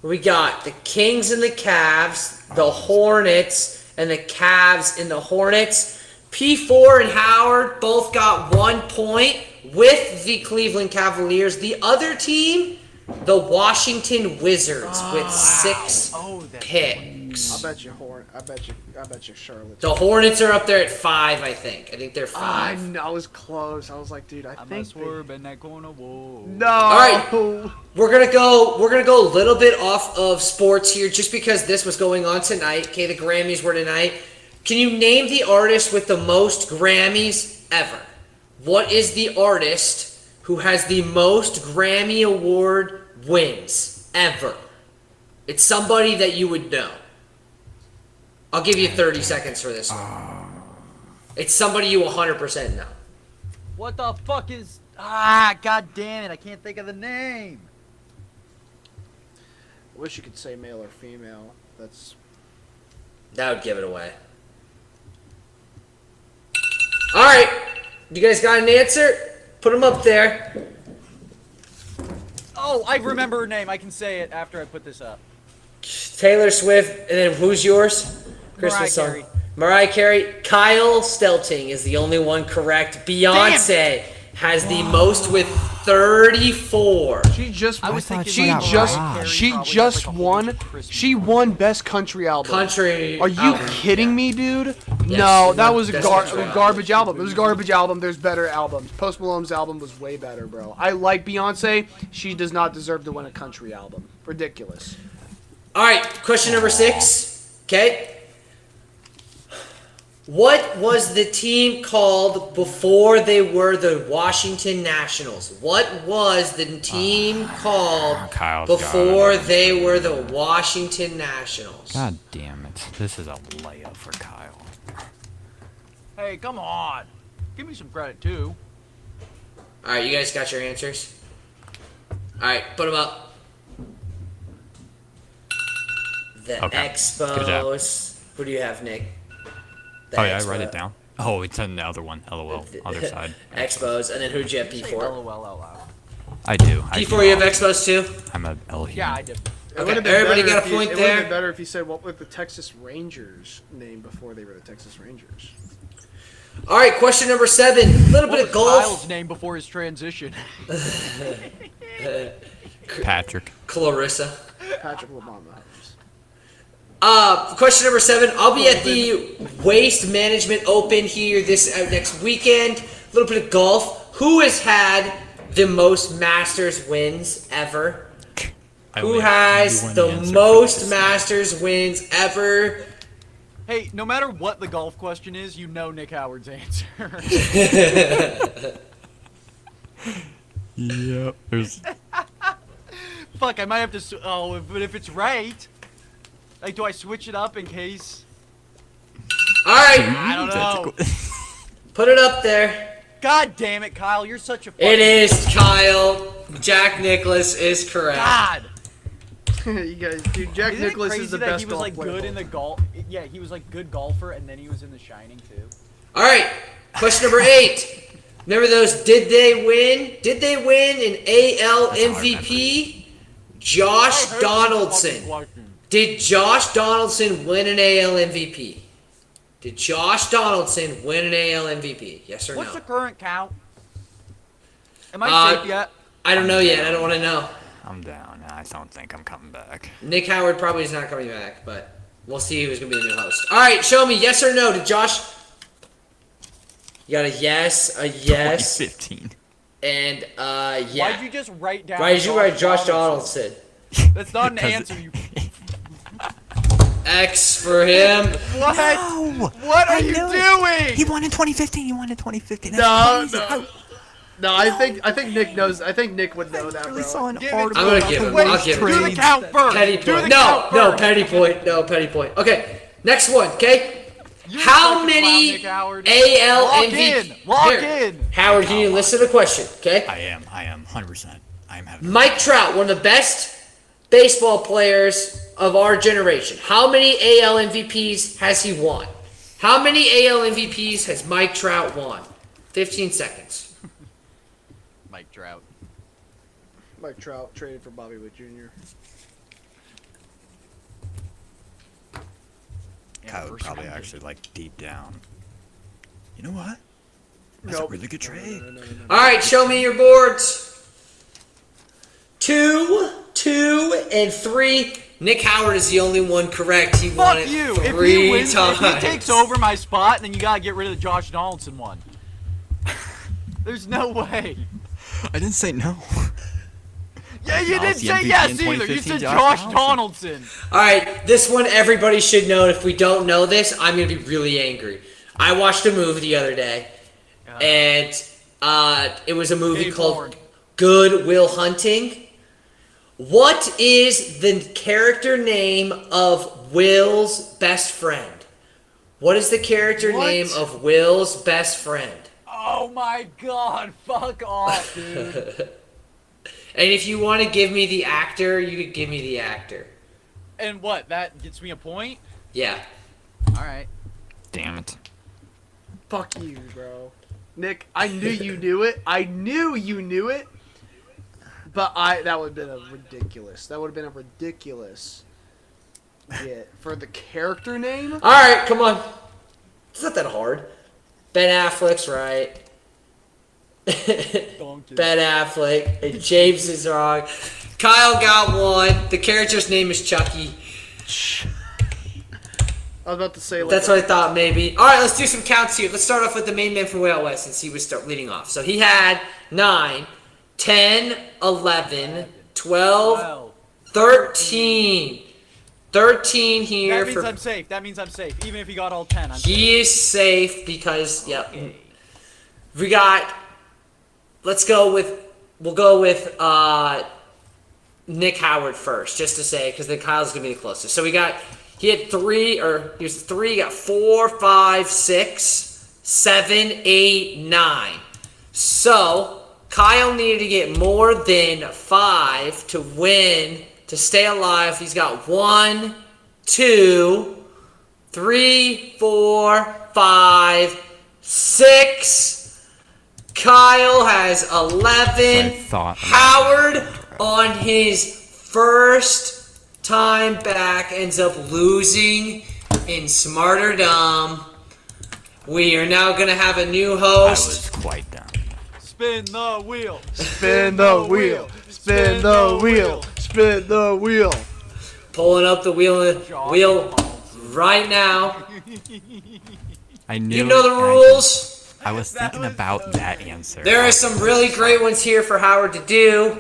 We got the Kings and the Cavs, the Hornets, and the Cavs and the Hornets. P4 and Howard both got 1 point with the Cleveland Cavaliers. The other team, the Washington Wizards, with 6 picks. I bet you Charlotte. The Hornets are up there at 5, I think. I think they're 5. I know, I was close. I was like, dude, I think. swerve in that corner. Whoa. No. All right. We're gonna go a little bit off of sports here, just because this was going on tonight. Okay, the Grammys were tonight. Can you name the artist with the most Grammys ever? What is the artist who has the most Grammy Award wins ever? It's somebody that you would know. I'll give you 30 seconds for this one. It's somebody you 100% know. What the fuck is? God damn it! I can't think of the name. I wish you could say male or female. That would give it away. All right. You guys got an answer? Put them up there. Oh, I remember her name. I can say it after I put this up. Taylor Swift, and then who's yours? Christmas song. Carey. Mariah Carey. Kyle Stelting is the only one correct. Beyonce has the most with 34. She just. I was thinking She like just. Mariah Carey She probably just has, like, a whole won. bunch of Christmas She won best country album. Country. Are you album. kidding me, dude? Yes, No, she that won was a best country album. garbage album. It was a garbage album. There's better albums. Post Malone's album was way better, bro. I like Beyonce. She does not deserve to win a country album. Ridiculous. All right, question number 6. Okay. What was the team called before they were the Washington Nationals? What was the team called Kyle's before got it. they were the Washington Nationals? God damn it. This is a layup for Kyle. Hey, come on. Give me some credit too. All right, you guys got your answers? All right, put them up. The Okay. Good job. Expos. Who do you have, Nick? The Oh yeah, Expo. write it down. Oh, it's on the other one. LOL. Other side. Expos. And then who'd you have Say P4? LOL out loud. I do. P4, you have Expos too? I'm a L here. Yeah, I did. It would've been everybody better got a if you- point It would have there? been better if you said what was the Texas Rangers name before they were the Texas Rangers. All right, question number 7. A little What bit was of golf. Kyle's name before his transition? Patrick. Clarissa. Patrick Obama. Question number 7. I'll be at the Waste Management Open here this next weekend. A little bit of golf. Who has had the most Masters wins ever? I Who only have has one the answer for most this. Masters wins ever? Hey, no matter what the golf question is, you know Nick Howard's answer. Yep. There's. Fuck, I might have to. But if it's right, like, do I switch it up in case? All right, I don't know. put it up there. God damn it, Kyle, you're such a. Fucking It is Kyle. Jack Nicklaus is correct. God. You guys, dude, Jack Isn't it Nicklaus crazy is the that best he was golf like player good of in the all golf? Yeah, he was like good golfer, and then he was in The Shining too. All right, question number 8. Remember those? Did they win? Did they win an AL That's how I MVP? Josh Donaldson. Did Josh Donaldson win an AL MVP? Did Josh Donaldson win an AL MVP? Yes or What's no? the current count? Am I safe yet? I don't know yet. I don't want to know. I'm down. I don't think I'm coming back. Nick Howard probably is not coming back, but we'll see who's going to be the new host. All right, show me yes or no. Did Josh... You got a yes, a yes, 2015. and yeah. Why'd you just write down? Why did you write Josh Donaldson? That's not an Because- answer. You. X for him. What? No! What are I you knew it. doing? He won in 2015. He won in 2015. No, That's crazy. no. No, I think Nick knows. I think Nick would know that, I really bro. saw an Give it article I'm gonna about give the him. waste I'll give it. Do the trades. count first. Petty Do point. the No, count no, first. petty point. No, petty point. Okay, next one, okay? You're How such a many clown, Nick Howard. AL Lock MVP? in. Lock Here. in. Howard, you need to listen to the question, okay? I am 100%. I am having. Mike Trout, one of the best baseball players of our generation. How many AL MVPs has he won? How many AL MVPs has Mike Trout won? 15 seconds. Mike Trout. Mike Trout traded for Bobby Witt Jr. Kyle would probably actually like deep down. You know what? That's Nope. a really good trade. All right, show me your boards. 2, 2, and 3. Nick Howard is the only one correct. He won Fuck it you. If 3 he wins, times. if he takes over my spot, then you gotta get rid of the Josh Donaldson one. There's no way. I didn't say no. Yeah, you Now didn't it's the say MVP yes in either. You 2015, said Josh Josh Donaldson. All right, this one everybody should know. If we don't know this, I'm gonna be really angry. I watched a movie the other day, and it was a movie Gay called porn. Good Will Hunting. What is the character name of Will's best friend? What is the character What? name of Will's best friend? Oh my god, fuck off, dude. And if you want to give me the actor, you could give me the actor. And what? That gets me a point? Yeah. Alright. Damn it. Fuck you, bro. Nick, I knew you knew it. I knew you knew it. But that would have been a ridiculous. That would have been a ridiculous get for the character name. All right, come on. It's not that hard. Ben Affleck's right. Donkey. Ben Affleck. And James is wrong. Kyle got one. The character's name is Chucky. I was about to say like That's what I thought maybe. All right, let's do some counts here. Let's start off with the main man from Way Out West and see who start leading off. So he had 9, 10, 11, 12, Well, 13. 13 here that means for... I'm safe. That means I'm safe. Even if he got all 10, I'm safe. He is safe because, yep. We got... We'll go with Nick Howard first, just to say, because then Kyle's going to be the closest. So he had 3, here's 3, he got 4, 5, 6, 7, 8, 9. So, Kyle needed to get more than 5 to win, to stay alive. He's got 1, 2, 3, 4, 5, 6. Kyle has 11. I thought- Howard on his first time back ends up losing in Smarter Dumb. We are now going to have a new I host. was quite done. Spin the wheel. Spin the wheel. Spin the wheel. Spin the wheel. Pulling up the wheel right now. I knew You know it, the and rules. I was thinking about that answer. There are some really great ones here for Howard to do.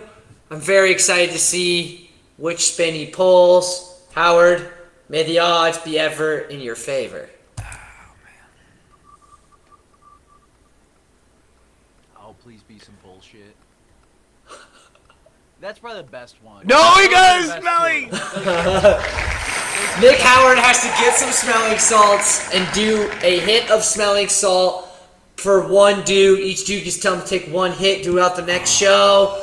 I'm very excited to see which spin he pulls. Howard, may the odds be ever in your favor. Oh, please be some bullshit. That's probably the best one. No, he got That's it probably the smelling. best two. Nick Howard has to get some smelling salts and do a hit of smelling salt for one dude. Each dude just tell him to take one hit throughout the next show.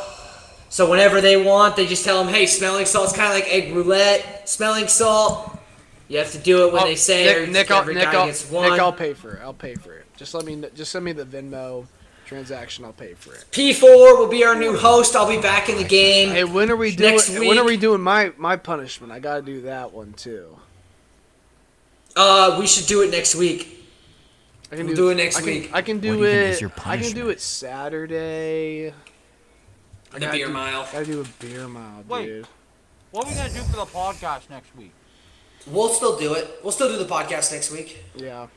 So whenever they want, they just tell them, hey, smelling salt's kind of like egg roulette. Smelling salt. You have to do it when they say Nick, every guy gets one. I'll pay for it. I'll pay for it. Just send me the Venmo transaction. I'll pay for it. P4 will be our new host. I'll be back in the game. Hey, when are we doing? Next When are week. we doing my punishment? I gotta do that one too. We should do it next week. We'll do it next week. I can do What even it. is your I can do punishment? it Saturday. The beer mile. Gotta do a beer mile, Wait. dude. What are we gonna do for the podcast next week? We'll still do it. We'll still do the podcast next week. Yeah.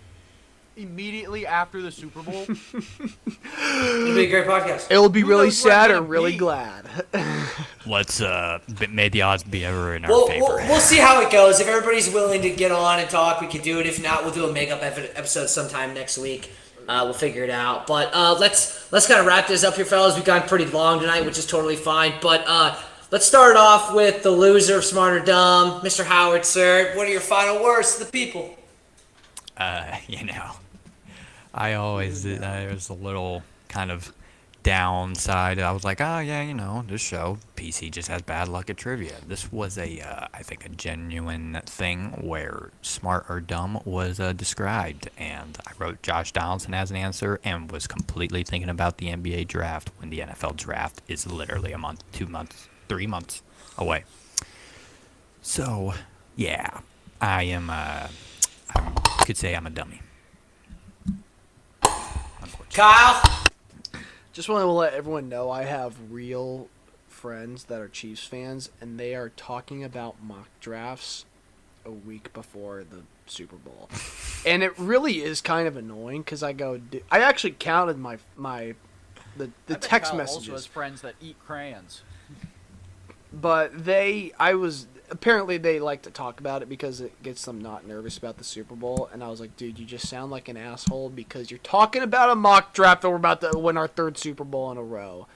Immediately after the Super Bowl? It'll be a great podcast. It'll be Who really knows where I'm sad or gonna really be? glad. Let's may the odds be ever in our We'll, favor. we'll see how it goes. If everybody's willing to get on and talk, we can do it. If not, we'll do a makeup episode sometime next week. We'll figure it out. But let's kind of wrap this up here, fellas. We've gone pretty long tonight, which is totally fine. But let's start off with the loser of Smarter Dumb, Mr. Howard, sir. What are your final words to the people? I always there's a little kind of downside. I was like, oh yeah, this show, PC just has bad luck at trivia. This was I think a genuine thing where smart or dumb was described, and I wrote Josh Donaldson as an answer and was completely thinking about the NBA draft when the NFL draft is literally a month, 2 months, 3 months away. So yeah, I am. I could say I'm a dummy. Kyle? Just want to let everyone know I have real friends that are Chiefs fans, and they are talking about mock drafts a week before the Super Bowl. And it really is kind of annoying because I actually counted the text Kyle messages. also has friends that eat crayons. But apparently they like to talk about it because it gets them not nervous about the Super Bowl. And I was like, dude, you just sound like an asshole because you're talking about a mock draft that we're about to win our 3rd Super Bowl in a row.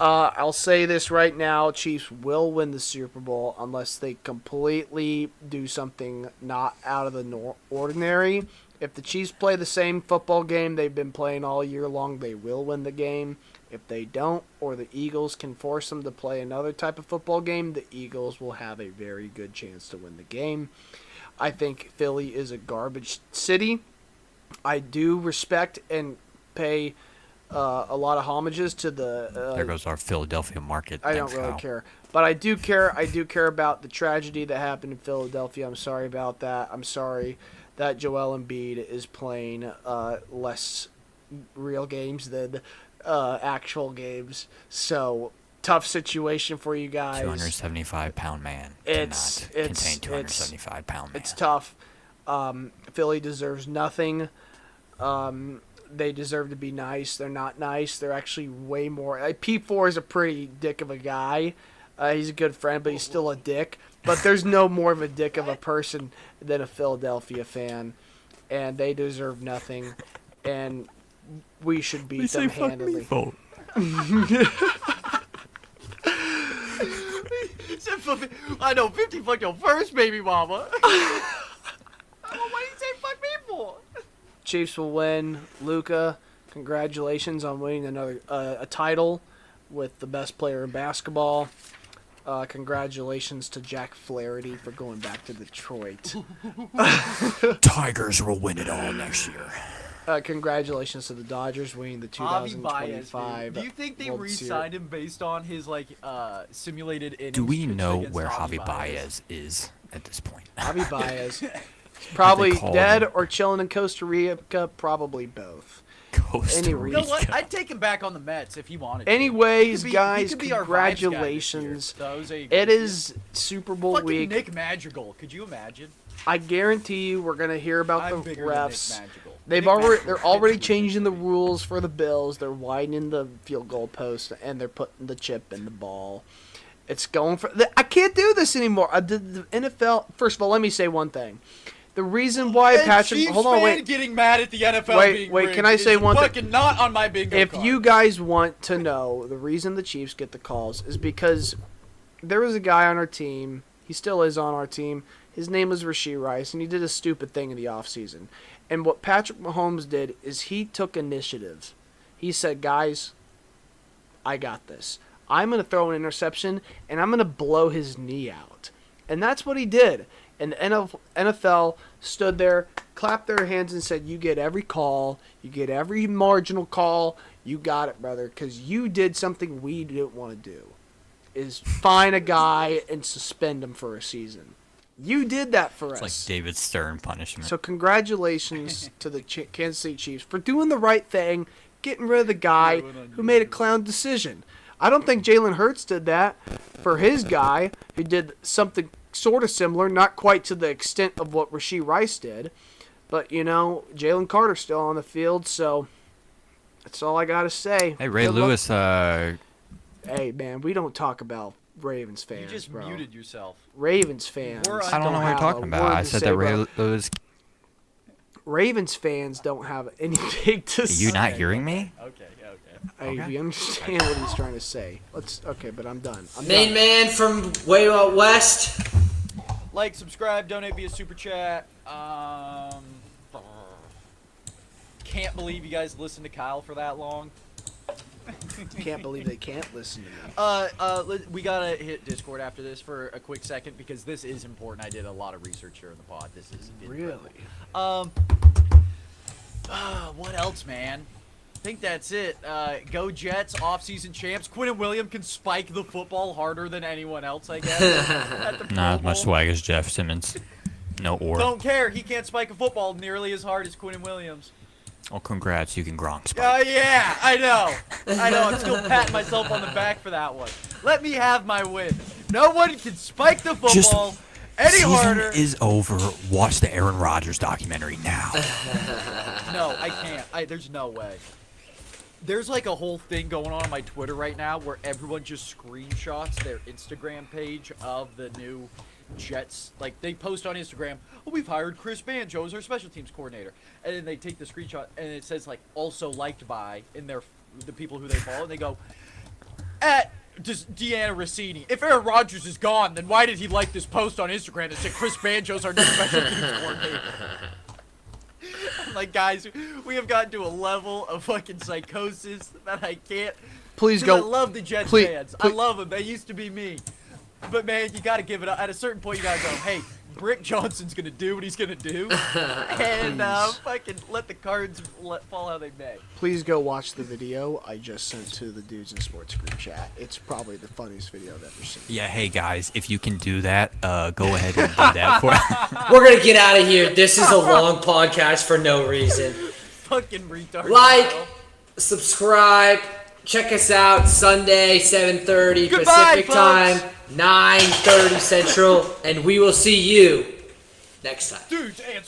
I'll say this right now, Chiefs will win the Super Bowl unless they completely do something not out of the ordinary. If the Chiefs play the same football game they've been playing all year long, they will win the game. If they don't, or the Eagles can force them to play another type of football game, the Eagles will have a very good chance to win the game. I think Philly is a garbage city. I do respect and pay a lot of homages to the... There goes our Philadelphia market. I don't really care. But I do care. I do care about the tragedy that happened in Philadelphia. I'm sorry about that. I'm sorry that Joel Embiid is playing less real games than actual games. So tough situation for you guys. 275-pound man. It's contain 275-pound man. It's tough. Philly deserves nothing. They deserve to be nice. They're not nice. They're actually way more. P4 is a pretty dick of a guy. He's a good friend, but he's still a dick. But there's no more of a dick of a person than a Philadelphia fan, and they deserve nothing. And we should beat them handily. I know 50 fucked your first baby mama. Why do you say fuck me for? Chiefs will win. LUKA, congratulations on winning another a title with the best player in basketball. Congratulations to Jack Flaherty for going back to Detroit. Tigers will win it all next year. Congratulations to the Dodgers winning the Javi Baez, 2025 dude. Do you think they World re-signed Series. him based on his simulated innings? Do we pitched know against where Javi Javi Baez is at this point? Javi Baez is probably called dead him? or chilling in Costa Rica. Probably both. Costa Any You know what? Rica. I'd take him back on the Mets if he wanted to. Anyways, He could be- he guys, could be our vibes guy this year. congratulations. So Jose It Iglesias. is Super Bowl Fucking week. Nick Madrigal. Could you imagine? I guarantee you, we're gonna hear about I'm the bigger refs. than Nick Madrigal. They're already changing the rules for the Bills. They're widening the field goal post and they're putting the chip in the ball. It's going for. I can't do this anymore. The NFL. First of all, let me say one thing. The reason why Patrick. Chiefs Hold on, fan wait. getting mad at the NFL Wait, being wait, rigged can I say is one thing? fucking not on my bingo If card. you guys want to know the reason the Chiefs get the calls is because there was a guy on our team. He still is on our team. His name was Rashee Rice, and he did a stupid thing in the offseason. And what Patrick Mahomes did is he took initiative. He said, guys, I got this. I'm going to throw an interception, and I'm going to blow his knee out. And that's what he did. And the NFL stood there, clapped their hands, and said, you get every call. You get every marginal call. You got it, brother, because you did something we didn't want to do, is fine a guy and suspend him for a season. You did that for It's us. like David Stern punishment. So congratulations to the Kansas City Chiefs for doing the right thing, getting rid of the guy who made a clown decision. I don't think Jalen Hurts did that for his guy who did something sort of similar, not quite to the extent of what Rashee Rice did. But, Jalen Carter's still on the field, so that's all I got to say. Hey, Ray Good luck. Lewis, Hey, man, we don't talk about Ravens fans, You just bro. muted yourself. Ravens fans. We're I don't know what you're have talking a about. word I to said say that Ray about- Lewis. Ravens fans don't have anything to Are say. you not hearing me? Okay. We understand what he's trying to say. But I'm done. Main man from way out west. Like, subscribe, donate via super chat. Can't believe you guys listened to Kyle for that long. Can't believe they can't listen to me. We gotta hit Discord after this for a quick second because this is important. I did a lot of research here in the pod. This is incredible. Really? What else, man? I think that's it. Go Jets, off-season champs. Quinnen Williams can spike the football harder than anyone else, I guess. At the Pro Not as much Bowl. swag as Jeff Simmons. No or. Don't care. He can't spike a football nearly as hard as Quinnen Williams. Oh, congrats. You can Gronk spike. Oh, yeah. I know. I'm still patting myself on the back for that one. Let me have my win. No one can spike the football any Season harder. is over. Watch the Aaron Rodgers documentary now. No, I can't. There's no way. There's like a whole thing going on my Twitter right now where everyone just screenshots their Instagram page of the new Jets. Like, they post on Instagram, oh, we've hired Chris Banjo as our special teams coordinator. And then they take the screenshot and it says, like, also liked by in the people who they follow. And they go, at just Deanna Rossini. If Aaron Rodgers is gone, then why did he like this post on Instagram that said Chris Banjo's our new special teams coordinator? Like, guys, we have gotten to a level of fucking psychosis that I can't. Please 'cause go. I love the Jets please- fans. please- I love them. They used to be me. But man, you got to give it up. At a certain point, you got to go, hey, Brick Johnson's gonna do what he's gonna do, and fucking let the cards fall how they may. Please go watch the video I just sent to the Dudes in Sports group chat. It's probably the funniest video I've ever seen. Yeah, hey guys, if you can do that, go ahead and do that for We're gonna get out of here. This is a long podcast for no reason. Fucking retard. Like, bro. subscribe, check us out Sunday 7:30 Goodbye, Pacific time, 9:30 Central, and we will see you next time. Dudes and